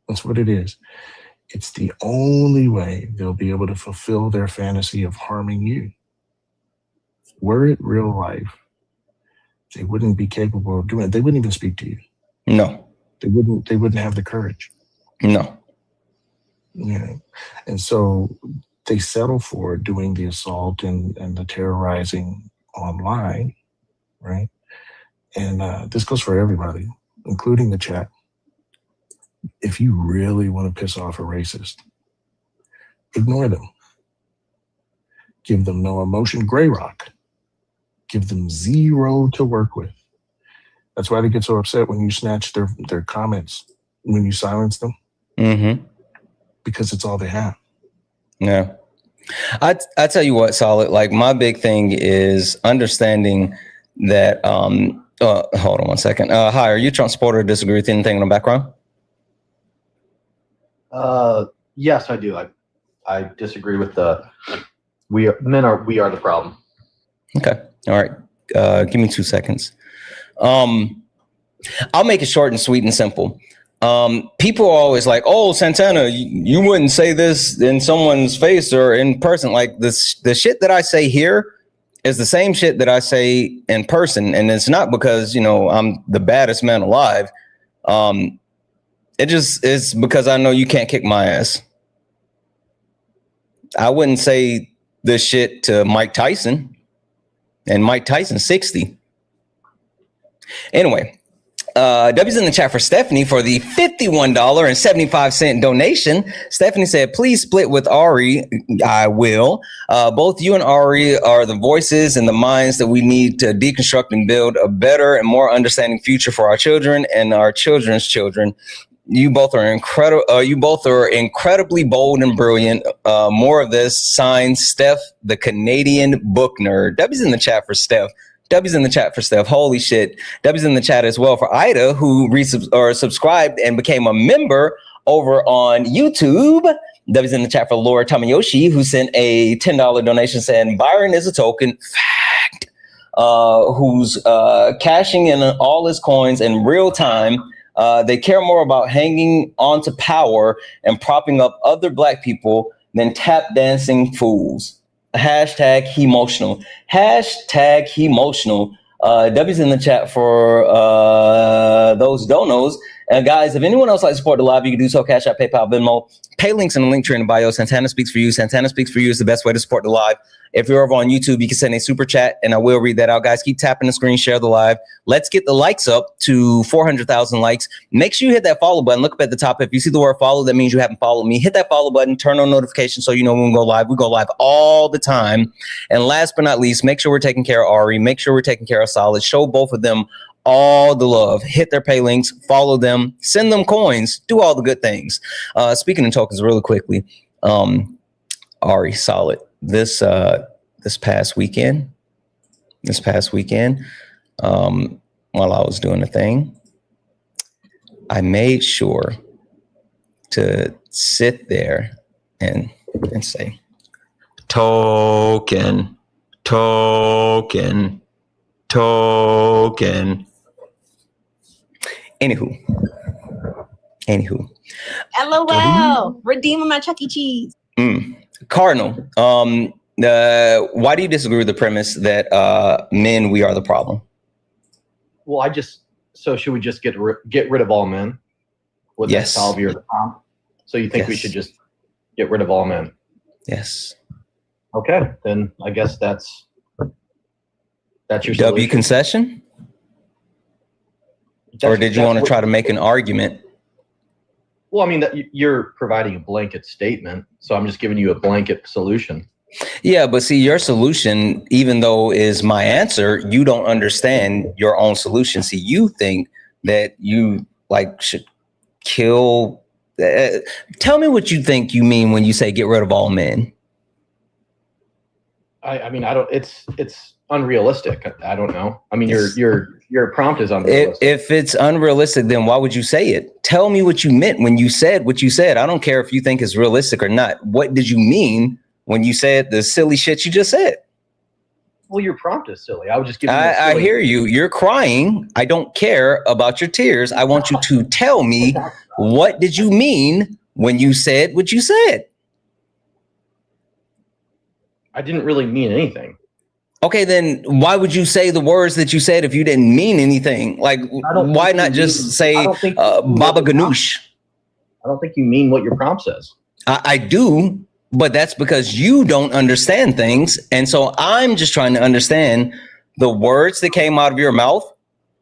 That's what it is. It's the only way they'll be able to fulfill their fantasy of harming you. Were it real life, they wouldn't be capable of doing it. They wouldn't even speak to you. No. They wouldn't have the courage. No. Yeah. And so they settle for doing the assault and the terrorizing online, right? And this goes for everybody, including the chat. If you really want to piss off a racist, ignore them. Give them no emotion. Gray rock. Give them zero to work with. That's why they get so upset when you snatch their comments, when you silence them. Mm-hmm. Because it's all they have. Yeah. I tell you what, Solid, like, my big thing is understanding that, hold on one second. Hi, are you a Trump supporter or disagree with anything in the background? Yes, I do. I disagree with we are the problem. Okay. All right. Give me 2 seconds. I'll make it short and sweet and simple. People are always like, oh, Santana, you wouldn't say this in someone's face or in person. Like, the shit that I say here is the same shit that I say in person. And it's not because, I'm the baddest man alive. It just is because I know you can't kick my ass. I wouldn't say this shit to Mike Tyson, and Mike Tyson's 60. Anyway, W's in the chat for Stephanie for the $51.75 donation. Stephanie said, please split with Ari. I will. Both you and Ari are the voices and the minds that we need to deconstruct and build a better and more understanding future for our children and our children's children. You both are incredible. You both are incredibly bold and brilliant. More of this. Signed, Steph, the Canadian book nerd. W's in the chat for Steph. W's in the chat for Steph. Holy shit. W's in the chat as well for Ida, who subscribed and became a member over on YouTube. W's in the chat for Laura Tamayoshi, who sent a $10 donation saying Byron is a token. Fact. Who's cashing in all his coins in real time. They care more about hanging on to power and propping up other black people than tap dancing fools. Hashtag emotional. Hashtag emotional. W's in the chat for those donos. And guys, if anyone else likes to support the live, you can do so. Cash App, PayPal, Venmo. Pay links in the link tree in the bio. Santana Speaks for You. Santana Speaks for You is the best way to support the live. If you're over on YouTube, you can send a super chat and I will read that out. Guys, keep tapping the screen, share the live. Let's get the likes up to 400,000 likes. Make sure you hit that follow button. Look up at the top. If you see the word follow, that means you haven't followed me. Hit that follow button, turn on notifications so you know when we go live. We go live all the time. And last but not least, make sure we're taking care of Ari. Make sure we're taking care of Solid. Show both of them all the love. Hit their pay links, follow them, send them coins, do all the good things. Speaking of tokens really quickly, Ari, Solid. This past weekend, while I was doing the thing, I made sure to sit there and say, token. Anywho. LOL. Redeeming my Chuck E. Cheese. Cardinal. Why do you disagree with the premise that men, we are the problem? Well, should we just get rid of all men? Would that solve your problem? So you think we should just get rid of all men? Yes. Okay, then I guess that's your W solution. concession? Or did you want to try to make an argument? Well, I mean, you're providing a blanket statement, so I'm just giving you a blanket solution. Yeah, but see, your solution, even though is my answer, you don't understand your own solution. See, you think that you should kill. Tell me what you think you mean when you say get rid of all men. I mean, I don't. It's unrealistic. I don't know. I mean, your prompt is unrealistic. If it's unrealistic, then why would you say it? Tell me what you meant when you said what you said. I don't care if you think it's realistic or not. What did you mean when you said the silly shit you just said? Well, your prompt is silly. I would just give you I hear you. You're crying. I don't care about your tears. I want you to tell me what did you mean when you said what you said? I didn't really mean anything. Okay, then why would you say the words that you said if you didn't mean anything? Like, why not just say Baba Ganoush? I don't think you mean what your prompt says. I do, but that's because you don't understand things. And so I'm just trying to understand the words that came out of your mouth.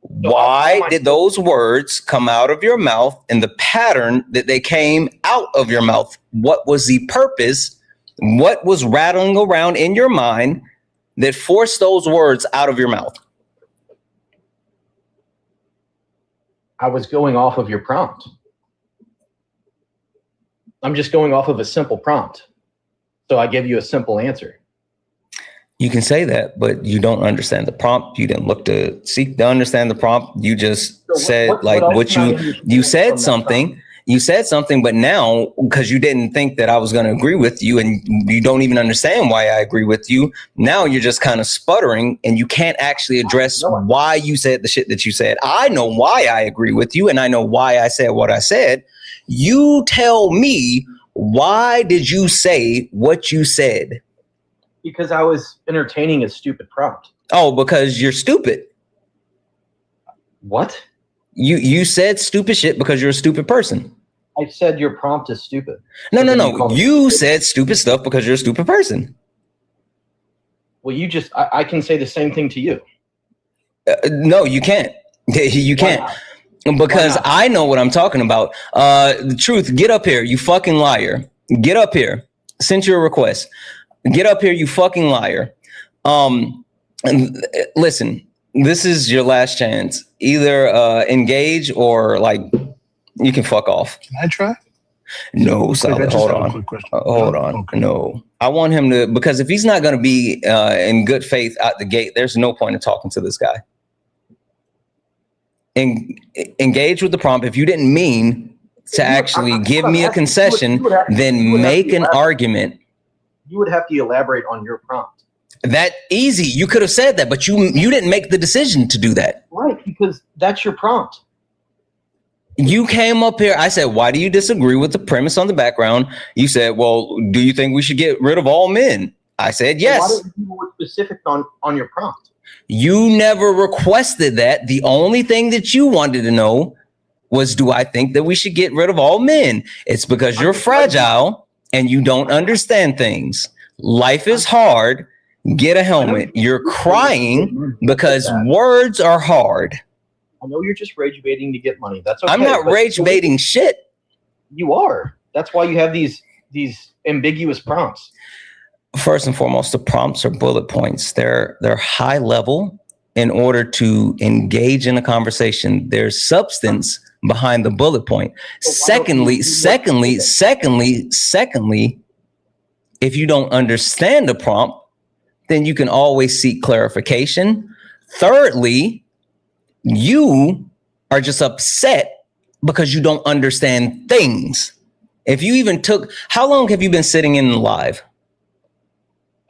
Why did those words come out of your mouth and the pattern that they came out of your mouth? What was the purpose? What was rattling around in your mind that forced those words out of your mouth? I was going off of your prompt. I'm just going off of a simple prompt. So I give you a simple answer. You can say that, but you don't understand the prompt. You didn't look to seek to understand the prompt. You just said you said something. You said something, but now because you didn't think that I was going to agree with you and you don't even understand why I agree with you, now you're just kind of sputtering and you can't actually address why you said the shit that you said. I know why I agree with you and I know why I said what I said. You tell me, why did you say what you said? Because I was entertaining a stupid prompt. Oh, because you're stupid. What? You said stupid shit because you're a stupid person. I said your prompt is stupid. No. You said stupid stuff because you're a stupid person. Well, I can say the same thing to you. No, you can't. You can't. Because I know what I'm talking about. The truth, get up here, you fucking liar. Get up here. Sent you a request. Get up here, you fucking liar. And listen, this is your last chance. Either engage or like you can fuck off. Can I try? No, Solid. Hold on. Hold on. Okay. No. I want him to, because if he's not going to be in good faith out the gate, there's no point in talking to this guy. Engage with the prompt. If you didn't mean to actually give me a concession, then make an argument. You would have to elaborate on your prompt. That easy. You could have said that, but you didn't make the decision to do that. Right, because that's your prompt. You came up here. I said, why do you disagree with the premise on the background? You said, well, do you think we should get rid of all men? I said, yes. Why don't you be more specific on your prompt? You never requested that. The only thing that you wanted to know was, do I think that we should get rid of all men? It's because you're fragile and you don't understand things. Life is hard. Get a helmet. You're crying because words are hard. I know you're just rage baiting to get money. That's okay. I'm not rage baiting shit. You are. That's why you have these ambiguous prompts. First and foremost, the prompts are bullet points. They're high level in order to engage in a conversation. There's substance behind the bullet point. Secondly, if you don't understand the prompt, then you can always seek clarification. Thirdly, you are just upset because you don't understand things. If you even took, how long have you been sitting in live?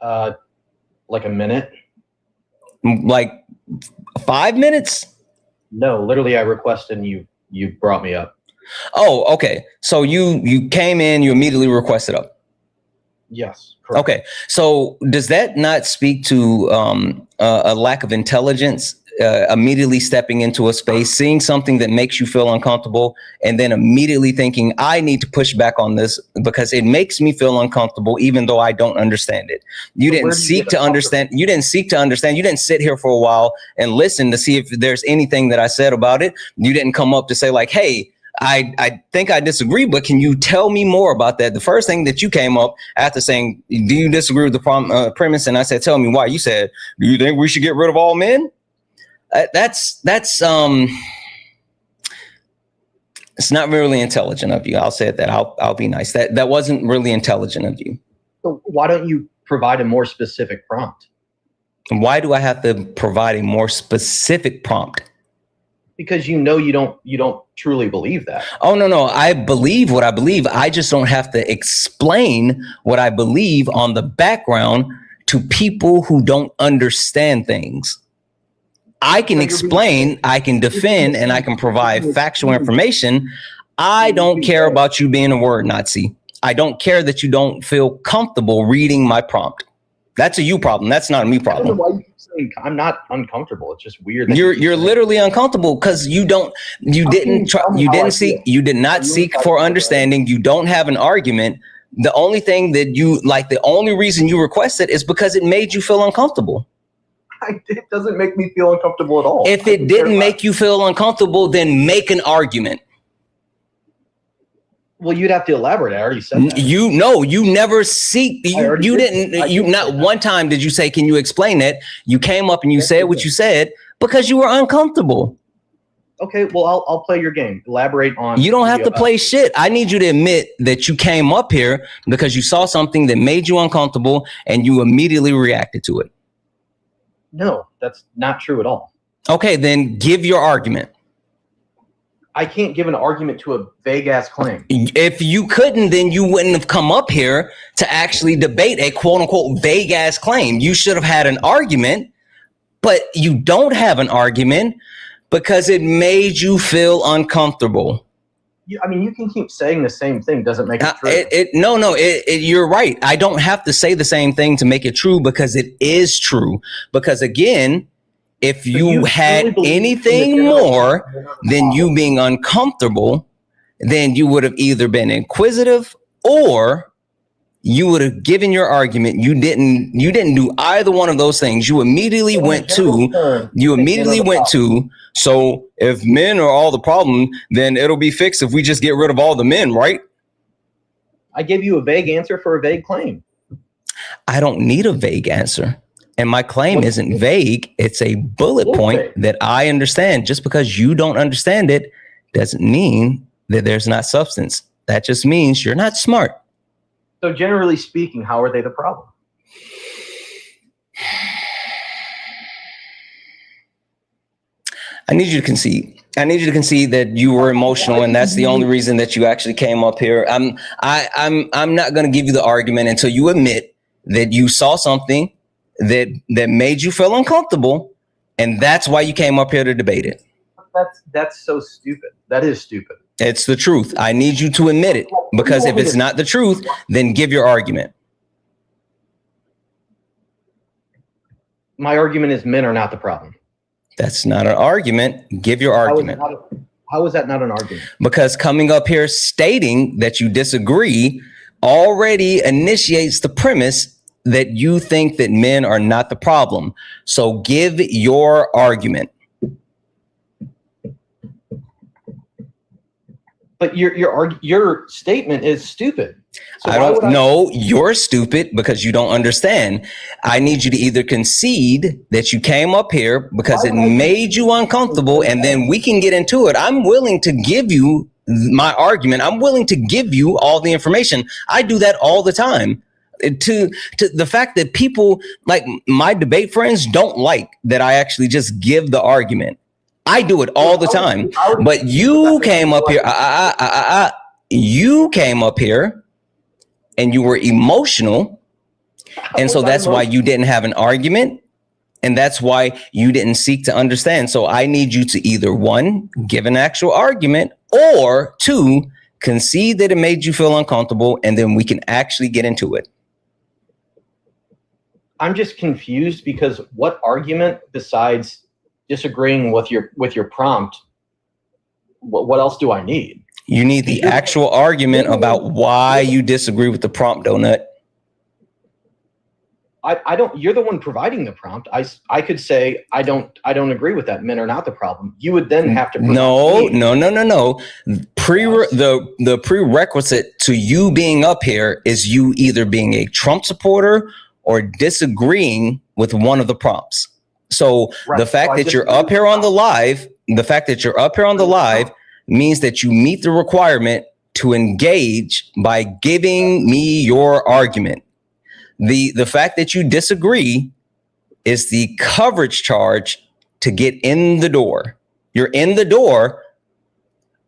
Like a minute. Like 5 minutes? No, literally I requested and you brought me up. Oh, okay. So you came in, you immediately requested up. Yes. Correct. Okay. So does that not speak to a lack of intelligence? Immediately stepping into a space, seeing something that makes you feel uncomfortable, and then immediately thinking, I need to push back on this because it makes me feel uncomfortable, even though I don't understand it. You didn't seek to understand. You didn't seek to understand. You didn't sit here for a while and listen to see if there's anything that I said about it. You didn't come up to say like, hey, I think I disagree, but can you tell me more about that? The first thing that you came up after saying, do you disagree with the premise? And I said, tell me why. You said, do you think we should get rid of all men? That's it's not really intelligent of you. I'll say that. I'll be nice. That wasn't really intelligent of you. So why don't you provide a more specific prompt? Why do I have to provide a more specific prompt? Because you know you don't truly believe that. Oh no, I believe what I believe. I just don't have to explain what I believe on the background to people who don't understand things. I can explain, I can defend, and I can provide factual information. I don't care about you being a word Nazi. I don't care that you don't feel comfortable reading my prompt. That's a you problem. That's not a me problem. Why you keep saying I'm not uncomfortable? It's just weird. You're literally uncomfortable because you did not seek for understanding. You don't have an argument. The only thing that the only reason you requested is because it made you feel uncomfortable. It doesn't make me feel uncomfortable at all. If it didn't make you feel uncomfortable, then make an argument. Well, you'd have to elaborate. I already said that. You never seek. You didn't. Not one time did you say, "Can you explain it?" You came up and you said what you said because you were uncomfortable. Okay, well, I'll play your game. Elaborate on. You don't have to play shit. I need you to admit that you came up here because you saw something that made you uncomfortable and you immediately reacted to it. No, that's not true at all. Okay, then give your argument. I can't give an argument to a vague ass claim. If you couldn't, then you wouldn't have come up here to actually debate a quote unquote vague ass claim. You should have had an argument, but you don't have an argument because it made you feel uncomfortable. I mean, you can keep saying the same thing. Doesn't make it true. You're right. I don't have to say the same thing to make it true because it is true. Because again, if you had anything more than you being uncomfortable, then you would have either been inquisitive or you would have given your argument. You didn't do either one of those things. You immediately went to, so if men are all the problem, then it'll be fixed if we just get rid of all the men, right? I gave you a vague answer for a vague claim. I don't need a vague answer. And my claim isn't vague. It's a bullet point that I understand. Just because you don't understand it doesn't mean that there's not substance. That just means you're not smart. So generally speaking, how are they the problem? I need you to concede. I need you to concede that you were emotional, and that's the only reason that you actually came up here. I'm not going to give you the argument until you admit that you saw something that made you feel uncomfortable, and that's why you came up here to debate it. That's so stupid. That is stupid. It's the truth. I need you to admit it, because if it's not the truth, then give your argument. My argument is men are not the problem. That's not an argument. Give your argument. How is that not an argument? Because coming up here stating that you disagree already initiates the premise that you think that men are not the problem. So give your argument. But your statement is stupid. So I don't know. You're stupid because you don't understand. I need you to either concede that you came up here because it made you uncomfortable, and then we can get into it. I'm willing to give you my argument. I'm willing to give you all the information. I do that all the time. To the fact that people like my debate friends don't like that I actually just give the argument. I do it all the time. But you came up here. You came up here and you were emotional. And so that's why you didn't have an argument. And that's why you didn't seek to understand. So I need you to either one, give an actual argument, or two, concede that it made you feel uncomfortable, and then we can actually get into it. I'm just confused because what argument besides disagreeing with your prompt, what else do I need? You need the actual argument about why you disagree with the prompt, Donut. I don't. You're the one providing the prompt. I could say I don't agree with that. Men are not the problem. You would then have to. No. The prerequisite to you being up here is you either being a Trump supporter or disagreeing with one of the prompts. So the fact that you're up here on the live, means that you meet the requirement to engage by giving me your argument. The fact that you disagree is the coverage charge to get in the door. You're in the door,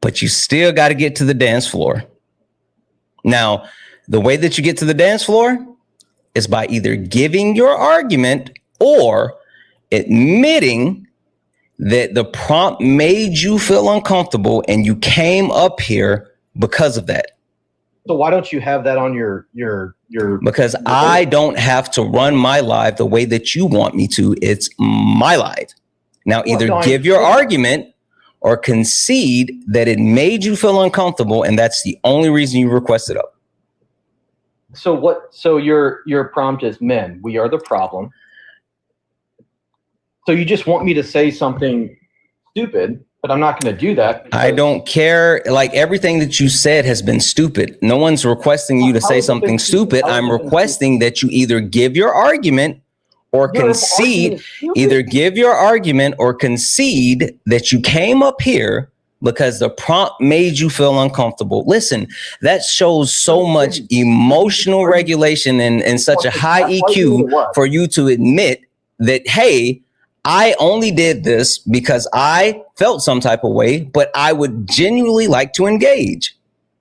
but you still got to get to the dance floor. Now, the way that you get to the dance floor is by either giving your argument or admitting that the prompt made you feel uncomfortable and you came up here because of that. So why don't you have that on your because I don't have to run my live the way that you want me to. It's my live. Now either give your argument or concede that it made you feel uncomfortable, and that's the only reason you requested up. So your prompt is men, we are the problem. So you just want me to say something stupid, but I'm not going to do that. I don't care. Like everything that you said has been stupid. No one's requesting you to say something stupid. I'm requesting that you either give your argument or concede. Either give your argument or concede that you came up here because the prompt made you feel uncomfortable. Listen, that shows so much emotional regulation and such a high EQ for you to admit that, hey, I only did this because I felt some type of way, but I would genuinely like to engage.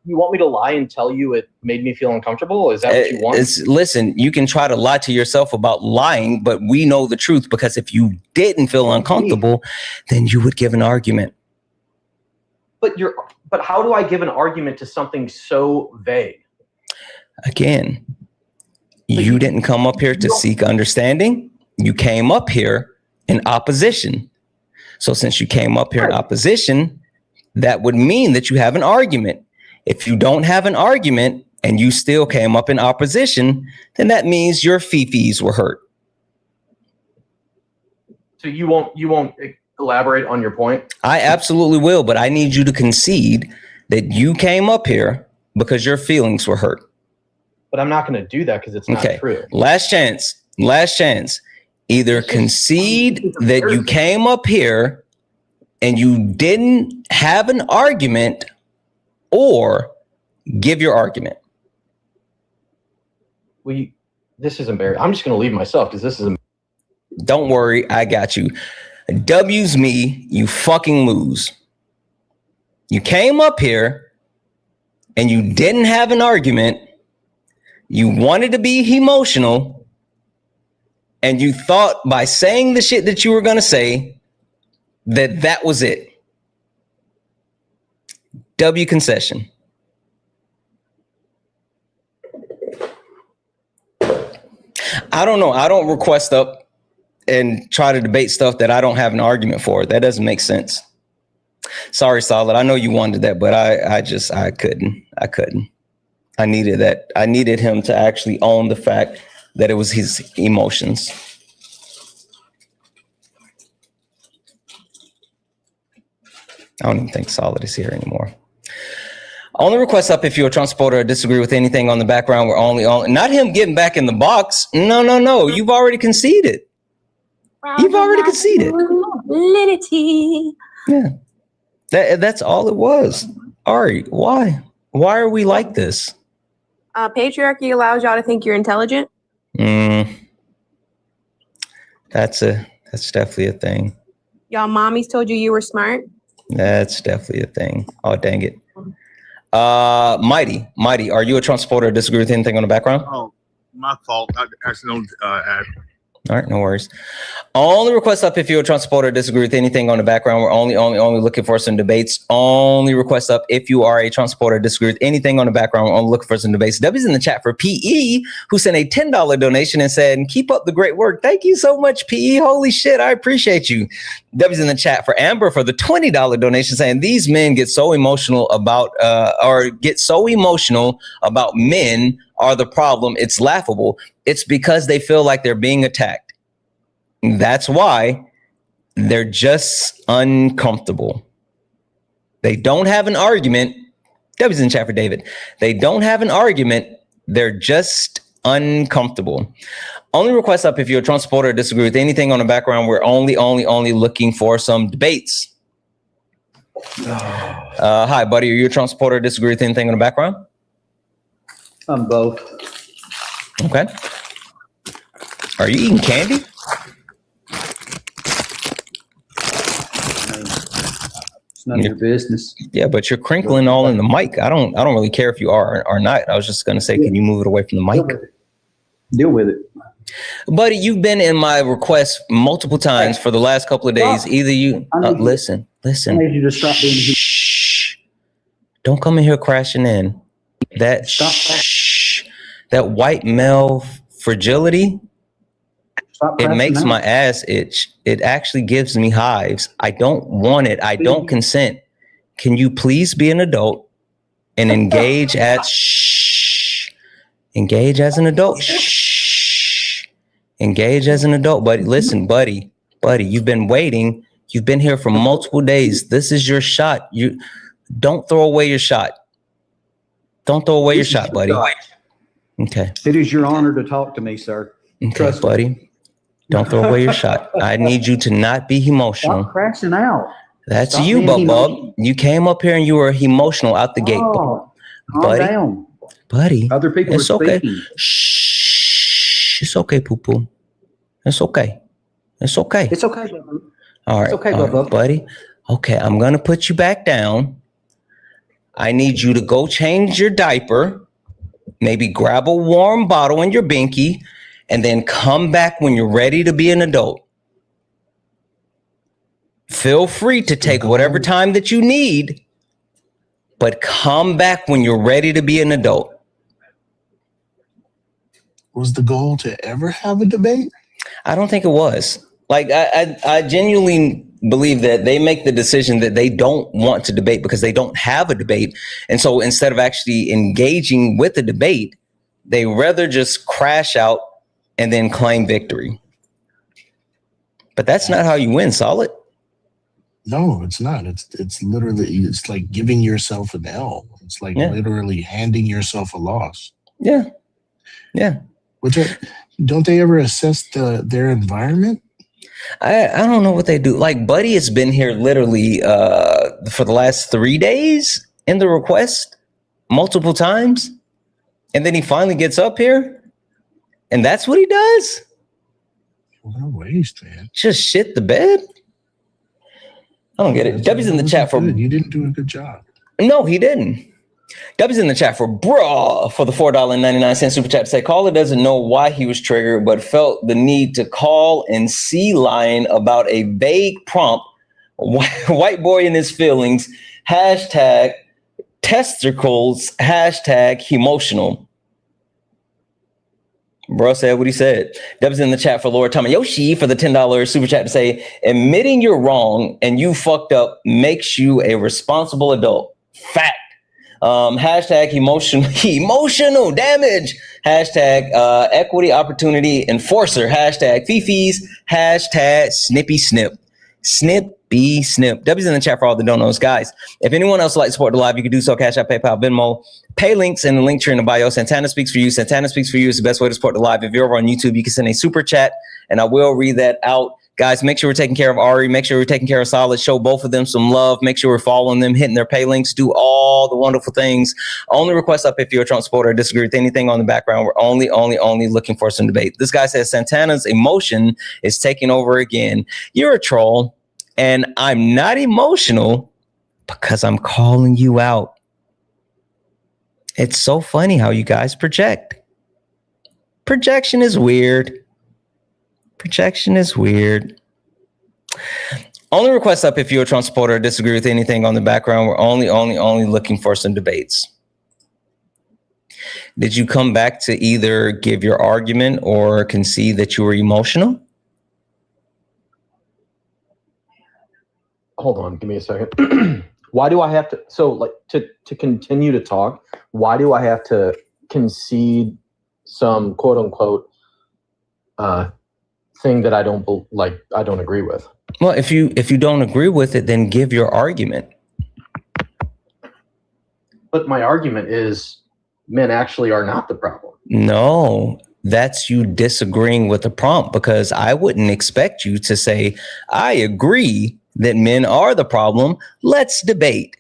You want me to lie and tell you it made me feel uncomfortable? Is that what you want? Listen, you can try to lie to yourself about lying, but we know the truth, because if you didn't feel uncomfortable, then you would give an argument. But how do I give an argument to something so vague? Again, you didn't come up here to seek understanding. You came up here in opposition. So since you came up here in opposition, that would mean that you have an argument. If you don't have an argument and you still came up in opposition, then that means your fifis were hurt. So you won't elaborate on your point? I absolutely will, but I need you to concede that you came up here because your feelings were hurt. But I'm not going to do that because it's not true. Last chance. Either concede that you came up here and you didn't have an argument, or give your argument. This is embarrassing. I'm just going to leave myself because this is. Don't worry, I got you. W's me, you fucking lose. You came up here and you didn't have an argument. You wanted to be emotional, and you thought by saying the shit that you were going to say that was it. W concession. I don't know. I don't request up and try to debate stuff that I don't have an argument for. That doesn't make sense. Sorry, Solid. I know you wanted that, but I couldn't. I needed that. I needed him to actually own the fact that it was his emotions. I don't even think Solid is here anymore. Only request up if you're a Trump supporter or disagree with anything on the background. We're only not him getting back in the box. No. You've already conceded. You've already conceded. Yeah. That's all it was. Ari, why? Why are we like this? Patriarchy allows y'all to think you're intelligent. That's definitely a thing. Y'all mommies told you were smart. That's definitely a thing. Oh, dang it. Mighty, are you a Trump supporter or disagree with anything on the background? Oh, my fault. I actually don't add. All right, no worries. Only request up if you're a Trump supporter or disagree with anything on the background. We're only looking for some debates. Only request up if you are a Trump supporter or disagree with anything on the background. We're only looking for some debates. W's in the chat for PE, who sent a $10 donation and said, keep up the great work. Thank you so much, PE. Holy shit, I appreciate you. W's in the chat for Amber for the $20 donation, saying these men get so emotional about men are the problem. It's laughable. It's because they feel like they're being attacked. That's why they're just uncomfortable. They don't have an argument. W's in chat for David. They don't have an argument. They're just uncomfortable. Only request up if you're a Trump supporter or disagree with anything on the background. We're only looking for some debates. Hi, buddy. Are you a Trump supporter or disagree with anything on the background? I'm both. Okay. Are you eating candy? It's none of your business. Yeah, but you're crinkling all in the mic. I don't really care if you are or not. I was just gonna say, can you move it away from the mic? Deal with it. Buddy, you've been in my request multiple times for the last couple of days. Either you listen. I need you to stop being here. Shh. Don't come in here crashing in. That white male fragility, it makes my ass itch. It actually gives me hives. I don't want it. I don't consent. Can you please be an adult and engage engage as an adult? Engage as an adult, buddy. Listen, buddy, you've been waiting. You've been here for multiple days. This is your shot. You don't throw away your shot. Don't throw away your shot, buddy. Okay. It is your honor to talk to me, sir. Okay, buddy. Don't throw away your shot. I need you to not be emotional. Stop crashing out. That's you, Bub. You came up here and you were emotional out the gate. Calm down. Buddy. Other people it's are okay. speaking. Shh. It's okay, poo-poo. It's okay. It's okay. It's okay, Bubba. All right. It's okay, all Bubba. right, buddy. Okay, I'm going to put you back down. I need you to go change your diaper, maybe grab a warm bottle in your binky, and then come back when you're ready to be an adult. Feel free to take whatever time that you need, but come back when you're ready to be an adult. Was the goal to ever have a debate? I don't think it was. Like, I genuinely believe that they make the decision that they don't want to debate because they don't have a debate. And so instead of actually engaging with the debate, they rather just crash out and then claim victory. But that's not how you win, Solid. No, it's not. It's literally, it's like giving yourself an L. It's like literally handing yourself a loss. Yeah. Yeah. Which don't they ever assess their environment? I don't know what they do. Like Buddy has been here literally for the last 3 days in the request multiple times. And then he finally gets up here and that's what he does. What a waste, man. Just shit the bed. I don't get it. W's in the chat for... You didn't do a good job. No, he didn't. W's in the chat for for the $4.99 super chat to say caller doesn't know why he was triggered, but felt the need to call and sea lion about a vague prompt. White boy in his feelings. Hashtag testicles. Hashtag emotional. Bro said what he said. Deb's in the chat for Lord Tamayoshi for the $10 super chat to say, admitting you're wrong and you fucked up makes you a responsible adult. Fact. Hashtag emotional damage. Hashtag equity opportunity enforcer. Hashtag Fifi's. Hashtag snippy snip. Snippy snip. W's in the chat for all the donos. Guys, if anyone else would like to support the live, you can do so. Cash App, PayPal, Venmo. Pay links in the link tree in the bio. Santana Speaks For You. Santana Speaks For You is the best way to support the live. If you're over on YouTube, you can send a super chat and I will read that out. Guys, make sure we're taking care of Ari. Make sure we're taking care of Solid. Show both of them some love. Make sure we're following them, hitting their pay links. Do all the wonderful things. Only request up if you're a Trump supporter or disagree with anything on the background. We're only looking for some debate. This guy says Santana's emotion is taking over again. You're a troll, and I'm not emotional because I'm calling you out. It's so funny how you guys project. Projection is weird. Projection is weird. Only request up if you're a Trump supporter or disagree with anything on the background. We're only looking for some debates. Did you come back to either give your argument or concede that you were emotional? Hold on, give me a second. Why do I have to, so like to continue to talk, why do I have to concede some quote unquote thing that I don't agree with? Well, if you don't agree with it, then give your argument. But my argument is men actually are not the problem. No, that's you disagreeing with the prompt, because I wouldn't expect you to say, I agree that men are the problem. Let's debate.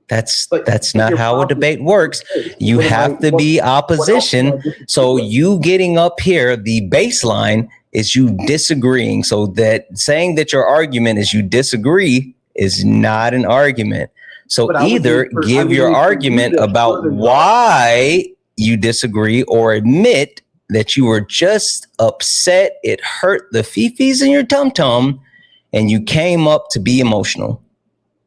That's not how a debate works. You have to be opposition. So you getting up here, the baseline is you disagreeing. So that saying that your argument is you disagree is not an argument. So either give your argument about why you disagree or admit that you were just upset, it hurt the fifis in your tum-tum, and you came up to be emotional.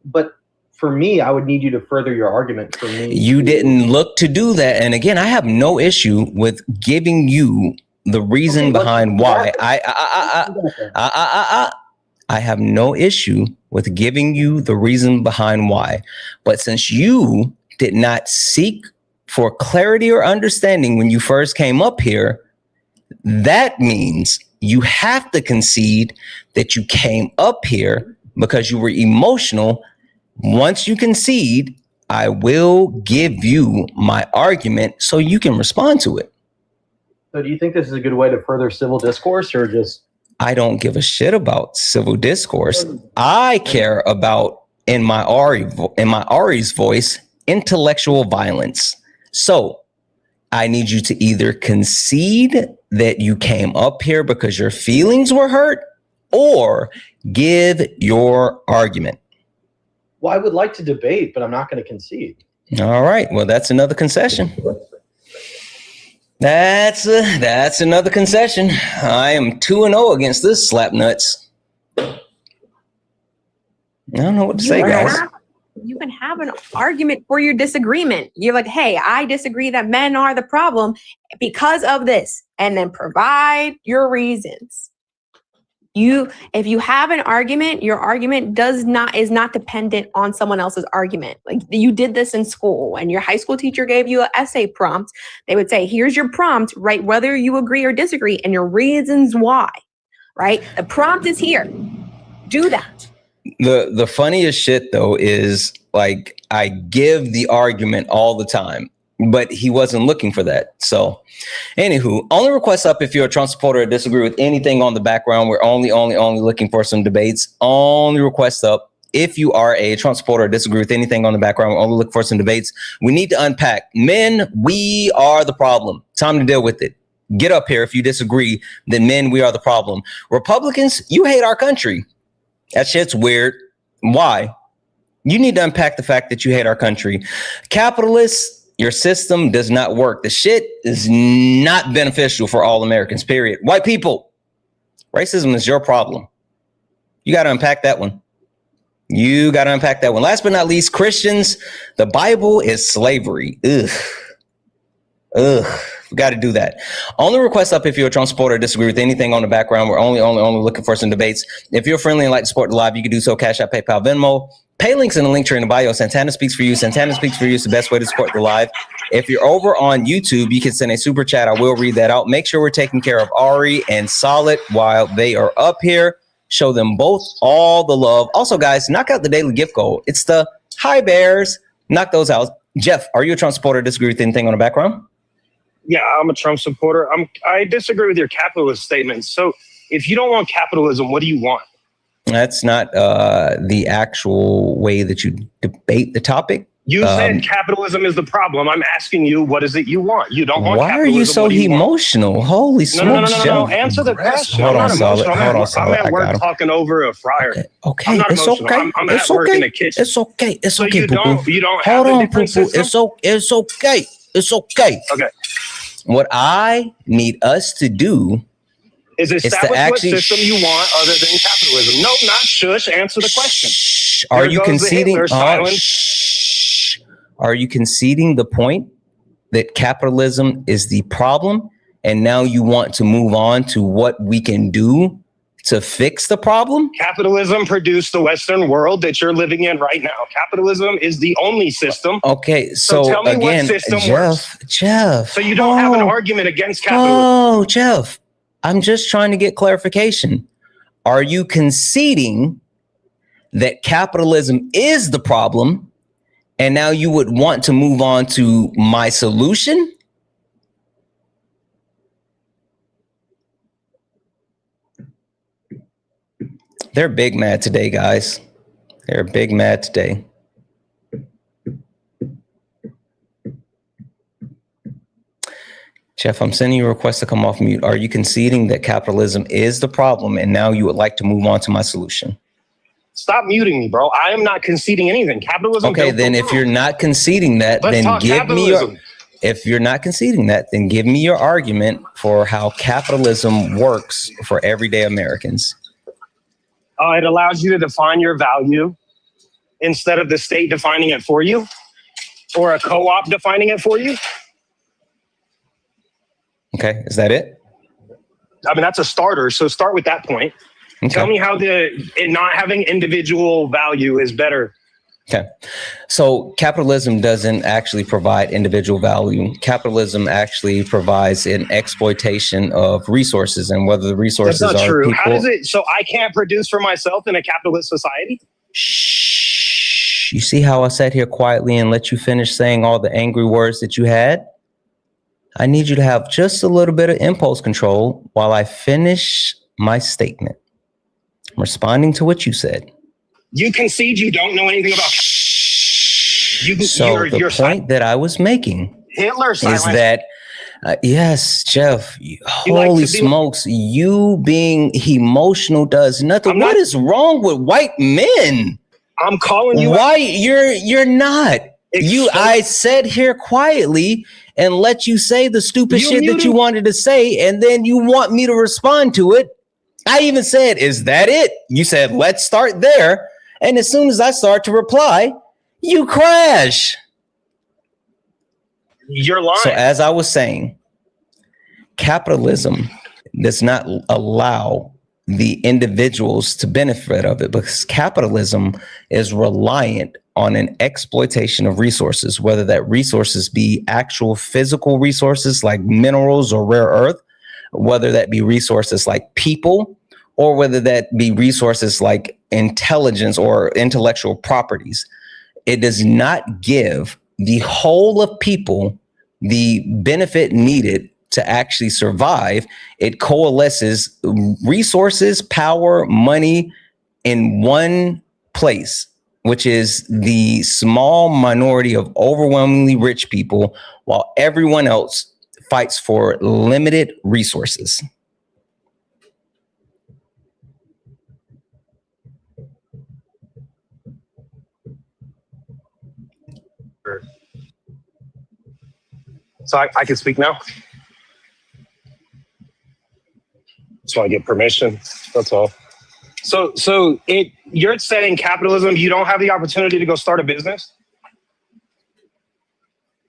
But for me, I would need you to further your argument for me. You didn't look to do that. And again, I have no issue with giving you the reason behind why. I have no issue with giving you the reason behind why. But since you did not seek for clarity or understanding when you first came up here, that means you have to concede that you came up here because you were emotional. Once you concede, I will give you my argument so you can respond to it. So do you think this is a good way to further civil discourse, or just... I don't give a shit about civil discourse. I care about, in my Ari's voice, intellectual violence. So I need you to either concede that you came up here because your feelings were hurt, or give your argument. Well, I would like to debate, but I'm not going to concede. All right. Well, that's another concession. That's another concession. I am 2-0 against this slap nuts. I don't know what to say, guys. You can have an argument for your disagreement. You're like, hey, I disagree that men are the problem because of this, and then provide your reasons. If you have an argument, your argument is not dependent on someone else's argument. Like you did this in school and your high school teacher gave you an essay prompt. They would say, here's your prompt, write whether you agree or disagree and your reasons why, right? The prompt is here. Do that. The funniest shit though is like I give the argument all the time, but he wasn't looking for that. So anywho, only request up if you're a Trump supporter or disagree with anything on the background. We're only looking for some debates. Only request up if you are a Trump supporter or disagree with anything on the background. We're only looking for some debates. We need to unpack. Men, we are the problem. Time to deal with it. Get up here if you disagree. Then men, we are the problem. Republicans, you hate our country. That shit's weird. Why? You need to unpack the fact that you hate our country. Capitalists, your system does not work. The shit is not beneficial for all Americans, period. White people, racism is your problem. You got to unpack that one. You got to unpack that one. Last but not least, Christians, the Bible is slavery. Ugh. We got to do that. Only request up if you're a Trump supporter or disagree with anything on the background. We're only looking for some debates. If you're friendly and like to support the live, you can do so. Cash App, PayPal, Venmo. Pay links in the link tree in the bio. Santana speaks for you. Santana speaks for you is the best way to support the live. If you're over on YouTube, you can send a super chat. I will read that out. Make sure we're taking care of Ari and Solid while they are up here. Show them both all the love. Also, guys, knock out the daily gift goal. It's the Hi Bears. Knock those out. Jeff, are you a Trump supporter or disagree with anything on the background? Yeah, I'm a Trump supporter. I disagree with your capitalist statements. So if you don't want capitalism, what do you want? That's not the actual way that you debate the topic. You said capitalism is the problem. I'm asking you, what is it you want? You don't want capitalism. Why are you so emotional? Holy smokes, No. Answer the question. Hold on, Solid. I'm at work talking over a fryer. Okay, I'm not it's emotional. okay. I'm It's at work okay. in the kitchen. It's okay. It's So okay, you poo-poo. don't have Hold a on, different poo-poo. system? It's okay. It's okay. Okay. What I need us to do is establish what system you want other than capitalism. No, not shush. Answer the question. Are you conceding? Are you conceding the point that capitalism is the problem, and now you want to move on to what we can do to fix the problem? Capitalism produced the Western world that you're living in right now. Capitalism is the only system. Okay, so tell me again, what system works. Jeff. So you don't have an argument against capitalism. Oh, Jeff, I'm just trying to get clarification. Are you conceding that capitalism is the problem, and now you would want to move on to my solution? They're big mad today, guys. They're big mad today. Jeff, I'm sending you a request to come off mute. Are you conceding that capitalism is the problem and now you would like to move on to my solution? Stop muting me, bro. I am not conceding anything. Capitalism. Okay, then if you're not conceding that, then give me your... If you're not conceding that, then give me your argument for how capitalism works for everyday Americans. It allows you to define your value instead of the state defining it for you or a co-op defining it for you. Okay, is that it? I mean, that's a starter. So start with that point. Okay. Tell me how it not having individual value is better. Okay, so capitalism doesn't actually provide individual value. Capitalism actually provides an exploitation of resources, and whether the resources That's not are true. people. How does it? So I can't produce for myself in a capitalist society? Shh. You see how I sat here quietly and let you finish saying all the angry words that you had? I need you to have just a little bit of impulse control while I finish my statement. I'm responding to what you said. You concede you don't know anything about. So the point that I was making Hitler is that, yes, Jeff, holy smokes, you being emotional does nothing. What is wrong with white men? I'm calling you. Why you're not? I sat here quietly and let you say the stupid shit that you wanted to say, and then you want me to respond to it. I even said, "Is that it?" You said, "Let's start there." And as soon as I start to reply, you crash. You're lying. So as I was saying, capitalism does not allow the individuals to benefit of it, because capitalism is reliant on an exploitation of resources, whether that resources be actual physical resources like minerals or rare earth, whether that be resources like people, or whether that be resources like intelligence or intellectual properties. It does not give the whole of people the benefit needed to actually survive. It coalesces resources, power, money in one place, which is the small minority of overwhelmingly rich people, while everyone else fights for limited resources. So I can speak now? So I get permission, that's all. So you're saying capitalism, you don't have the opportunity to go start a business?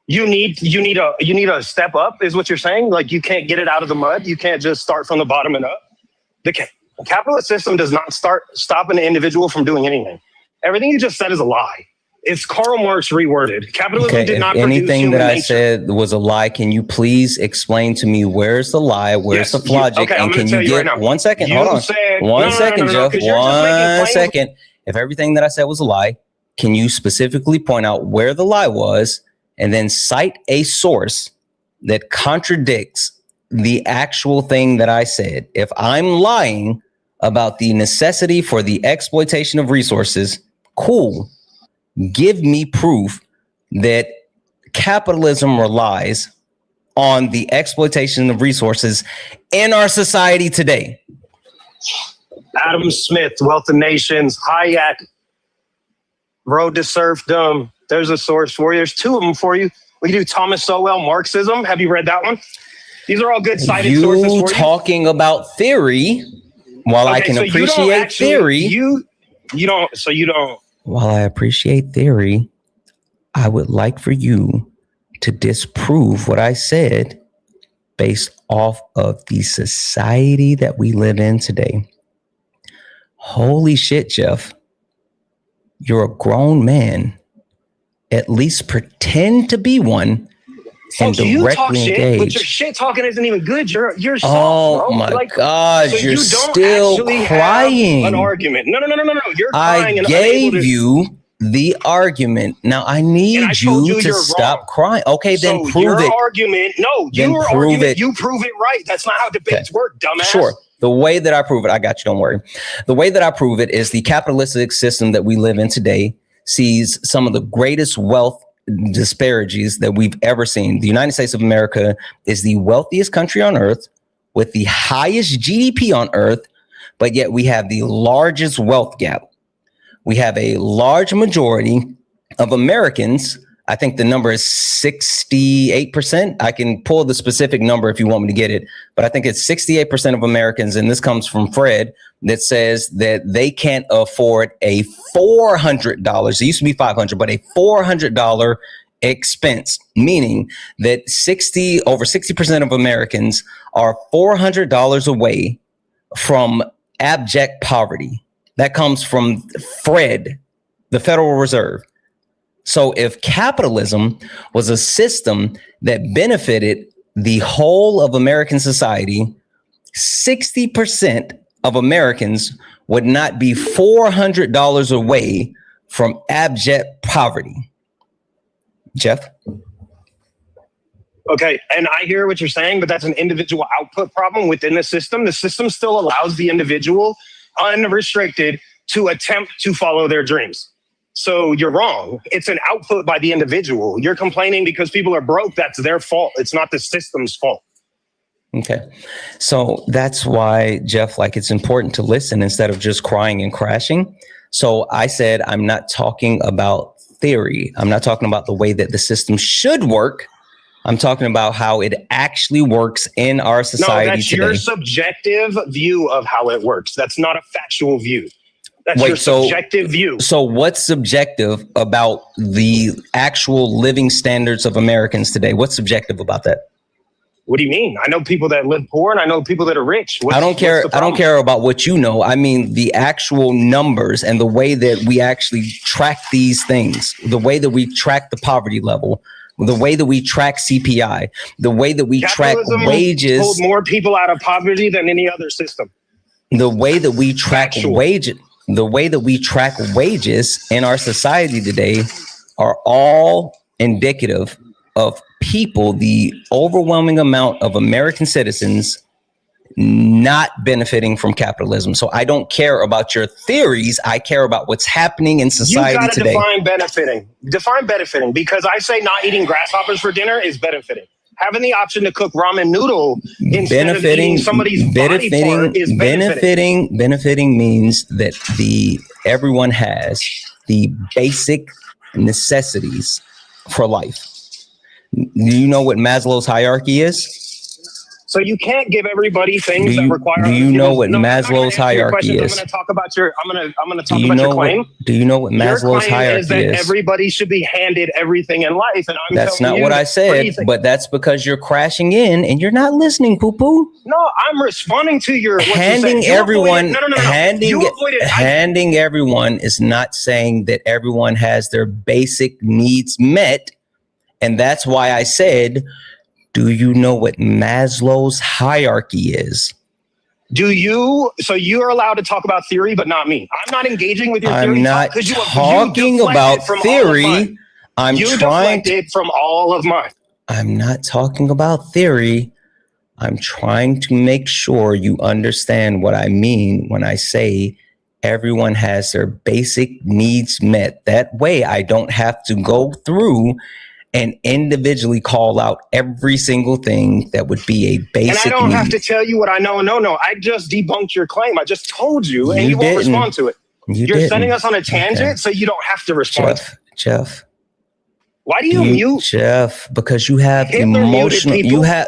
You need a step up, is what you're saying? Like, you can't get it out of the mud? You can't just start from the bottom and up? The capitalist system does not stop an individual from doing anything. Everything you just said is a lie. It's Karl Marx reworded. Capitalism did not produce anything human that I nature. said was a lie. Can you please explain to me where's the lie, where's the logic, okay, and can you right give now. 1 second? You Hold on. said- One second, Jeff. 'cause you're just making 1 claims. second. If everything that I said was a lie, can you specifically point out where the lie was, and then cite a source that contradicts the actual thing that I said? If I'm lying about the necessity for the exploitation of resources, cool. Give me proof that capitalism relies on the exploitation of resources in our society today. Adam Smith, Wealth of Nations, Hayek, Road to Serfdom. There's a source for you. There's two of them for you. We can do Thomas Sowell, Marxism. Have you read that one? These are all good cited sources for you. Talking about theory, while I can appreciate theory. You don't. While I appreciate theory, I would like for you to disprove what I said based off of the society that we live in today. Holy shit, Jeff. You're a grown man. At least pretend to be one and you talk directly shit, engage. but your shit talking isn't even good. You're Oh soft, bro. my God, so you're you don't still actually crying. have an argument. No. You're crying I and gave unable to. you the argument. Now I need you to stop crying. Okay, then So prove your it. argument, no, Then your prove argument, it. you prove it right. That's not how debates work, dumbass. Sure. The way that I prove it, I got you, don't worry. The way that I prove it is the capitalistic system that we live in today sees some of the greatest wealth disparities that we've ever seen. The United States of America is the wealthiest country on earth with the highest GDP on earth, but yet we have the largest wealth gap. We have a large majority of Americans. I think the number is 68%. I can pull the specific number if you want me to get it, but I think it's 68% of Americans, and this comes from Fred, that says that they can't afford a $400. It used to be $500, but a $400 expense, meaning that over 60% of Americans are $400 away from abject poverty. That comes from Fred, the Federal Reserve. So if capitalism was a system that benefited the whole of American society, 60% of Americans would not be $400 away from abject poverty. Jeff? Okay, and I hear what you're saying, but that's an individual output problem within the system. The system still allows the individual unrestricted to attempt to follow their dreams. So you're wrong. It's an output by the individual. You're complaining because people are broke. That's their fault. It's not the system's fault. Okay. So that's why, Jeff, like, it's important to listen instead of just crying and crashing. So I said, I'm not talking about theory. I'm not talking about the way that the system should work. I'm talking about how it actually works in our society No, that's today. your subjective view of how it works. That's not a factual view. That's your subjective view. So what's subjective about the actual living standards of Americans today? What's subjective about that? What do you mean? I know people that live poor and I know people that are rich. I don't care. I don't care about what you know. I mean, the actual numbers and the way that we actually track these things, the way that we track the poverty level, the way that we track CPI, the way that we track wages. Pulled more people out of poverty than any other system. The way that we track wages, the way that we track wages in our society today are all indicative of people, the overwhelming amount of American citizens not benefiting from capitalism. So I don't care about your theories. I care about what's happening in society today. You gotta define benefiting. Define benefiting, because I say not eating grasshoppers for dinner is benefiting. Having the option to cook ramen noodle instead of eating somebody's body part is benefiting. Benefiting means that everyone has the basic necessities for life. Do you know what Maslow's hierarchy is? So you can't give everybody things that require. Do you know what Maslow's hierarchy is? I'm going to talk about your. I'm going to talk about your claim. Do you know what Maslow's hierarchy is? That everybody should be handed everything in life, and that's not what I said. But that's because you're crashing in and you're not listening, poo poo. No, I'm responding to your handing everyone. Handing everyone is not saying that everyone has their basic needs met, and that's why I said. Do you know what Maslow's hierarchy is? Do you? So you are allowed to talk about theory, but not me. I'm not engaging with your theory. I'm not talking about theory. I'm trying to from all of mine. I'm not talking about theory. I'm trying to make sure you understand what I mean when I say everyone has their basic needs met. That way I don't have to go through and individually call out every single thing that would be a basic need. And I don't have need. to tell you what I know. No, I just debunked your claim. I just told you, and you won't respond to it. You're sending us on a tangent, so you don't have to respond. Jeff. Why do you mute? Jeff, because you have emotional.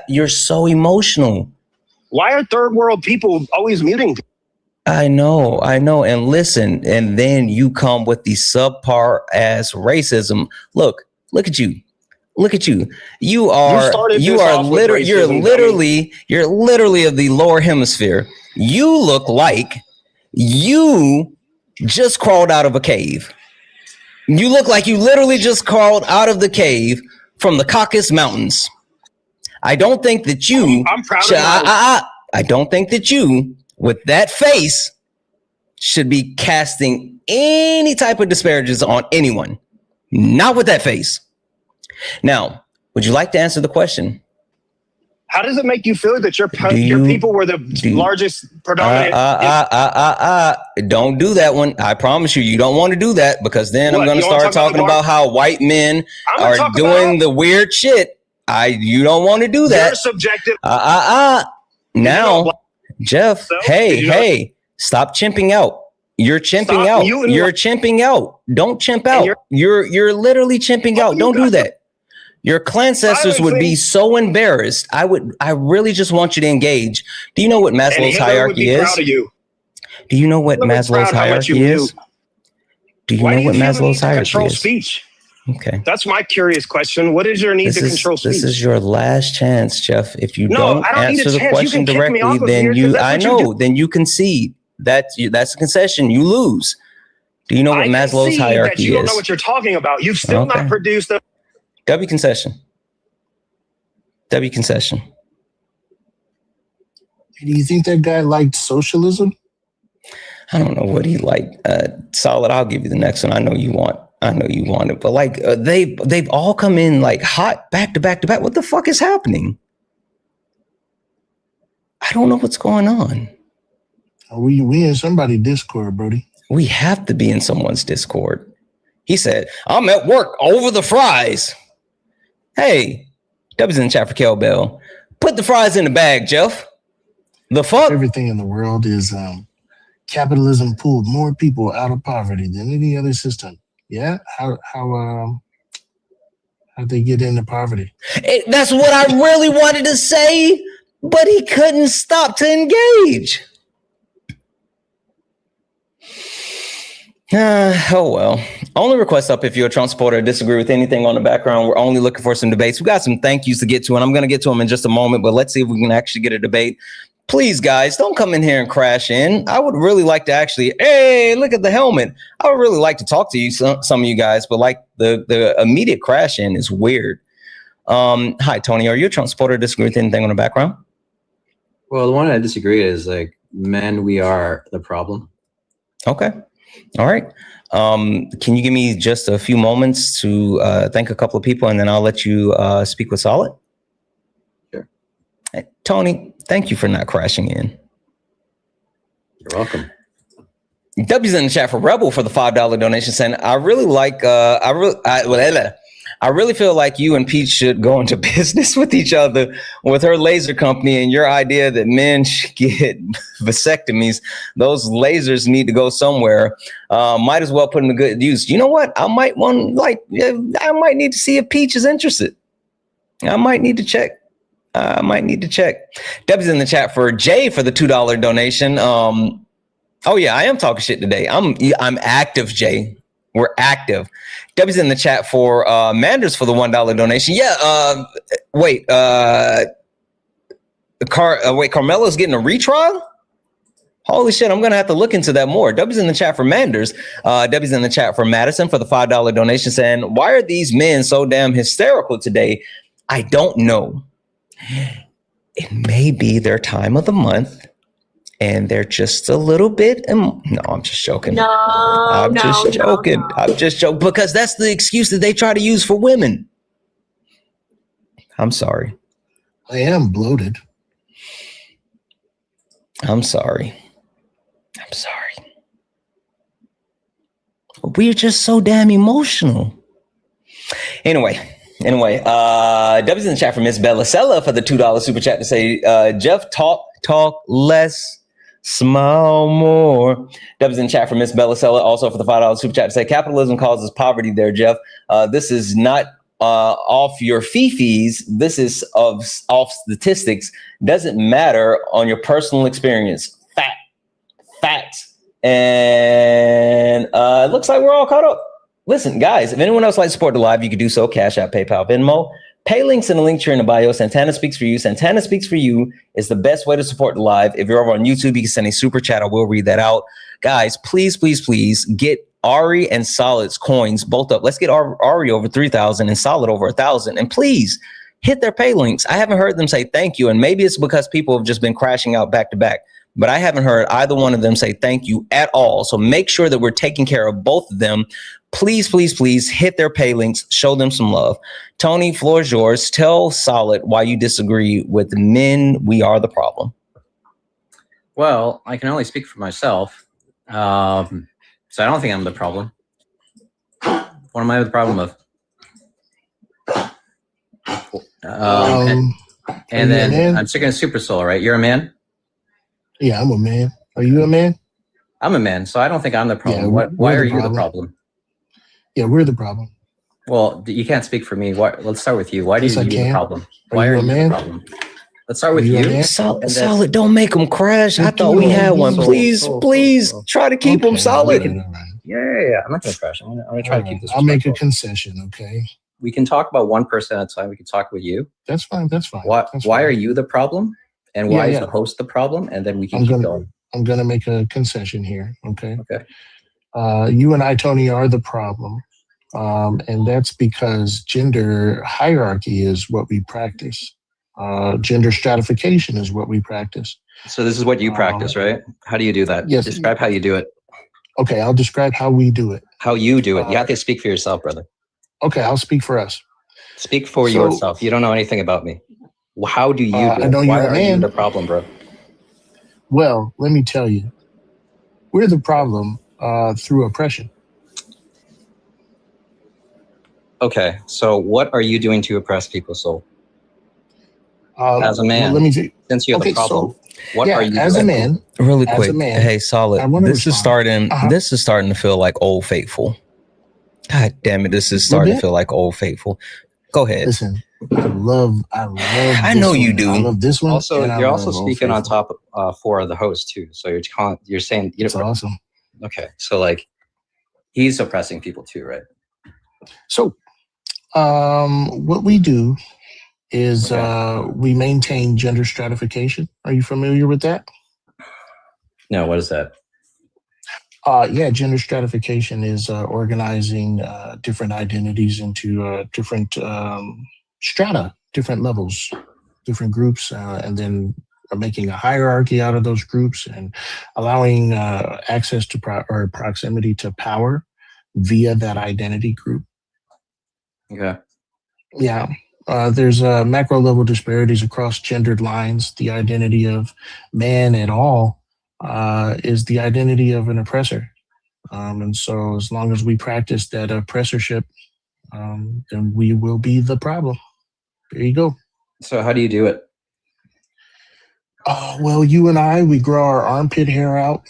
You're so emotional. Why are third world people always muting people? I know. And listen, and then you come with the subpar ass racism. Look at you. Look at you. You're literally of the lower hemisphere. You look like you just crawled out of a cave. You look like you literally just crawled out of the cave from the Caucasus Mountains. I don't think that you I don't think that you with that face should be casting any type of disparages on anyone. Not with that face. Now, would you like to answer the question? How does it make you feel that your people were the largest predominant? Don't do that one. I promise you, you don't want to do that, because then I'm going to start talking about how white men are doing the weird shit. You don't want to do that. You're subjective. Now, Jeff, hey, stop chimping out. You're chimping out. You're chimping out. Don't chimp out. You're literally chimping out. Don't do that. Your ancestors would be so embarrassed. I really just want you to engage. Do you know what Maslow's hierarchy is? Do you know what Maslow's hierarchy is? Do you know what Maslow's hierarchy is? Speech. Okay. That's my curious question. What is your need to control speech? This is your last chance, Jeff. If you don't answer the question directly, then then you concede. That's a concession. You lose. Do you know what Maslow's hierarchy is? You don't know what you're talking about. You've still not produced a W concession. W concession. Do you think that guy liked socialism? I don't know what he liked. Solid. I'll give you the next one. I know you want it, but like they've all come in like hot back to back to back. What the fuck is happening? I don't know what's going on. We in somebody's Discord, Brody. We have to be in someone's Discord. He said, "I'm at work over the fries." Hey, W's in the chat for Bell. Put the fries in the bag, Jeff. The fuck? Everything in the world is capitalism pulled more people out of poverty than any other system. Yeah, how they get into poverty? That's what I really wanted to say, but he couldn't stop to engage. Oh, well. Only request up if you're a Trump supporter or disagree with anything on the background. We're only looking for some debates. We got some thank yous to get to, and I'm going to get to them in just a moment, but let's see if we can actually get a debate. Please, guys, don't come in here and crash in. I would really like to actually, hey, look at the helmet. I would really like to talk to you, some of you guys, but like the immediate crash in is weird. Hi, Tony. Are you a Trump supporter or disagree with anything on the background? Well, the one I disagree is like, men, we are the problem. Okay. All right. Can you give me just a few moments to thank a couple of people, and then I'll let you speak with Solid? Sure. Hey, Tony, thank you for not crashing in. You're welcome. W's in the chat for Rebel for the $5 donation. Saying, I really like, I really feel like you and Pete should go into business with each other with her laser company, and your idea that men should get vasectomies. Those lasers need to go somewhere. Might as well put them to good use. You know what? I might need to see if Peach is interested. I might need to check. Debbie's in the chat for Jay for the $2 donation. Oh yeah, I am talking shit today. I'm active, Jay. We're active. Debbie's in the chat for Manders for the $1 donation. Yeah. Carmelo's getting a retrial. Holy shit, I'm gonna have to look into that more. Debbie's in the chat for Manders. Debbie's in the chat for Madison for the $5 donation, saying, "Why are these men so damn hysterical today? I don't know. It may be their time of the month, and they're just a little bit." No, I'm just joking. I'm just joking because that's the excuse that they try to use for women. I'm sorry. I am bloated. I'm sorry. We're just so damn emotional. Anyway, W's in the chat for Miss Bellasella for the $2 super chat to say, Jeff, talk less, smile more. W's in the chat for Miss Bellasella also for the $5 super chat to say, capitalism causes poverty there, Jeff. This is not off your fee-fees. This is off statistics. Doesn't matter on your personal experience. Facts. And it looks like we're all caught up. Listen, guys, if anyone else would like to support the live, you can do so. Cash App, PayPal, Venmo. Pay links in the link tree in the bio. Santana Speaks for You. Santana Speaks for You is the best way to support the live. If you're over on YouTube, you can send a super chat. I will read that out. Guys, please get Ari and Solid's coins both up. Let's get Ari over 3,000 and Solid over 1,000. And please hit their pay links. I haven't heard them say thank you. And maybe it's because people have just been crashing out back to back. But I haven't heard either one of them say thank you at all. So make sure that we're taking care of both of them. Please hit their pay links. Show them some love. Tony, floor is yours. Tell Solid why you disagree with men. We are the problem. Well, I can only speak for myself. So I don't think I'm the problem. What am I the problem of? And then I'm sticking to Super Soul, right? You're a man? Yeah, I'm a man. Are you a man? I'm a man, so I don't think I'm the problem. Yeah, why are you the problem? Yeah, we're the problem. Well, you can't speak for me. Let's start with you. Why do you think you're the problem? Why are you the problem? Let's start with you. Solid, don't make them crash. I thought we had one. Please try to keep them solid. Yeah. I'm not going to crash. I'm going to try to keep this. I'll make a concession, okay? We can talk about one person at a time. We can talk with you. That's fine. Why are you the problem? And why is the host the problem? And then we can keep going. I'm going to make a concession here, okay? Okay. You and I, Tony, are the problem. And that's because gender hierarchy is what we practice. Gender stratification is what we practice. So this is what you practice, right? How do you do that? Yes. Describe how you do it. Okay, I'll describe how we do it. How you do it. You have to speak for yourself, brother. Okay, I'll speak for us. Speak for yourself. You don't know anything about me. How do you do it? I know Why you're a are man. you the problem, bro? Well, let me tell you. We're the problem through oppression. Okay, so what are you doing to oppress people, Soul? As a man, well, let me see. Since you're the problem, what are you as doing? a man? Really as quick, a man, hey, Solid. This is starting. Uh-huh. This is starting to feel like Old Faithful. God damn it! This is starting to feel like Old Faithful. Go ahead. Listen, I love. I know you do. I love this one. Also, and I you're love also Old speaking on Faithful. top for the host too. So you're saying That's awesome. Okay, so like, He's oppressing people too, right? So, what we do is we maintain gender stratification. Are you familiar with that? No, what is that? Yeah, gender stratification is organizing different identities into different strata, different levels, different groups, and then making a hierarchy out of those groups and allowing access to or proximity to power via that identity group. Okay. Yeah. There's macro level disparities across gendered lines. The identity of man at all is the identity of an oppressor. And so as long as we practice that oppressorship, then we will be the problem. There you go. So how do you do it? Well, you and I, we grow our armpit hair out.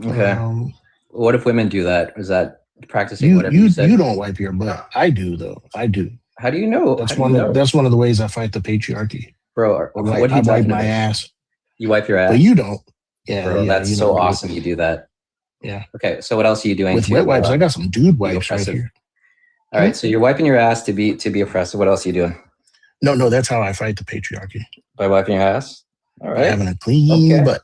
Okay. What if women do that? Is that practicing You whatever you said? you don't wipe your butt. I do though. I do. How do you know? That's that's one of the ways I fight the patriarchy. Bro, what are you I talking wipe about? my ass. You wipe your ass? But you don't. Yeah, Bro, yeah, that's you so don't do it. awesome you do that. Yeah. Okay, so what else are you doing? With to, wet wipes, I got some dude wipes right oppressive? here. All right, so you're wiping your ass to be oppressive. What else are you doing? No, that's how I fight the patriarchy. By wiping your ass? All right. By having a clean butt.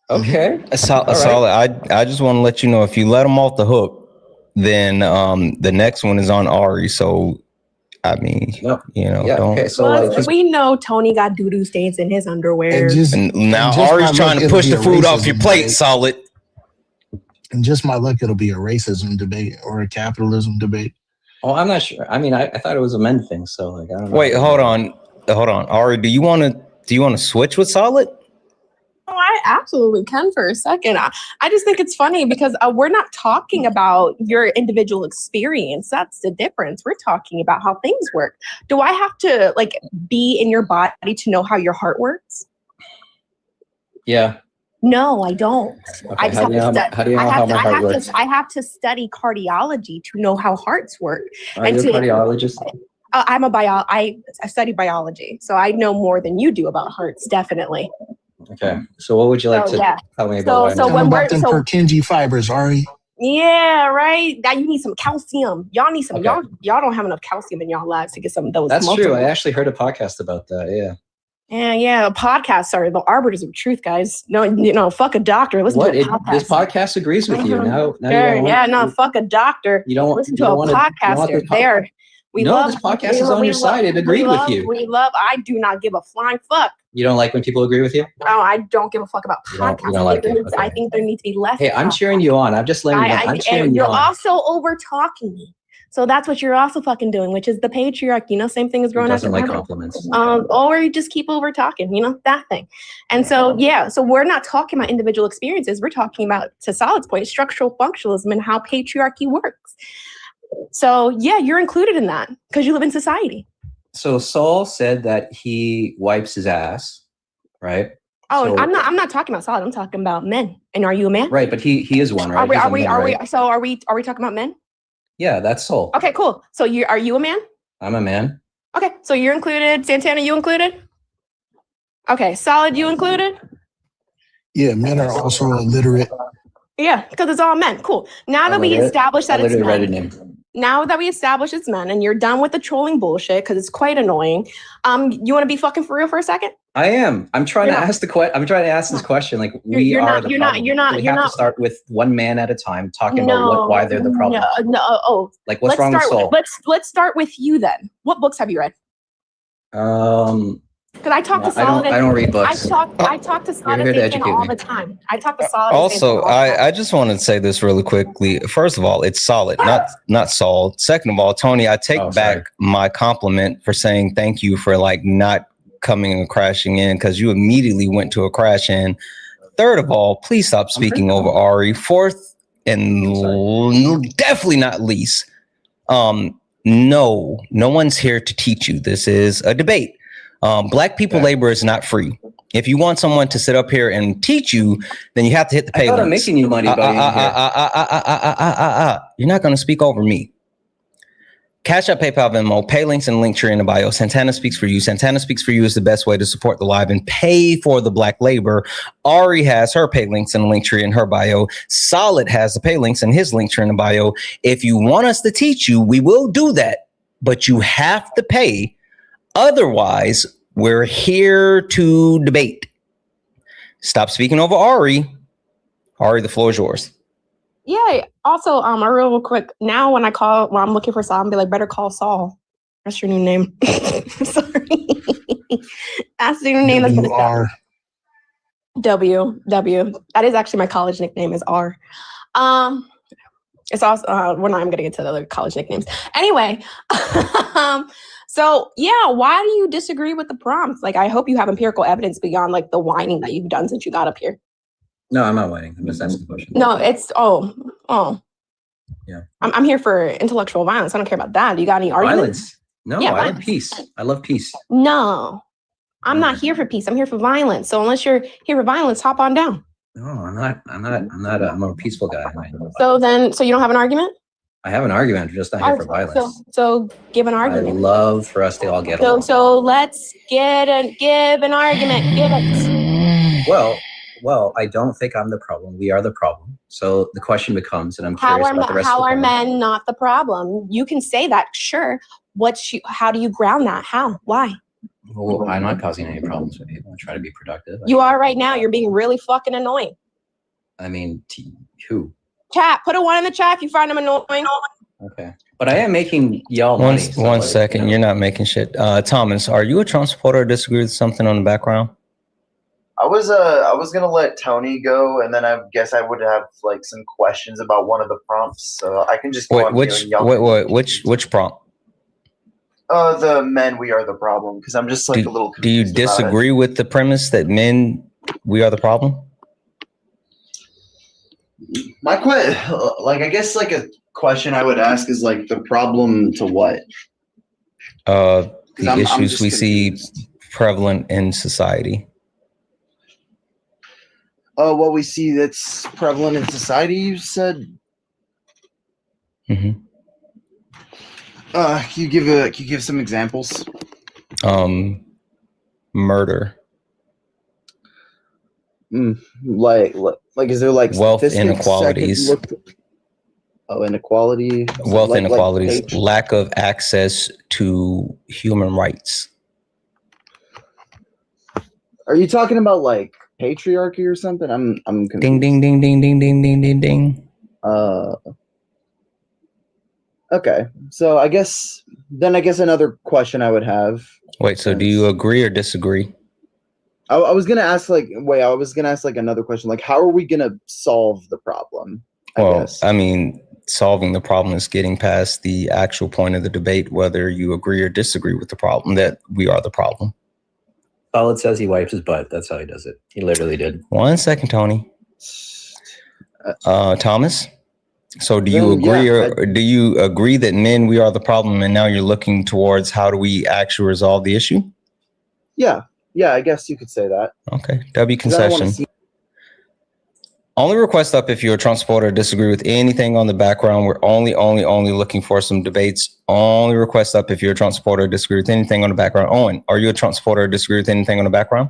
Okay. Solid. I just want to let you know, if you let them off the hook, then the next one is on Ari. So, I mean, don't. Okay, so we know Tony got doo-doo stains in his underwear. And now Ari's trying to push the food off your plate, Solid. And just my luck, it'll be a racism debate or a capitalism debate. Oh, I'm not sure. I mean, I thought it was a men thing. So, like, I don't know. Wait, hold on. Ari, do you want to switch with Solid? Oh, I absolutely can for a second. I just think it's funny because we're not talking about your individual experience. That's the difference. We're talking about how things work. Do I have to be in your body to know how your heart works? Yeah. No, I don't. Okay, I just have to study. How do you know how my heart works? I have to study cardiology to know how hearts work. Are you a cardiologist? I study biology, so I know more than you do about hearts, definitely. Okay. So what would you like to tell me about? So when we're them Purkinje fibers, Ari. Yeah, right. Now you need some calcium. Y'all need some. Y'all don't have enough calcium in y'all lives to get some of those. That's true. I actually heard a podcast about that. Yeah. Yeah. Podcasts are the arbiters of truth, guys. No, fuck a doctor. Listen to a podcast. This podcast agrees with you now. Sure. Fuck a doctor. You don't listen to a podcaster. This podcast is on your side. It agreed with you. I do not give a flying fuck. You don't like when people agree with you? No, I don't give a fuck about podcasts. You don't like it. Okay. I think there needs to be less. Hey, I'm cheering you on. I'm just letting you know. I'm cheering you on. You're also over talking me. So that's what you're also fucking doing, which is the patriarchy. Same thing as growing up. Doesn't like compliments. Or you just keep over talking. that thing. And so so we're not talking about individual experiences. We're talking about, to Solid's point, structural functionalism and how patriarchy works. So you're included in that because you live in society. So Saul said that he wipes his ass, right? Oh, so, I'm not talking about Solid. I'm talking about men. And are you a man? Right, but he is one, right? Are we talking about men? Yeah, that's Saul. Okay, cool. So are you a man? I'm a man. Okay, so you're included. Santana, you included? Okay, Solid, you included? Yeah, men are also illiterate. Yeah, because it's all men. Cool. Now that we established that it's men. Now that we established it's men and you're done with the trolling bullshit because it's quite annoying. You want to be fucking for real for a second? I am. I'm trying to ask this question. Like we have to start with one man at a time, talking about why they're the problem. Like what's wrong with Saul? Let's start with you then. What books have you read? Because I talk to Solid. I don't read books. I talk to Solid all the time. I talk to Solid. Also, I just want to say this really quickly. First of all, it's Solid, not Saul. Second of all, Tony, I take back my compliment for saying thank you for not coming and crashing in, because you immediately went to a crash in. Third of all, please stop speaking over Ari. Fourth, and definitely not least, no one's here to teach you. This is a debate. Black people labor is not free. If you want someone to sit up here and teach you, then you have to hit the pay. I thought I'm making you money, buddy. You're not going to speak over me. Cash App, PayPal, Venmo, pay links and link tree in the bio. Santana Speaks for You. Santana Speaks for You is the best way to support the live and pay for the black labor. Ari has her pay links and link tree in her bio. Solid has the pay links and his link tree in the bio. If you want us to teach you, we will do that, but you have to pay. Otherwise, we're here to debate. Stop speaking over Ari. Ari, the floor is yours. Yeah. Also, a real quick. Now, when I'm looking for Saul, I'm be like, better call Saul. That's your new name. Sorry. That's your new name. W-R. W. That is actually my college nickname. Is R. It's also. We're not even gonna get to the other college nicknames. Anyway. So yeah, why do you disagree with the prompts? Like, I hope you have empirical evidence beyond like the whining that you've done since you got up here. No, I'm not whining. I'm just asking a question. No, it's Yeah. I'm here for intellectual violence. I don't care about that. You got any arguments? Violence? No, Yeah, I love peace. I love peace. No, I'm not here for peace. I'm here for violence. So unless you're here for violence, hop on down. No, I'm not. I'm a peaceful guy. So you don't have an argument? I have an argument. I'm just not here for violence. So give an I argument. love for us to all get along. So let's give an argument. Give it. Well, I don't think I'm the problem. We are the problem. So the question becomes, and I'm curious about the rest of the How are panel. men not the problem? You can say that, sure. How do you ground that? How? Why? Well, I'm not causing any problems with people. I try to be productive. You are right now. You're being really fucking annoying. I mean, who? Chat. Put a 1 in the chat if you find them annoying. Okay. But I am making y'all money. One second. You're not making shit. Thomas, are you a Trump supporter or disagree with something on the background? I was gonna let Tony go, and then I guess I would have like some questions about one of the prompts, so I can just go on which prompt? The men, we are the problem, because I'm just like a little. Do you disagree with the premise that men, we are the problem? My I guess like a question I would ask is like the problem to what? The issues we see prevalent in society. What we see that's prevalent in society, you said? Mm-hmm. Can you give some examples? Murder. Like is there like wealth inequalities? Inequality. Wealth inequalities. Lack of access to human rights. Are you talking about like patriarchy or something? I'm confused. Ding ding ding ding ding ding ding ding ding. Okay. So I guess another question I would have. Wait, so do you agree or disagree? I was gonna ask another question. Like, how are we gonna solve the problem? I mean, solving the problem is getting past the actual point of the debate, whether you agree or disagree with the problem, that we are the problem. Solid says he wipes his butt. That's how he does it. He literally did. 1 second, Tony. Thomas. So do you agree or do you agree that men, we are the problem, and now you're looking towards how do we actually resolve the issue? Yeah, I guess you could say that. Okay, W concession. Only request up if you're a Trump supporter or disagree with anything on the background. We're only looking for some debates. Only request up if you're a Trump supporter or disagree with anything on the background. Owen, are you a Trump supporter or disagree with anything on the background?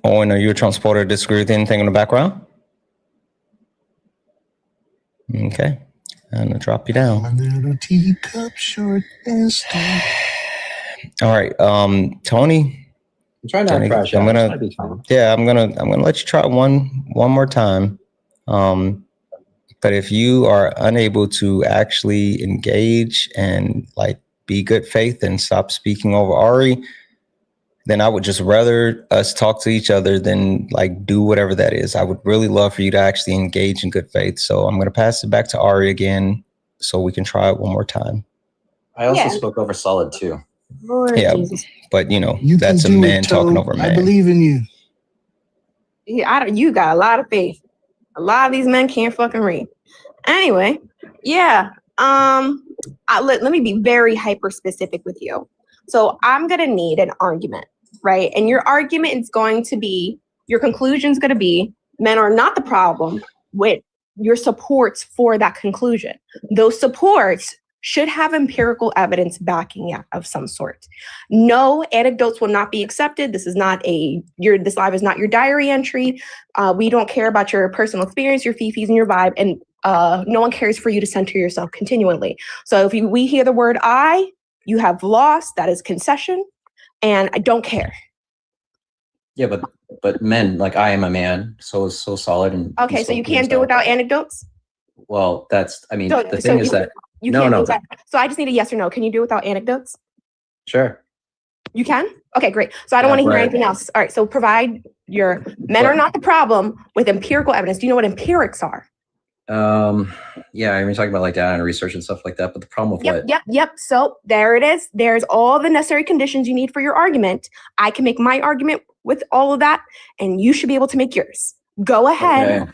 Owen, are you a Trump supporter or disagree with anything on the background? Okay, I'm gonna drop you down. My little teacup short and stout. All right, Tony. I'm trying not to crash out. I'm gonna let you try one more time. But if you are unable to actually engage and like be good faith and stop speaking over Ari, then I would just rather us talk to each other than like do whatever that is. I would really love for you to actually engage in good faith. So I'm gonna pass it back to Ari again so we can try it one more time. I also spoke over Solid too. Lord Jesus. But that's a man talking over a man. I believe in you. Yeah, you got a lot of faith. A lot of these men can't fucking read. Anyway, yeah. Let me be very hyper specific with you. So I'm gonna need an argument, right? And your argument is going to be, your conclusion is going to be, men are not the problem. with your supports for that conclusion. Those supports should have empirical evidence backing it of some sort. No anecdotes will not be accepted. This is not this live is not your diary entry. We don't care about your personal experience, your fifis, and your vibe. And no one cares for you to center yourself continually. So if we hear the word I, you have lost. That is concession. And I don't care. Yeah, but men, like I am a man, so solid and okay. So you can't do it without anecdotes. Well, that's. I mean, So, the thing is that you can't do that. So I just need a yes or no. Can you do it without anecdotes? Sure. You can? Okay, great. So I don't want to hear anything else. All right. So provide your men are not the problem with empirical evidence. Do you know what empirics are? Yeah, I mean, talking about like data and research and stuff like that. But the problem with Yep. So there it is. There's all the necessary conditions you need for your argument. I can make my argument with all of that, and you should be able to make yours. Go ahead.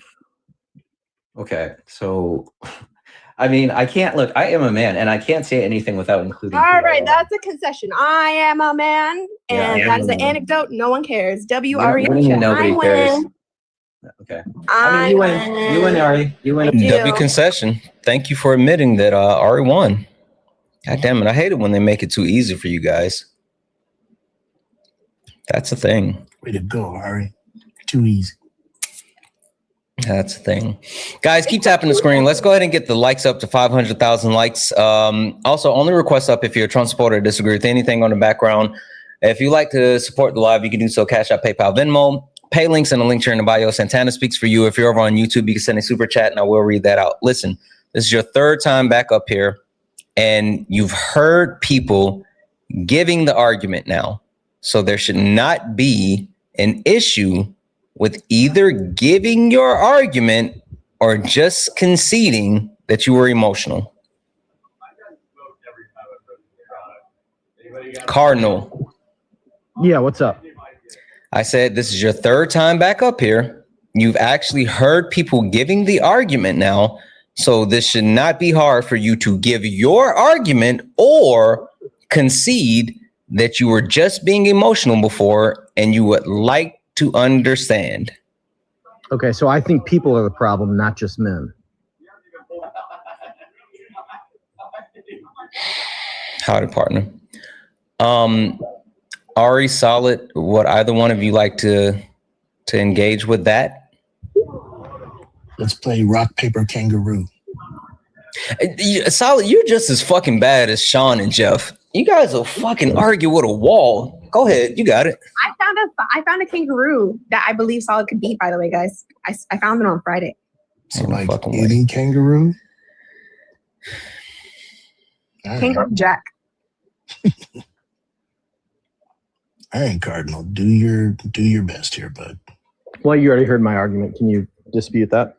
Okay. So, I mean, I can't look. I am a man, and I can't say anything without including. All right, that's a concession. I am a man, and that is an anecdote. No one cares. W-R-E. Nobody cares. Okay. I mean, you win. You win, Ari. You win. W concession. Thank you for admitting that Ari won. God damn it. I hate it when they make it too easy for you guys. That's the thing. Way to go, Ari. Too easy. That's the thing. Guys, keep tapping the screen. Let's go ahead and get the likes up to 500,000 likes. Also, only request up if you're a Trump supporter or disagree with anything on the background. If you like to support the live, you can do so. Cash App, PayPal, Venmo. Pay links in the link here in the bio. Santana speaks for you. If you're over on YouTube, you can send a super chat and I will read that out. Listen, this is your third time back up here and you've heard people giving the argument now. So there should not be an issue with either giving your argument or just conceding that you were emotional. Cardinal. Yeah, what's up? I said, this is your third time back up here. You've actually heard people giving the argument now. So this should not be hard for you to give your argument or concede that you were just being emotional before and you would like to understand. Okay, so I think people are the problem, not just men. Howdy, partner. Ari, solid. Would either one of you like to engage with that? Let's play rock, paper, kangaroo. Solid, you're just as fucking bad as Sean and Jeff. You guys will fucking argue with a wall. Go ahead, you got it. I found a kangaroo that I believe Solid could beat, by the way, guys. I found it on Friday. So like eating kangaroo? Kangaroo Jack. All right, Cardinal, do your best here, bud. Well, you already heard my argument. Can you dispute that?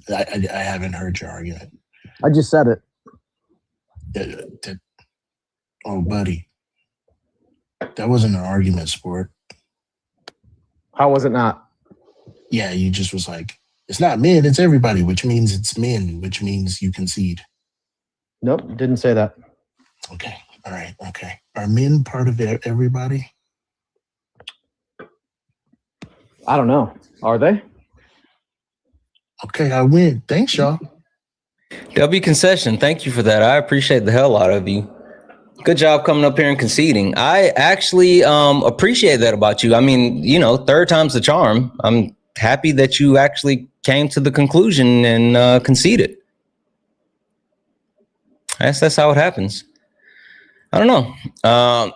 I haven't heard your argument. I just said it. Oh, buddy. That wasn't an argument, sport. How was it not? Yeah, you just was like, it's not men, it's everybody, which means it's men, which means you concede. Nope, didn't say that. Okay, all right, okay. Are men part of everybody? I don't know. Are they? Okay, I win. Thanks, y'all. W concession. Thank you for that. I appreciate the hell out of you. Good job coming up here and conceding. I actually appreciate that about you. I mean, you know, third time's the charm. I'm happy that you actually came to the conclusion and conceded. That's how it happens. I don't know.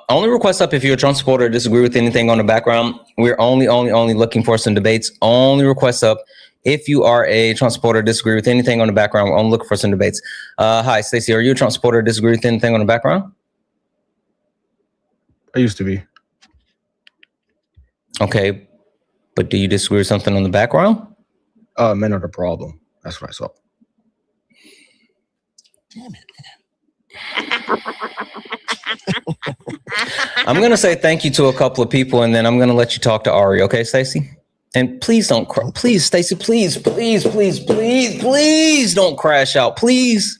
Only request up if you're a Trump supporter or disagree with anything on the background. We're only looking for some debates. Only request up if you are a Trump supporter or disagree with anything on the background. We're only looking for some debates. Hi, Stacey. Are you a Trump supporter or disagree with anything on the background? I used to be. Okay. But do you disagree with something on the background? Men are the problem. That's what I saw. Damn it, I'm going to say thank you to a couple of people, and then I'm going to let you talk to Ari. Okay, Stacey? And please don't cry. Please, Stacey, please don't crash out. Please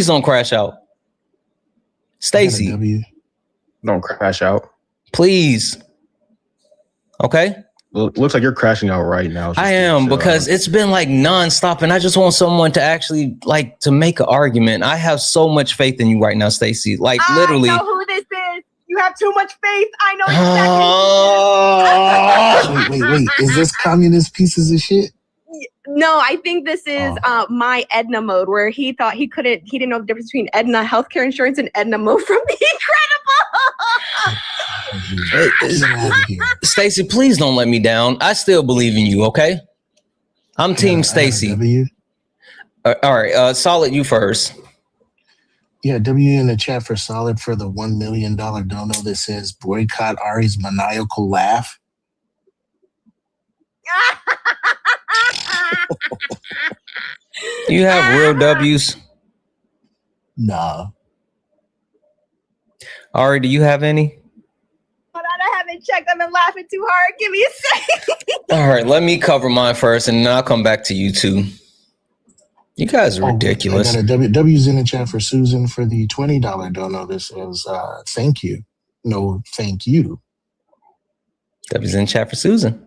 don't crash out. Stacey. Don't crash out. Please. Okay? looks like you're crashing out right now. I am, because it's been like nonstop, and I just want someone to actually like to make an argument. I have so much faith in you right now, Stacey. Like literally. I know who this is. You have too much faith. I know exactly. Wait. Is this communist pieces of shit? No, I think this is my Edna mode, where he thought he didn't know the difference between Edna healthcare insurance and Edna mode from The Incredible. Stacey, please don't let me down. I still believe in you, okay? I'm Team Stacey. All right, Solid, you first. Yeah, W in the chat for Solid for the $1 million dono that says boycott Ari's maniacal laugh. You have real W's? Nah. Ari, do you have any? Hold on, I haven't checked. I've been laughing too hard. Give me a second. All right, let me cover mine first, and then I'll come back to you two. You guys are ridiculous. I got a W's in the chat for Susan for the $20 dono. This is thank you. No, thank you. W's in the chat for Susan.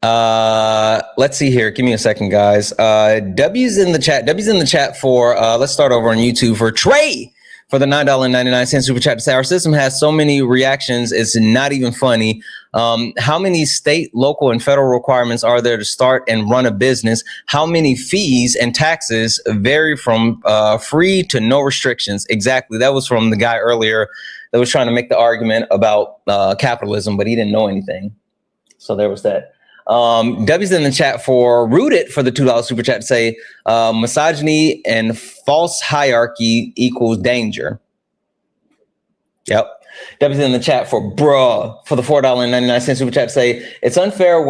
Let's see here. Give me a second, guys. W's in the chat for let's start over on YouTube for Trey for the $9.99 super chat to say our system has so many reactions, it's not even funny. How many state, local, and federal requirements are there to start and run a business? How many fees and taxes vary from free to no restrictions? Exactly. That was from the guy earlier that was trying to make the argument about capitalism, but he didn't know anything. So there was that. W's in the chat for Rooted for the $2 super chat to say misogyny and false hierarchy equals danger. Yep. W's in the chat for bruh for the $4.99 super chat to say it's unfair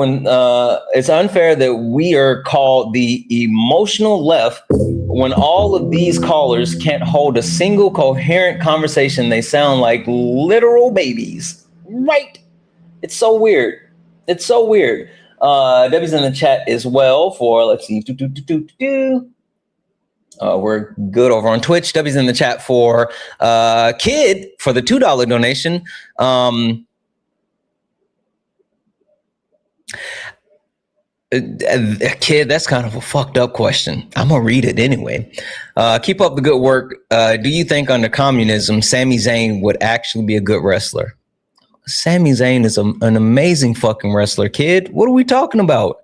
that we are called the emotional left when all of these callers can't hold a single coherent conversation. They sound like literal babies. Right. It's so weird. It's so weird. Debbie's in the chat as well for, let's see, we're good over on Twitch. Debbie's in the chat for Kid for the $2 donation. Kid, that's kind of a fucked up question. I'm gonna read it anyway. Keep up the good work. Do you think under communism, Sami Zayn would actually be a good wrestler? Sami Zayn is an amazing fucking wrestler, Kid. What are we talking about?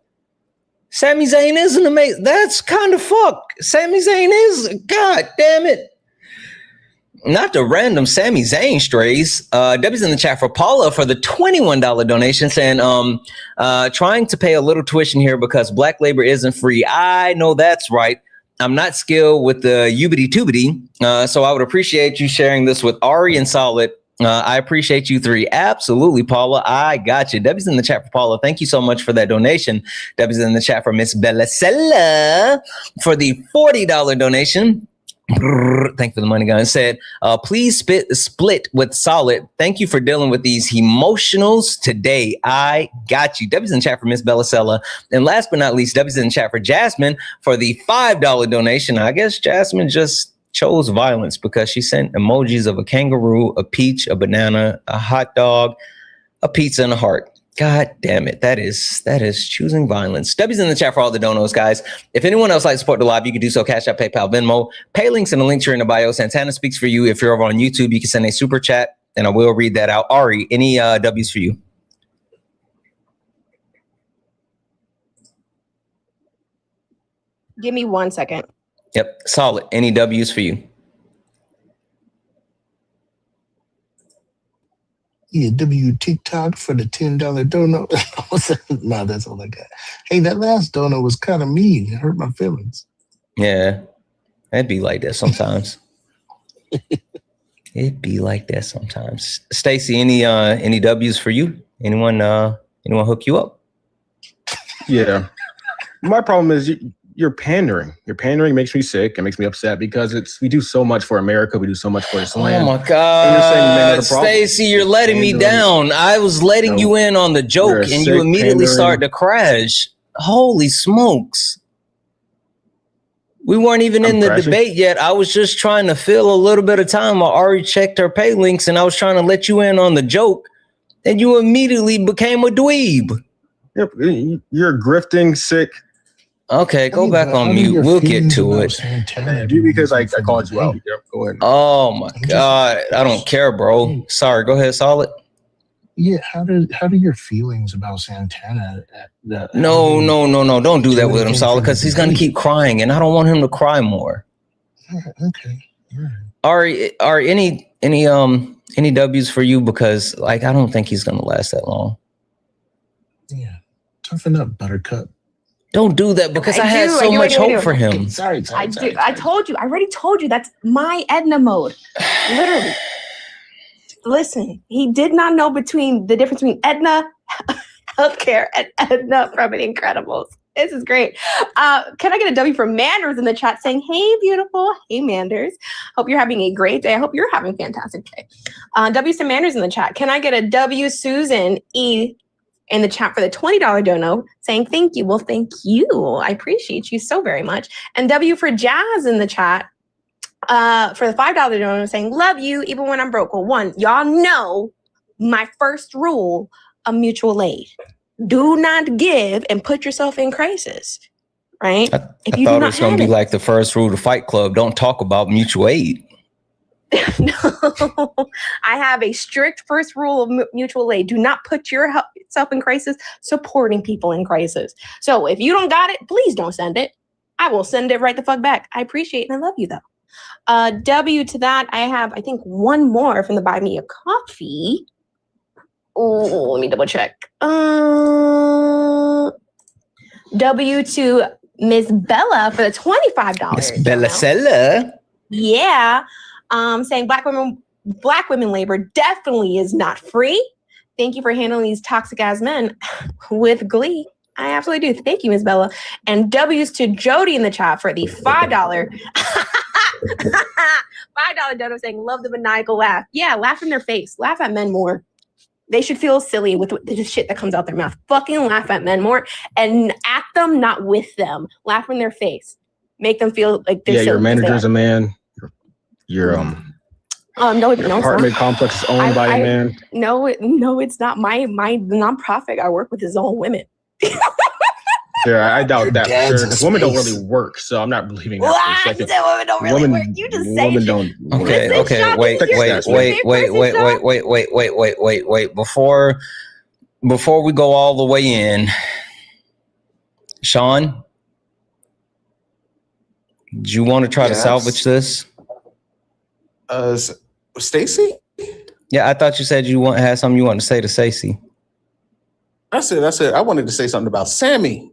Sami Zayn is an amazing. That's kind of fucked. Sami Zayn is. God damn it. Not the random Sami Zayn strays. Debbie's in the chat for Paula for the $21 donation saying, trying to pay a little tuition here because black labor isn't free. I know that's right. I'm not skilled with the ubity-tubity. So I would appreciate you sharing this with Ari and Solid. I appreciate you three. Absolutely, Paula. I got you. Debbie's in the chat for Paula. Thank you so much for that donation. Debbie's in the chat for Miss Bellasella for the $40 donation. Thank you for the money, guys. Said, please split with Solid. Thank you for dealing with these emotionals today. I got you. Debbie's in the chat for Miss Bellasella. And last but not least, Debbie's in the chat for Jasmine for the $5 donation. I guess Jasmine just chose violence because she sent emojis of a kangaroo, a peach, a banana, a hot dog, a pizza, and a heart. God damn it. That is choosing violence. Debbie's in the chat for all the donos, guys. If anyone else likes to support the live, you can do so. Cash App, PayPal, Venmo. Pay links in the links here in the bio. Santana speaks for you. If you're over on YouTube, you can send a super chat and I will read that out. Ari, any W's for you? Give me 1 second. Yep. Solid. Any W's for you? Yeah, W TikTok for the $10 dono. No, that's all I got. Hey, that last dono was kind of mean. It hurt my feelings. Yeah. It'd be like that sometimes. It'd be like that sometimes. Stacey, any W's for you? Anyone hook you up? Yeah. My problem is you're pandering. Your pandering makes me sick. It makes me upset because we do so much for America. We do so much for this land. Oh my God, Stacey, you're letting me down. I was letting you in on the joke and you immediately start to crash. Holy smokes. We weren't even in the debate yet. I was just trying to fill a little bit of time while Ari checked her pay links and I was trying to let you in on the joke. and you immediately became a dweeb. Yep, you're grifting, sick. Okay, go back on mute. We'll get to it. Because I called you out. Yep, go ahead. Oh my God, I don't care, bro. Sorry, go ahead, Solid. Yeah, how do your feelings about Santana? No, don't do that with him, Solid, because he's gonna keep crying, and I don't want him to cry more. Okay. Ari, any W's for you? Because like I don't think he's gonna last that long. Yeah, toughen up, Buttercup. Don't do that because I had so much hope for him. Sorry. I told you. I already told you. That's my Edna mode. Literally. Listen, he did not know the difference between Edna Healthcare and Edna from The Incredibles. This is great. Can I get a W for Manders in the chat saying, hey, beautiful. Hey, Manders. Hope you're having a great day. I hope you're having a fantastic day. W to Manders in the chat. Can I get a W Susan E in the chat for the $20 dono saying thank you. Well, thank you. I appreciate you so very much. And W for Jazz in the chat for the $5 dono saying love you even when I'm broke. Well, one, y'all know my first rule of mutual aid. Do not give and put yourself in crisis, right? I thought it was going to be like the first rule to Fight Club. Don't talk about mutual aid. No, I have a strict first rule of mutual aid. Do not put yourself in crisis supporting people in crisis. So if you don't got it, please don't send it. I will send it right the fuck back. I appreciate it and I love you though. W to that, I have, I think, one more from the Buy Me a Coffee. Oh, let me double check. W to Miss Bella for the $25. Miss Bella Sella. Yeah. Saying black women labor definitely is not free. Thank you for handling these toxic ass men with glee. I absolutely do. Thank you, Miss Bella. And W's to Jody in the chat for the $5. $5 dono saying love the maniacal laugh. Yeah, laugh in their face. Laugh at men more. They should feel silly with the shit that comes out their mouth. Fucking laugh at men more and at them, not with them. Laugh in their face. Make them feel like they're silly. Your manager's a man. Your apartment complex is owned by a man. No, it's not. My nonprofit I work with is all women. Yeah, I doubt that. Because women don't really work, so I'm not believing that. Well, I said women don't really work. You just say women don't. Okay. Wait. Before we go all the way in, Sean, do you want to try to salvage this? Stacy? Yeah, I thought you said you had something you wanted to say to Stacey. I said I wanted to say something about Sammy.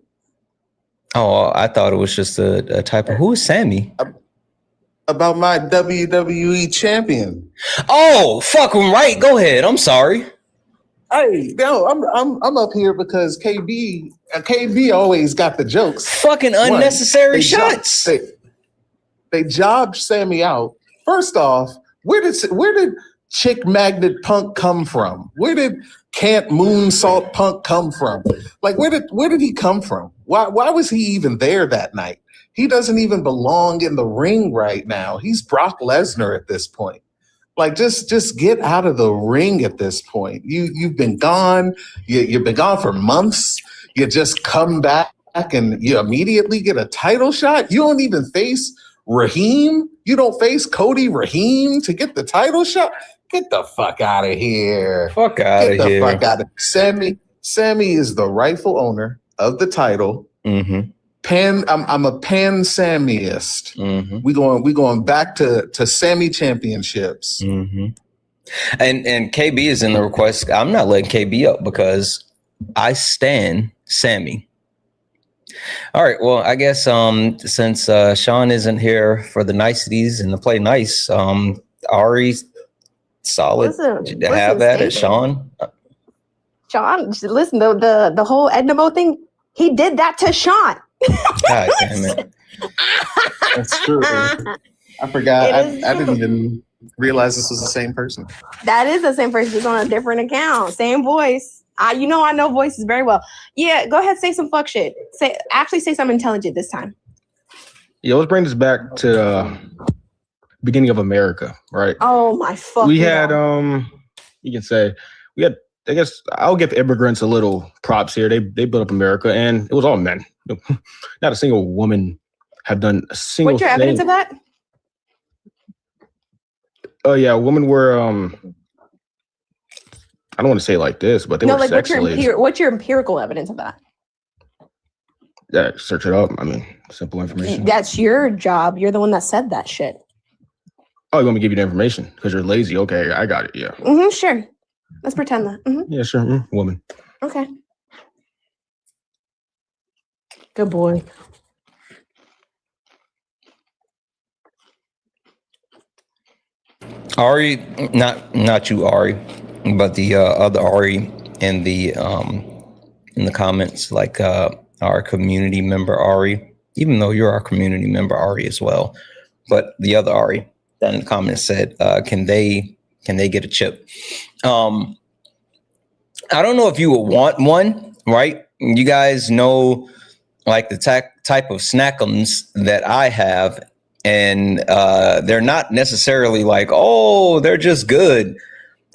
Oh, I thought it was just a type of who is Sammy? About my WWE champion. Oh, fuck him right. Go ahead. I'm sorry. Hey, no, I'm up here because KB always got the jokes. Fucking unnecessary shots. They jobbed Sammy out. First off, where did Chick Magnet Punk come from? Where did Can't Moonsault Punk come from? Like where did he come from? Why was he even there that night? He doesn't even belong in the ring right now. He's Brock Lesnar at this point. Like just get out of the ring at this point. You've been gone. You've been gone for months. You just come back and you immediately get a title shot. You don't even face Raheem. You don't face Cody Raheem to get the title shot. Get the fuck out of here. Fuck out of here. Fuck out of Sammy is the rightful owner of the title. Mm-hmm. I'm a pan-Sammyist. Mm-hmm. We going back to Sammy championships. Mm-hmm. And KB is in the request. I'm not letting KB up because I stan Sammy. All right. Well, I guess since Sean isn't here for the niceties and to play nice, Ari, solid. Listen, have at it, Sean. Sean, listen, the whole Ednamo thing, he did that to Sean. God damn it. That's true. I forgot. I didn't even realize this was the same person. That is the same person. It's on a different account. Same voice. I know voices very well. Yeah, go ahead, say some fuck shit. Say something intelligent this time. Yeah, let's bring this back to the beginning of America, right? Oh my fucking We had you can say we had I guess I'll give immigrants a little props here. They built up America, and it was all men. Not a single woman have done a single. What's your evidence of that? Oh yeah, women were. I don't want to say it like this, but they were like sex slaves. what's your empirical evidence of that? Yeah, search it up. I mean, simple information. That's your job. You're the one that said that shit. Oh, you want me to give you the information because you're lazy? Okay, I got it. Yeah. Sure. Let's pretend that. Yeah, sure. Woman. Okay. Good boy. Ari, not you, Ari, but the other Ari in the comments, like our community member Ari, even though you're our community member Ari as well, but the other Ari that in the comments said, can they get a chip? I don't know if you would want one, right? You guys know like the type of snackums that I have. And they're not necessarily like, oh, they're just good.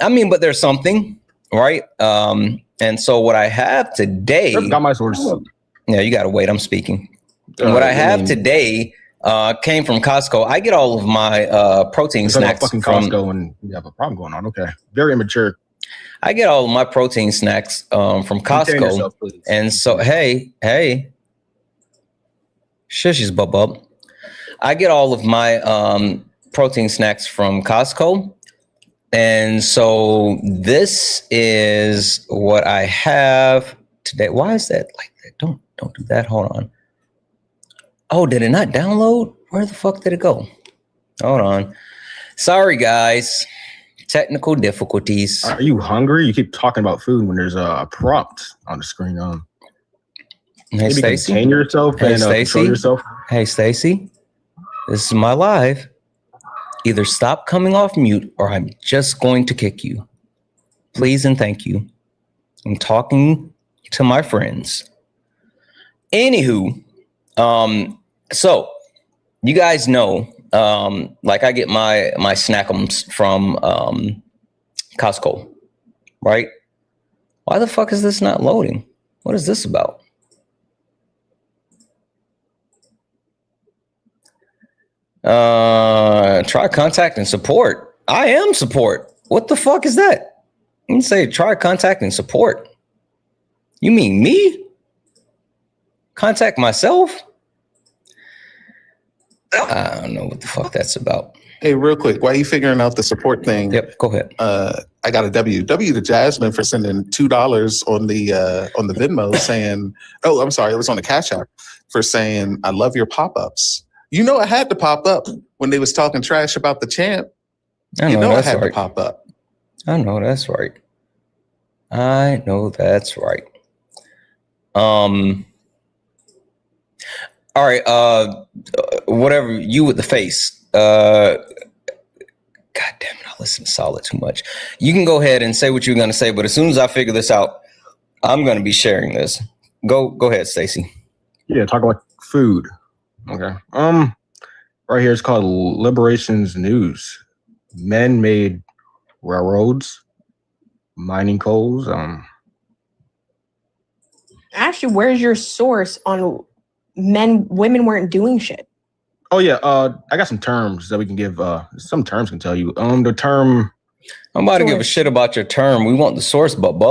I mean, but there's something, right? And so what I have today, got my source. Yeah, you gotta wait. I'm speaking. What I have today came from Costco. I get all of my protein snacks fucking from Costco, and you have a problem going on. Okay, very immature. I get all of my protein snacks from Costco, yourself, and so hey, shushies, bub. I get all of my protein snacks from Costco. And so this is what I have today. Why is that like that? Don't do that. Hold on. Oh, did it not download? Where the fuck did it go? Hold on. Sorry, guys. Technical difficulties. Are you hungry? You keep talking about food when there's a prompt on the screen. Hey, Stacy. Contain yourself and control yourself. Hey, Stacy. This is my live. Either stop coming off mute or I'm just going to kick you. Please and thank you. I'm talking to my friends. Anywho, so you guys know, like I get my snackums from Costco, right? Why the fuck is this not loading? What is this about? Try contact and support. I am support. What the fuck is that? You say try contact and support. You mean me? Contact myself? I don't know what the fuck that's about. Hey, real quick, while you figuring out the support thing? Yep, go ahead. I got a W to Jasmine for sending $2 on the Venmo saying, oh, I'm sorry, it was on the Cash App for saying I love your pop-ups. You know, it had to pop up when they was talking trash about the champ. You know it had to pop up. I know that's right. I know that's right. All right. Whatever you with the face. God damn it! I listen to Solid too much. You can go ahead and say what you're gonna say, but as soon as I figure this out, I'm gonna be sharing this. Go ahead, Stacy. Yeah, talk about food. Okay. Right here it's called Liberations News. Men made railroads, mining coals. Actually, where's your source on women weren't doing shit? Oh yeah, I got some terms that we can give. Some terms can tell you. The term. I'm about to give a shit about your term. We want the source, bub.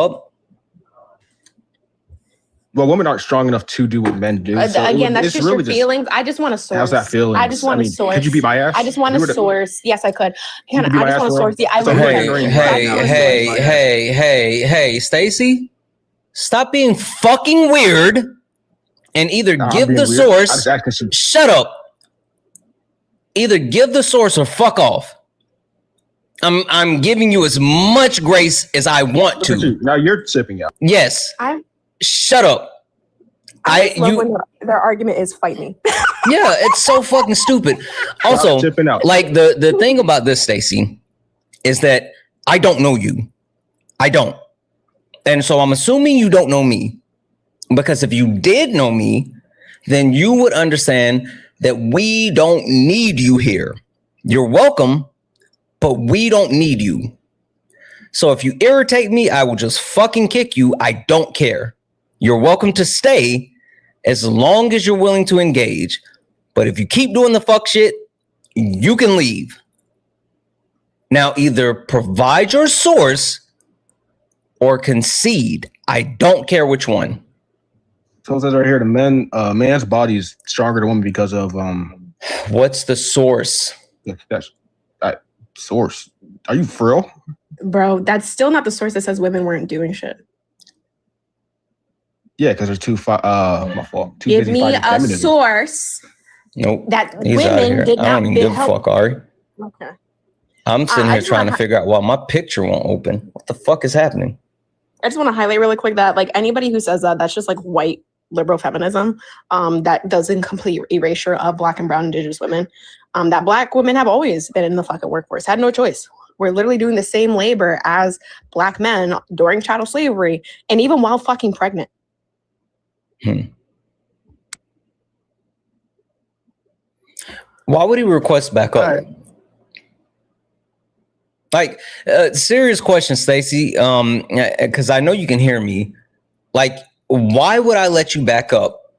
Well, women aren't strong enough to do what men do. So again, that's just your feelings. I just want a source. How's that feeling? I just want a source. Could you be biased? I just want a source. Yes, I could. I just want a source. Yeah, Hey, Stacy, stop being fucking weird and either give the source. Shut up. Either give the source or fuck off. I'm giving you as much grace as I want to. Now you're sipping out. Yes. Shut up. When their argument is fight me. Yeah, it's so fucking stupid. Also, like the thing about this, Stacy, is that I don't know you. I don't. And so I'm assuming you don't know me. Because if you did know me, then you would understand that we don't need you here. You're welcome, but we don't need you. So if you irritate me, I will just fucking kick you. I don't care. You're welcome to stay as long as you're willing to engage. But if you keep doing the fuck shit, you can leave. Now, either provide your source or concede. I don't care which one. So it says right here, the man's body is stronger than woman because of What's the source? That source. Are you for real? Bro, that's still not the source that says women weren't doing shit. Yeah, because there's my fault. Give me a source. Nope. That He's women did I not don't even give a help. fuck, Ari. Okay. I'm sitting I here just trying to wanna figure out why my picture won't open. What the fuck is happening? I just want to highlight really quick that like anybody who says that, that's just like white liberal feminism that doesn't complete erasure of Black and brown indigenous women. That Black women have always been in the fucking workforce, had no choice. We're literally doing the same labor as Black men during chattel slavery and even while fucking pregnant. Why would he request back up? Right. Like, serious question, Stacey, because I know you can hear me. Like, why would I let you back up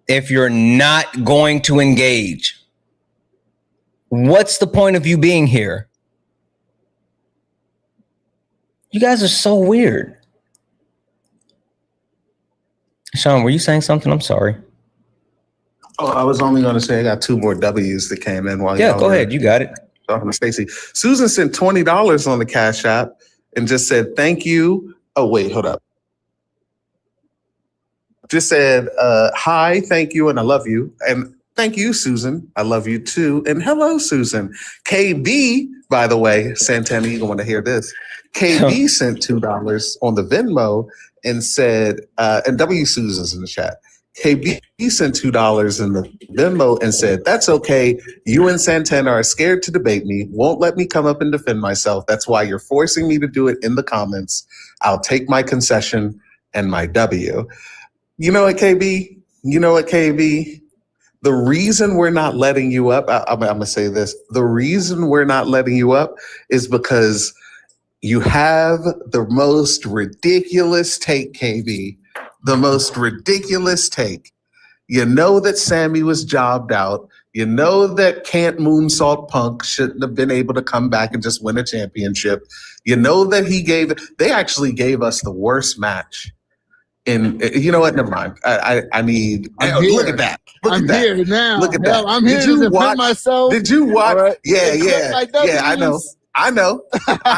if you're not going to engage? What's the point of you being here? You guys are so weird. Sean, were you saying something? I'm sorry. Oh, I was only going to say I got 2 more W's that came in while Yeah, go ahead. You got it. Talking to Stacey. Susan sent $20 on the Cash App and just said, thank you. Oh, wait, hold up. Just said, hi, thank you, and I love you. And thank you, Susan. I love you too. And hello, Susan. KB, by the way, Santana, you're going to hear this. KB sent $2 on the Venmo and said, and W Susan's in the chat. KB sent $2 in the Venmo and said, that's okay. You and Santana are scared to debate me, won't let me come up and defend myself. That's why you're forcing me to do it in the comments. I'll take my concession and my W. You know what, KB? You know what, KB? The reason we're not letting you up, I'm going to say this. The reason we're not letting you up is because you have the most ridiculous take, KB. The most ridiculous take. You know that Sammy was jobbed out. You know that Can't Moonsault Punk shouldn't have been able to come back and just win a championship. You know that they actually gave us the worst match. You know what? Never mind. I need. Look at that. Look at that. Here now. Look at Hell, that. I'm here to defend myself. Did you watch? Right. Yeah. I know. I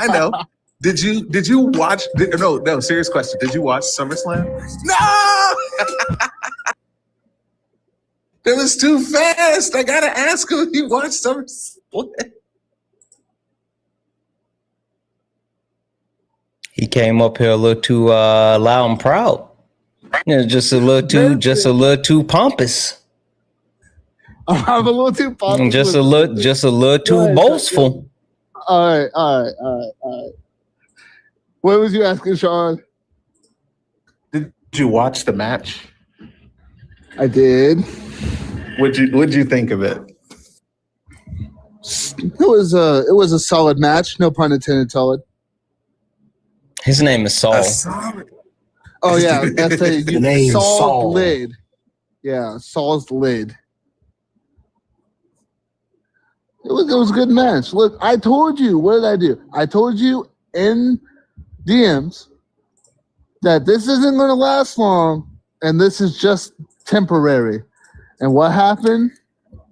know. Did you watch? No. Serious question. Did you watch SummerSlam? No. It was too fast. I gotta ask him if he watched SummerSlam. He came up here a little too loud and proud. Just a little too pompous. I'm a little too pompous. Just a little too boastful. All right. What was you asking, Sean? Did you watch the match? I did. What'd you think of it? It was a solid match. No pun intended. Solid. His name is Saul. Oh yeah, that's the name Saul's Saul. lid. Yeah, Saul's lid. It was a good match. Look, I told you. What did I do? I told you in DMs that this isn't going to last long, and this is just temporary. And what happened?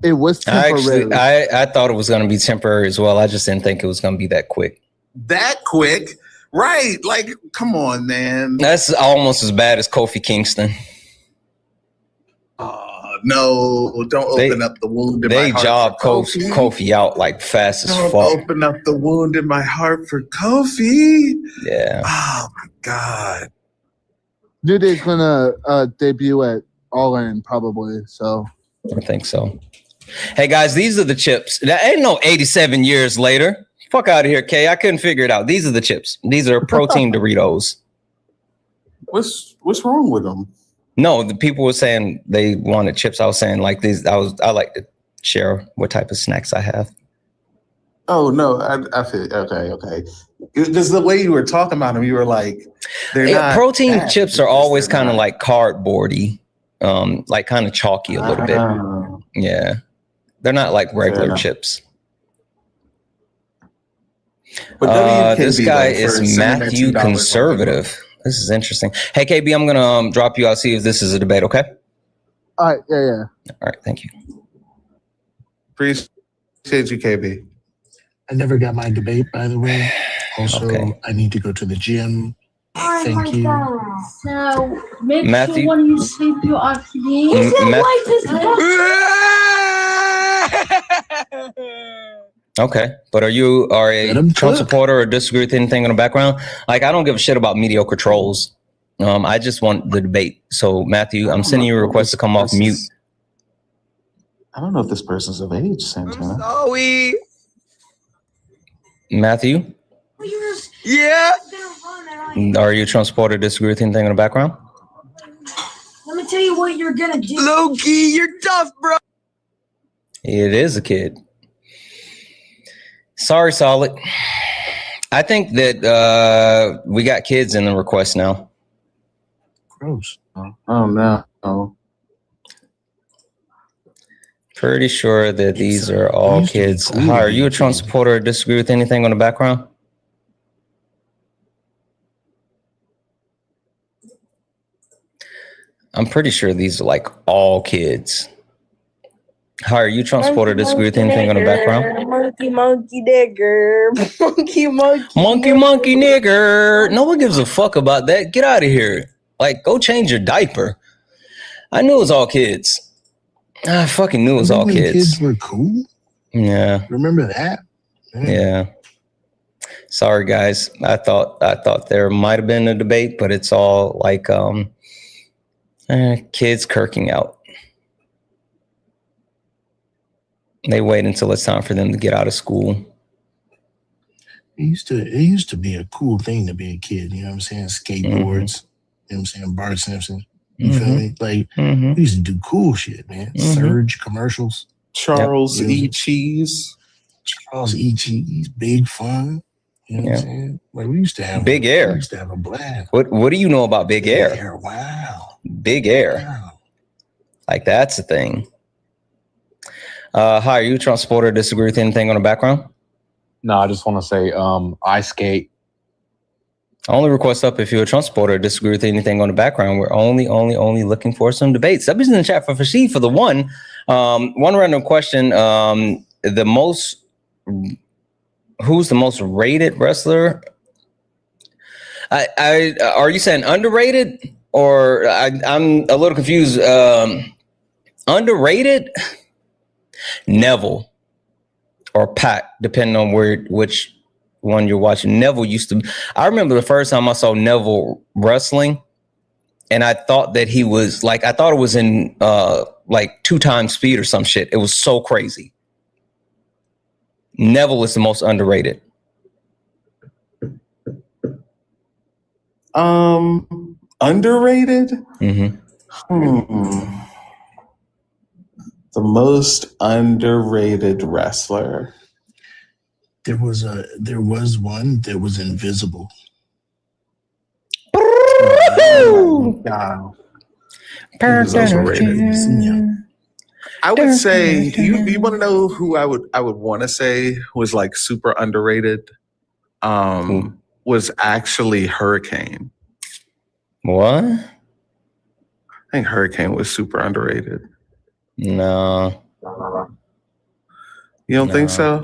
It was temporary. I thought it was going to be temporary as well. I just didn't think it was going to be that quick. That quick? Right. Like, come on, man. That's almost as bad as Kofi Kingston. No, don't open up the wound in my heart. They jobbed Kofi out like fast as fuck. Don't open up the wound in my heart for Kofi. Yeah. Oh, my God. New Day's going to debut at All In, probably. So I think so. Hey, guys, these are the chips. That ain't no 87 years later. Fuck out of here, Kay. I couldn't figure it out. These are the chips. These are protein Doritos. What's wrong with them? No, the people were saying they wanted chips. I was saying like these. I like to share what type of snacks I have. Oh no, I feel okay. Because the way you were talking about them, you were like, they're not protein bad, chips are always kind of like cardboardy, like kind of chalky a little bit. Yeah, they're not like regular chips. But This guy is Matthew Conservative. This is interesting. Hey KB, I'm gonna drop you. I'll see if this is a debate. Okay. All right. Yeah. All right. Thank you. Appreciate you, KB. I never got my debate, by the way. Also, I need to go to the gym. Thank you. So make Matthew? sure when you sleep your oxygen. His wife is Okay, but are you a Trump supporter or disagree with anything in the background? Like, I don't give a shit about mediocre trolls. I just want the debate. So Matthew, I'm sending you a request to come off mute. I don't know if this person's of age, Santana. Zoe. Matthew? Yeah. Are you a Trump supporter or disagree with anything in the background? Let me tell you what you're gonna do. Loki, you're tough, bro. It is a kid. Sorry, Solid. I think that we got kids in the request now. Gross. Oh no. Oh. Pretty sure that these are all kids. Hi, are you a Trump supporter or disagree with anything on the background? I'm pretty sure these are like all kids. Hi, are you Trump supporter or disagree with anything on the background? Monkey nigger. Monkey nigger. No one gives a fuck about that. Get out of here. Like, go change your diaper. I knew it was all kids. I fucking knew it was all kids. Kids were cool. Yeah. Remember that? Yeah. Sorry, guys. I thought there might have been a debate, but it's all like kids kirking out. They wait until it's time for them to get out of school. It used to be a cool thing to be a kid. You know what I'm saying? Skateboards. You know what I'm saying? Bart Simpson. You feel me? Like, we used to do cool shit, man. Surge commercials. Charles E. Cheese. Charles E. Cheese. Big Fun. You know what I'm saying? Like, we used to have Big Air. We used to have a blast. What do you know about Big Air? Wow. Big Air. Wow. Like, that's a thing. Hi, are you a Trump supporter or disagree with anything on the background? No, I just want to say I skate. Only request up if you're a Trump supporter or disagree with anything on the background. We're only looking for some debates. Somebody's in the chat for Fashid for the one. One random question. Who's the most rated wrestler? Are you saying underrated? Or I'm a little confused. Underrated? Neville or Pac, depending on which one you're watching. Neville used to. I remember the first time I saw Neville wrestling, and I thought that he was like, I thought it was in like 2 times speed or some shit. It was so crazy. Neville is the most underrated. Underrated? The most underrated wrestler. There was one that was invisible. Wow. I would say you want to know who I would want to say was like super underrated. Was actually Hurricane. What? I think Hurricane was super underrated. No. You don't think so?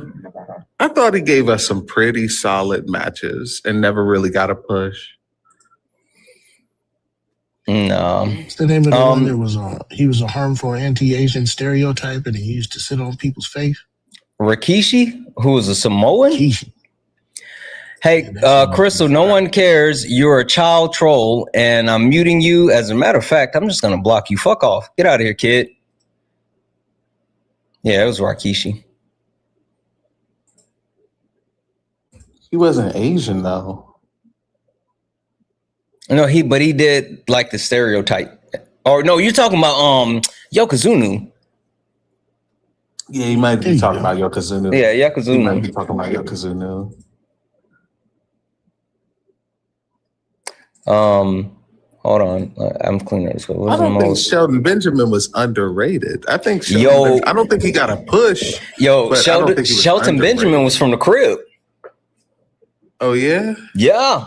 I thought he gave us some pretty solid matches and never really got a push. No. What's the name of the one that was he was a harmful anti-Asian stereotype and he used to sit on people's face? Rikishi, who was a Samoan? Rikishi. Hey, Crystal, no one cares. You're a child troll, and I'm muting you. As a matter of fact, I'm just going to block you. Fuck off. Get out of here, kid. Yeah, it was Rikishi. He wasn't Asian, though. No, but he did like the stereotype. Or no, you're talking about Yokozuna. Yeah, he might be talking about Yokozuna. Yeah, He might Yokozuna. be talking about Yokozuna. Hold on. I'm cleaning this. What I was the don't think most? Sheldon Benjamin was underrated. I think I don't think he got a push. Yo, but I don't think he was Shelton Benjamin underrated. was from the crib. Oh yeah? Yeah.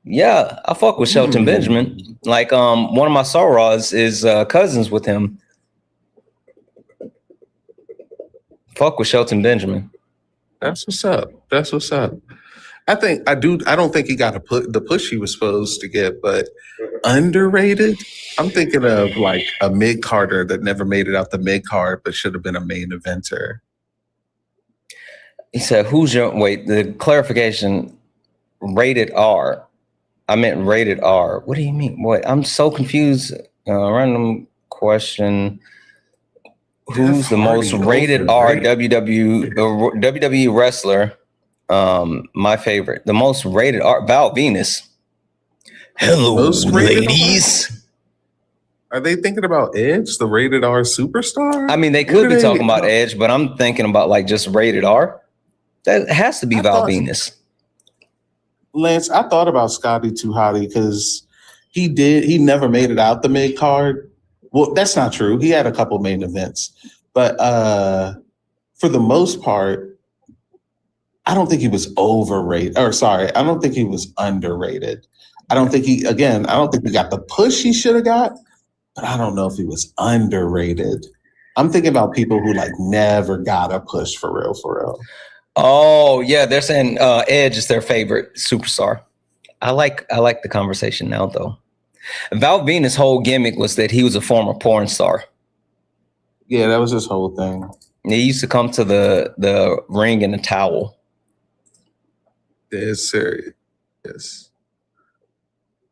Yeah. I fuck with Shelton Benjamin. Like one of my sorors is cousins with him. Fuck with Shelton Benjamin. That's what's up. That's what's up. I don't think he got the push he was supposed to get, but underrated. I'm thinking of like a mid carder that never made it out the mid card, but should have been a main eventer. He said, the clarification, rated R. I meant rated R. What do you mean? What? I'm so confused. Random question. Who's the most rated R WWE wrestler? My favorite. The most rated R, Val Venus. Hello, ladies. Are they thinking about Edge, the rated R superstar? I mean, they could be talking about Edge, but I'm thinking about like just rated R. That has to be Val Venus. Lance, I thought about Scotty 2 Hotty because he never made it out the mid card. Well, that's not true. He had a couple main events. But for the most part, I don't think he was overrated. Or sorry, I don't think he was underrated. I don't think he got the push he should have got, but I don't know if he was underrated. I'm thinking about people who like never got a push for real, for real. Oh yeah, they're saying Edge is their favorite superstar. I like the conversation now though. Val Venus' whole gimmick was that he was a former porn star. Yeah, that was his whole thing. He used to come to the ring in a towel. Dead serious.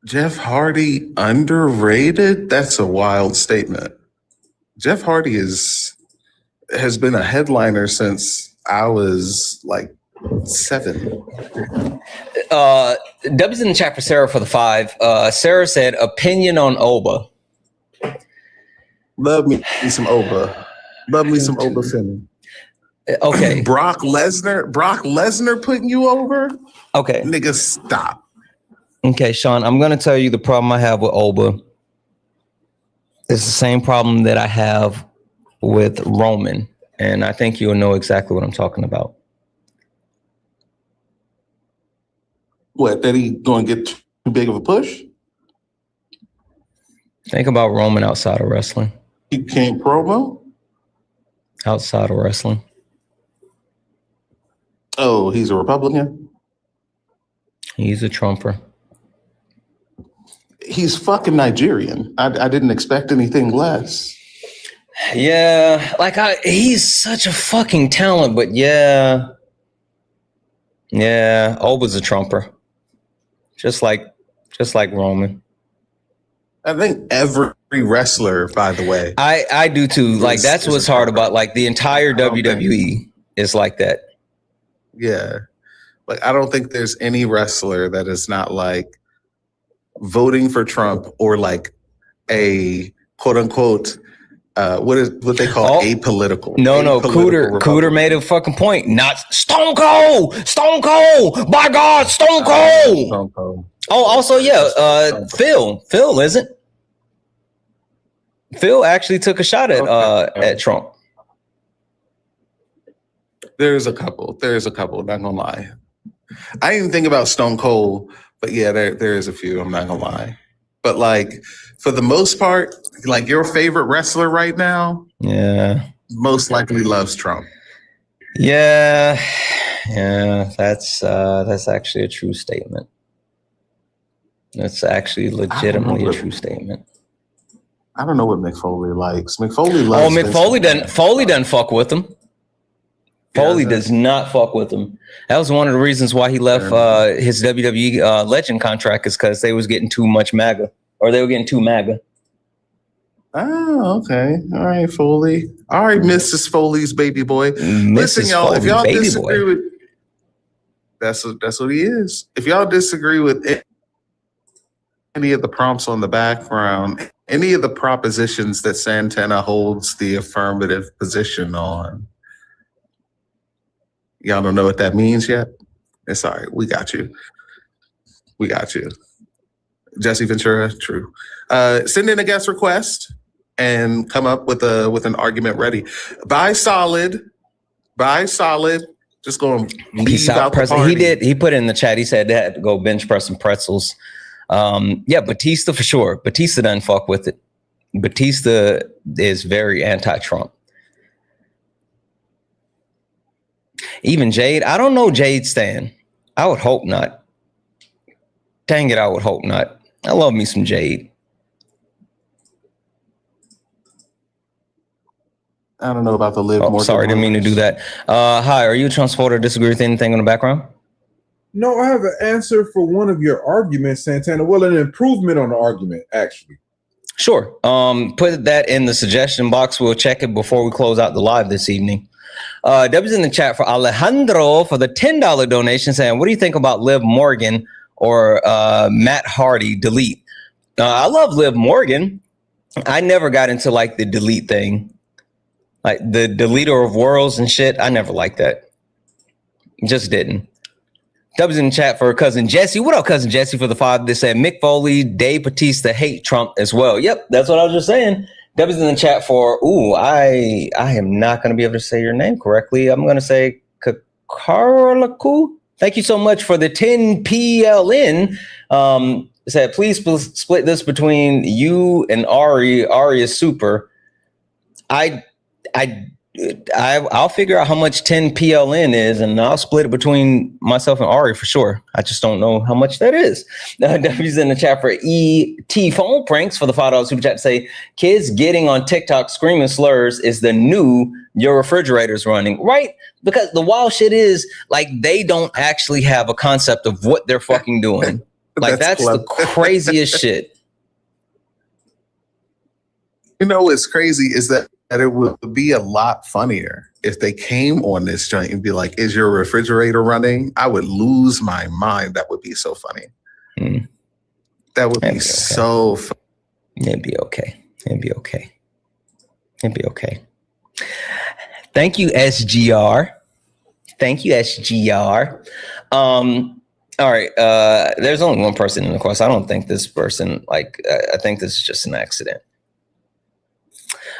Jeff Hardy underrated? That's a wild statement. Jeff Hardy has been a headliner since I was like 7. W's in the chat for Sarah for the 5. Sarah said, opinion on Oba. Love me some Oba. Love me some Oba Finn. Okay. Brock Lesnar putting you over? Okay. Nigga, stop. Okay, Sean, I'm going to tell you the problem I have with Oba. It's the same problem that I have with Roman. And I think you'll know exactly what I'm talking about. What, that he going to get too big of a push? Think about Roman outside of wrestling. He can't promo? Outside of wrestling. Oh, he's a Republican? He's a Trumper. He's fucking Nigerian. I didn't expect anything less. Yeah, like he's such a fucking talent, but yeah, Oba's a Trumper. Just like Roman. I think every wrestler, by the way. I do too. Like that's what's hard about like the entire WWE is like that. Yeah. Like I don't think there's any wrestler that is not like voting for Trump or like a quote unquote what they call apolitical. No, Cooter made a fucking point. Not Stone Cold, by God, Stone Cold. Stone Cold. Oh, also, yeah, Phil isn't. Phil actually took a shot at Trump. There's a couple, not gonna lie. I didn't even think about Stone Cold, but yeah, there is a few, I'm not gonna lie. But like for the most part, like your favorite wrestler right now, yeah, most likely loves Trump. Yeah, that's actually a true statement. That's actually legitimately a true statement. I don't know what Mick Foley likes. Mick Foley loves. Oh, Mick Foley doesn't fuck with him. Foley does not fuck with him. That was one of the reasons why he left his WWE Legend contract, is because they was getting too much MAGA, or they were getting too MAGA. Oh, okay. All right, Foley. All right, Mrs. Foley's baby boy. Listen, y'all, Foley's if y'all baby disagree boy. with that's what he is. If y'all disagree with any of the prompts on the background, any of the propositions that Santana holds the affirmative position on, Y'all don't know what that means yet? It's all right. We got you. We got you. Jesse Ventura, true. Send in a guest request and come up with an argument ready. Buy solid. Just going to leave out the party. He put it in the chat. He said they had to go bench press some pretzels. Yeah, Batista for sure. Batista doesn't fuck with it. Batista is very anti-Trump. Even Jade, I don't know Jade Stan. I would hope not. Dang it, I would hope not. I love me some Jade. I don't know about the live. Sorry, didn't mean to do that. Hi, are you a Trump supporter? Disagree with anything in the background? No, I have an answer for one of your arguments, Santana. Well, an improvement on the argument, actually. Sure. Put that in the suggestion box. We'll check it before we close out the live this evening. W's in the chat for Alejandro for the $10 donation saying, what do you think about Liv Morgan or Matt Hardy? Delete. I love Liv Morgan. I never got into like the delete thing. Like the deleter of worlds and shit. I never liked that. Just didn't. W's in the chat for cousin Jesse. What up, cousin Jesse, for the 5 that said Mick Foley, Dave Bautista hate Trump as well. Yep, that's what I was just saying. W's in the chat for, I am not going to be able to say your name correctly. I'm going to say Kakaraku. Thank you so much for the 10 PLN. Said, please split this between you and Ari. Ari is super. I'll figure out how much 10 PLN is, and I'll split it between myself and Ari for sure. I just don't know how much that is. W's in the chat for ET phone pranks for the $5 super chat to say, kids getting on TikTok screaming slurs is the new your refrigerator's running, right? Because the wild shit is like they don't actually have a concept of what they're fucking doing. Like that's the craziest shit. You know what's crazy is that it would be a lot funnier if they came on this joint and be like, is your refrigerator running? I would lose my mind. That would be so funny. That would be so funny. It'd be okay. It'd be okay. It'd be okay. Thank you, SGR. Thank you, SGR. All right. There's only one person in the course. I don't think this person, I think this is just an accident.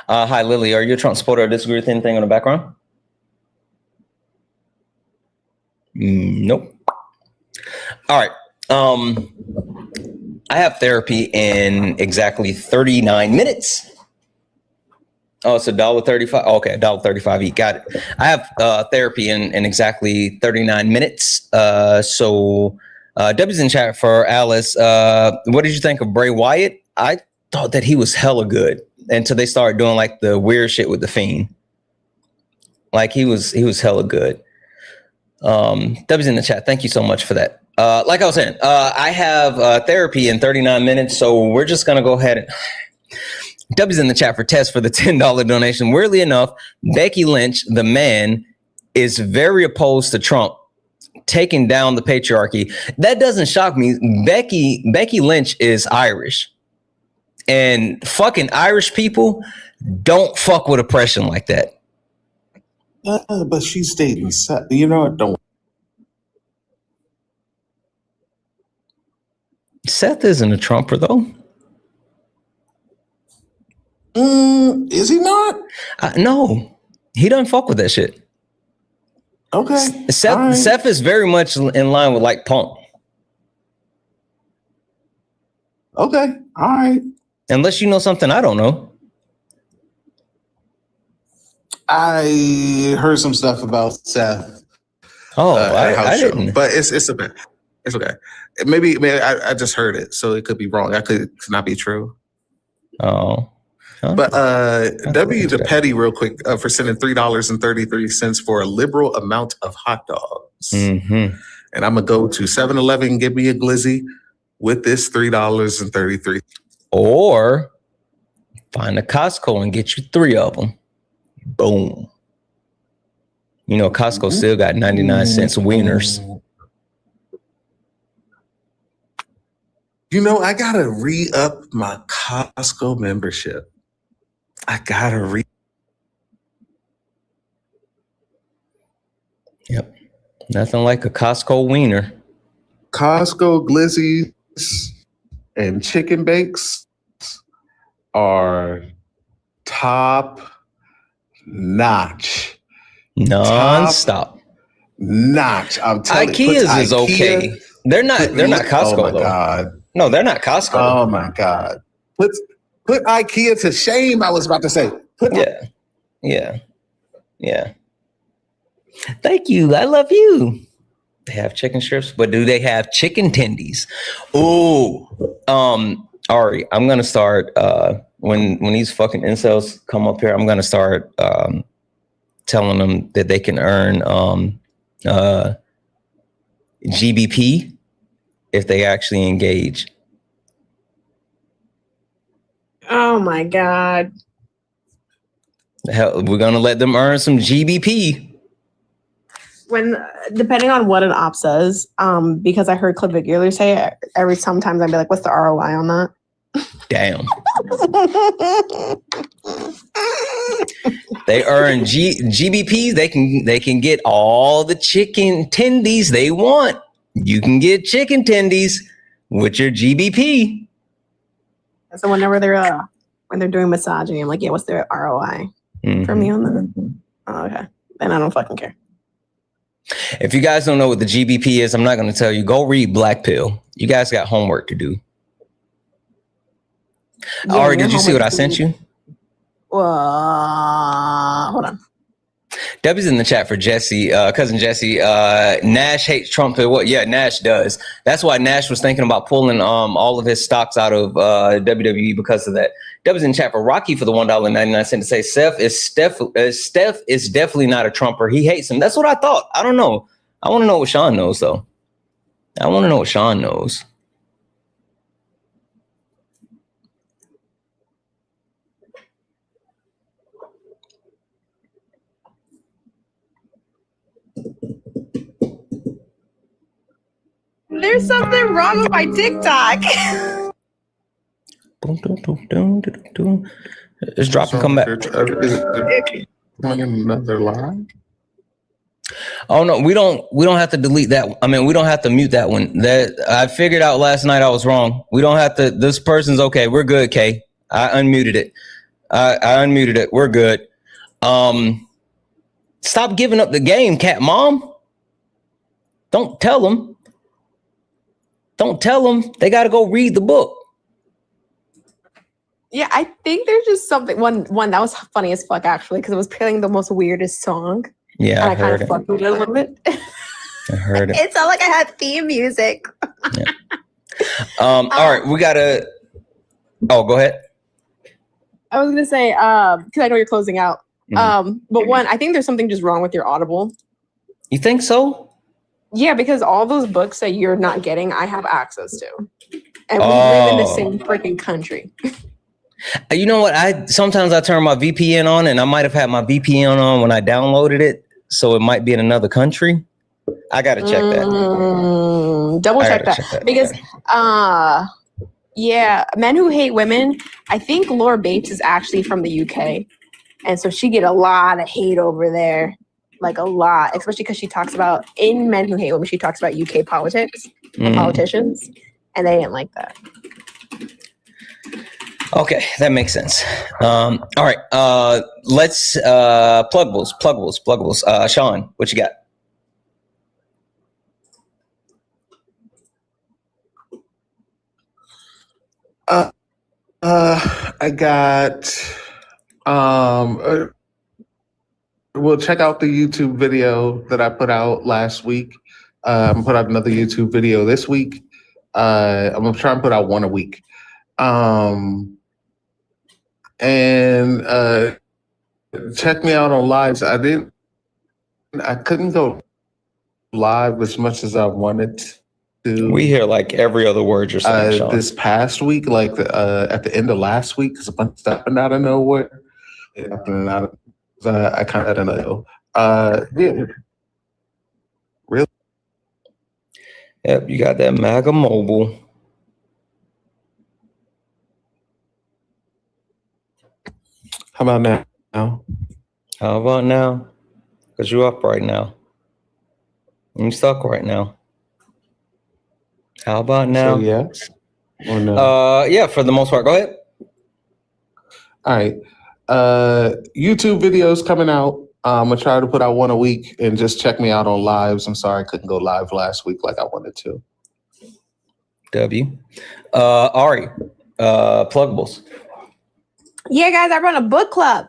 Hi, Lily. Are you a Trump supporter or disagree with anything on the background? Nope. All right. I have therapy in exactly 39 minutes. Oh, it's $1.35. Okay, $1.35 each. Got it. I have therapy in exactly 39 minutes. So W's in chat for Alice. What did you think of Bray Wyatt? I thought that he was hella good until they started doing like the weird shit with the Fiend. Like he was hella good. W's in the chat. Thank you so much for that. Like I was saying, I have therapy in 39 minutes, so we're just gonna go ahead and W's in the chat for Tess for the $10 donation. Weirdly enough, Becky Lynch, the man, is very opposed to Trump taking down the patriarchy. That doesn't shock me. Becky Lynch is Irish. And fucking Irish people don't fuck with oppression like that. But she's dating Seth. You know what? Don't. Seth isn't a Trumper, though. Is he not? No. He doesn't fuck with that shit. Okay. Seth is very much in line with like Punk. Okay. All right. Unless you know something I don't know. I heard some stuff about Seth. Oh, I didn't. But it's okay. It's okay. Maybe I just heard it, so it could be wrong. That could not be true. Oh. Huh? But W to Petty real quick for sending $3.33 for a liberal amount of hot dogs. Mm-hmm. And I'm gonna go to 7-Eleven and get me a glizzy with this $3.33. Or find a Costco and get you 3 of them. Boom. You know, Costco still got 99 cents wieners. You know, I gotta re-up my Costco membership. Yep. Nothing like a Costco wiener. Costco glizzies and chicken bakes are top notch. Non-stop. Notch. I'm telling you. IKEA's is okay. They're not Costco oh my though. God. No, they're not Costco. Oh my God. Put IKEA to shame, I was about to say. Yeah. Thank you. I love you. They have chicken strips, but do they have chicken tendies? Oh, Ari, I'm gonna start when these fucking incels come up here, I'm gonna start telling them that they can earn GBP if they actually engage. Oh my God. Hell, we're gonna let them earn some GBP. When depending on what an op says, because I heard Clavicular say it, sometimes I'd be like, what's the ROI on that? Damn. They earn GBPs. They can get all the chicken tendies they want. You can get chicken tendies with your GBP. So whenever they're when they're doing misogyny, I'm like, yeah, what's their ROI for me on that? Oh, okay. Then I don't fucking care. If you guys don't know what the GBP is, I'm not going to tell you. Go read Black Pill. You guys got homework to do. Yeah, Ari, did you see what I sent you? Hold on. Debbie's in the chat for Jesse, cousin Jesse. Nash hates Trump. What? Yeah, Nash does. That's why Nash was thinking about pulling all of his stocks out of WWE because of that. Debbie's in the chat for Rocky for the $1.99 to say Steph is definitely not a Trumper. He hates him. That's what I thought. I don't know. I want to know what Sean knows though. I want to know what Sean knows. There's something wrong with my TikTok. Just drop and come back. Another line? Oh no, we don't have to delete that. I mean, we don't have to mute that one. That I figured out last night I was wrong. We don't have to. This person's okay. We're good, Kay. I unmuted it. I unmuted it. We're good. Stop giving up the game, cat mom. Don't tell them. Don't tell them. They got to go read the book. Yeah, I think there's just something. One that was funny as fuck actually, because it was playing the most weirdest song. Yeah, and I heard kind of fucked with it a little bit. I heard it. It sounded like I had theme music. Yeah. All right, we gotta. Oh, go ahead. I was gonna say, because I know you're closing out. But one, I think there's something just wrong with your Audible. You think so? Yeah, because all those books that you're not getting, I have access to, and we live in the same freaking country. You know what? Sometimes I turn my VPN on, and I might have had my VPN on when I downloaded it, so it might be in another country. I gotta check that. Double check that because, yeah, Men Who Hate Women. I think Laura Bates is actually from the UK, and so she get a lot of hate over there, like a lot, especially because she talks about in Men Who Hate Women. She talks about UK politics and politicians, and they didn't like that. Okay, that makes sense. All right, let's pluggables. Sean, what you got? I got well, check out the YouTube video that I put out last week. I'm gonna put out another YouTube video this week. I'm gonna try and put out one a week. And check me out on lives. I couldn't go live as much as I wanted to. We hear like every other word you're saying, Sean. This past week, like at the end of last week, because a bunch of stuff happened out of nowhere. I kind of don't know. Yeah. Really? Yep, you got that MAGA mobile. How about now? How about now? Because you're up right now. I'm stuck right now. How about now? So yes or no? Yeah, for the most part. Go ahead. All right. YouTube videos coming out. I'm gonna try to put out one a week, and just check me out on lives. I'm sorry I couldn't go live last week like I wanted to. W. Ari, pluggables. Yeah, guys, I run a book club.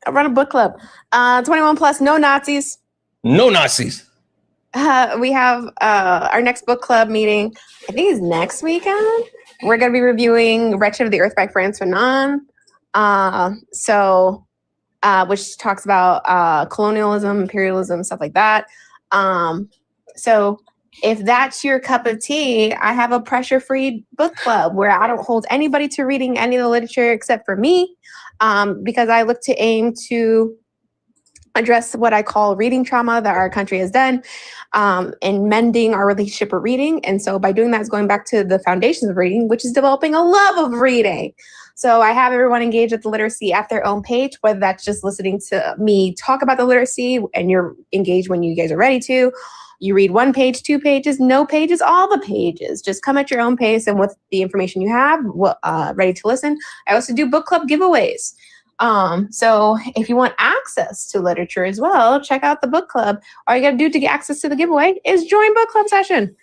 21 plus, no Nazis. No Nazis. We have our next book club meeting, I think is next weekend. We're going to be reviewing Wretched of the Earth by Frantz Fanon. Which talks about colonialism, imperialism, stuff like that. So if that's your cup of tea, I have a pressure-free book club where I don't hold anybody to reading any of the literature except for me, because I look to aim to address what I call reading trauma that our country has done, and mending our relationship with reading. And so by doing that is going back to the foundations of reading, which is developing a love of reading. So I have everyone engage with the literacy at their own page, whether that's just listening to me talk about the literacy and you're engaged when you guys are ready to. You read 1 page, 2 pages, no pages, all the pages. Just come at your own pace and with the information you have, ready to listen. I also do book club giveaways. So if you want access to literature as well, check out the book club. All you got to do to get access to the giveaway is join book club session.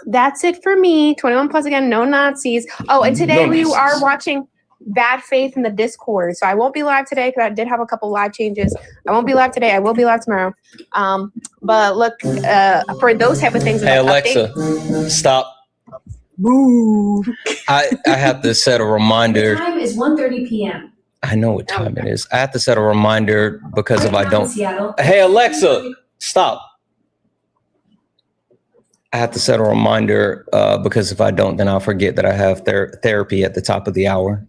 That's it for me. 21 plus again, no Nazis. Oh, and today we are watching Bad Faith in the Discord. So I won't be live today because I did have a couple live changes. I won't be live today. I will be live tomorrow. But look, for those type of things. Hey, Alexa, stop. Boo. I have to set a reminder. The time is 1:30 p.m. I know what time it is. I have to set a reminder because if I don't. Seattle. Hey, Alexa, stop. I have to set a reminder because if I don't, then I'll forget that I have therapy at the top of the hour.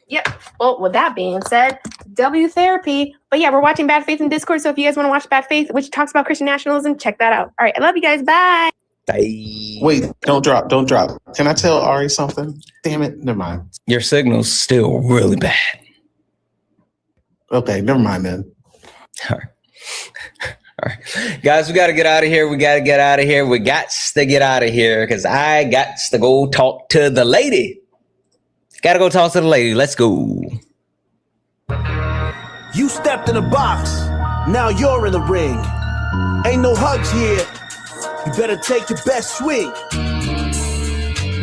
Yep. Well, with that being said, W therapy. But yeah, we're watching Bad Faith in Discord. So if you guys want to watch Bad Faith, which talks about Christian nationalism, check that out. All right. I love you guys. Bye. Bye. Wait, don't drop. Can I tell Ari something? Damn it. Never mind. Your signal's still really bad. Okay, never mind then. All right. All right. Guys, we got to get out of here. We got to get out of here because I got to go talk to the lady. Got to go talk to the lady. Let's go. You stepped in a box. Now you're in the ring. Ain't no hugs here. You better take your best swing.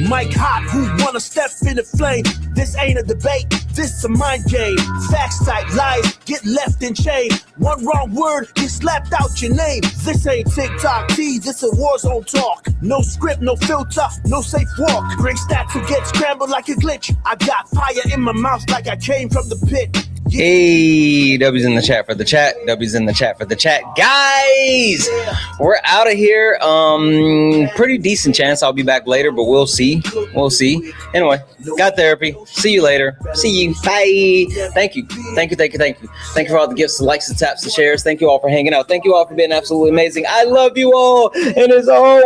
Mike Hot, who wanna step in the flame? This ain't a debate, this a mind game. Facts type lies, get left in chain. One wrong word, get slapped out your name. This ain't TikTok T, this a war zone talk. No script, no filter, no safe walk. Bring stats to get scrambled like a glitch. I got fire in my mouth like I came from the pit. Hey, W's in the chat for the chat. W's in the chat for the chat. Guys, we're out of here. Pretty decent chance I'll be back later, but we'll see. We'll see. Anyway, got therapy. See you later. See you. Bye. Thank you. Thank you. Thank you. Thank you. Thank you for all the gifts, the likes, the taps, the shares. Thank you all for hanging out. Thank you all for being absolutely amazing. I love you all. And as always,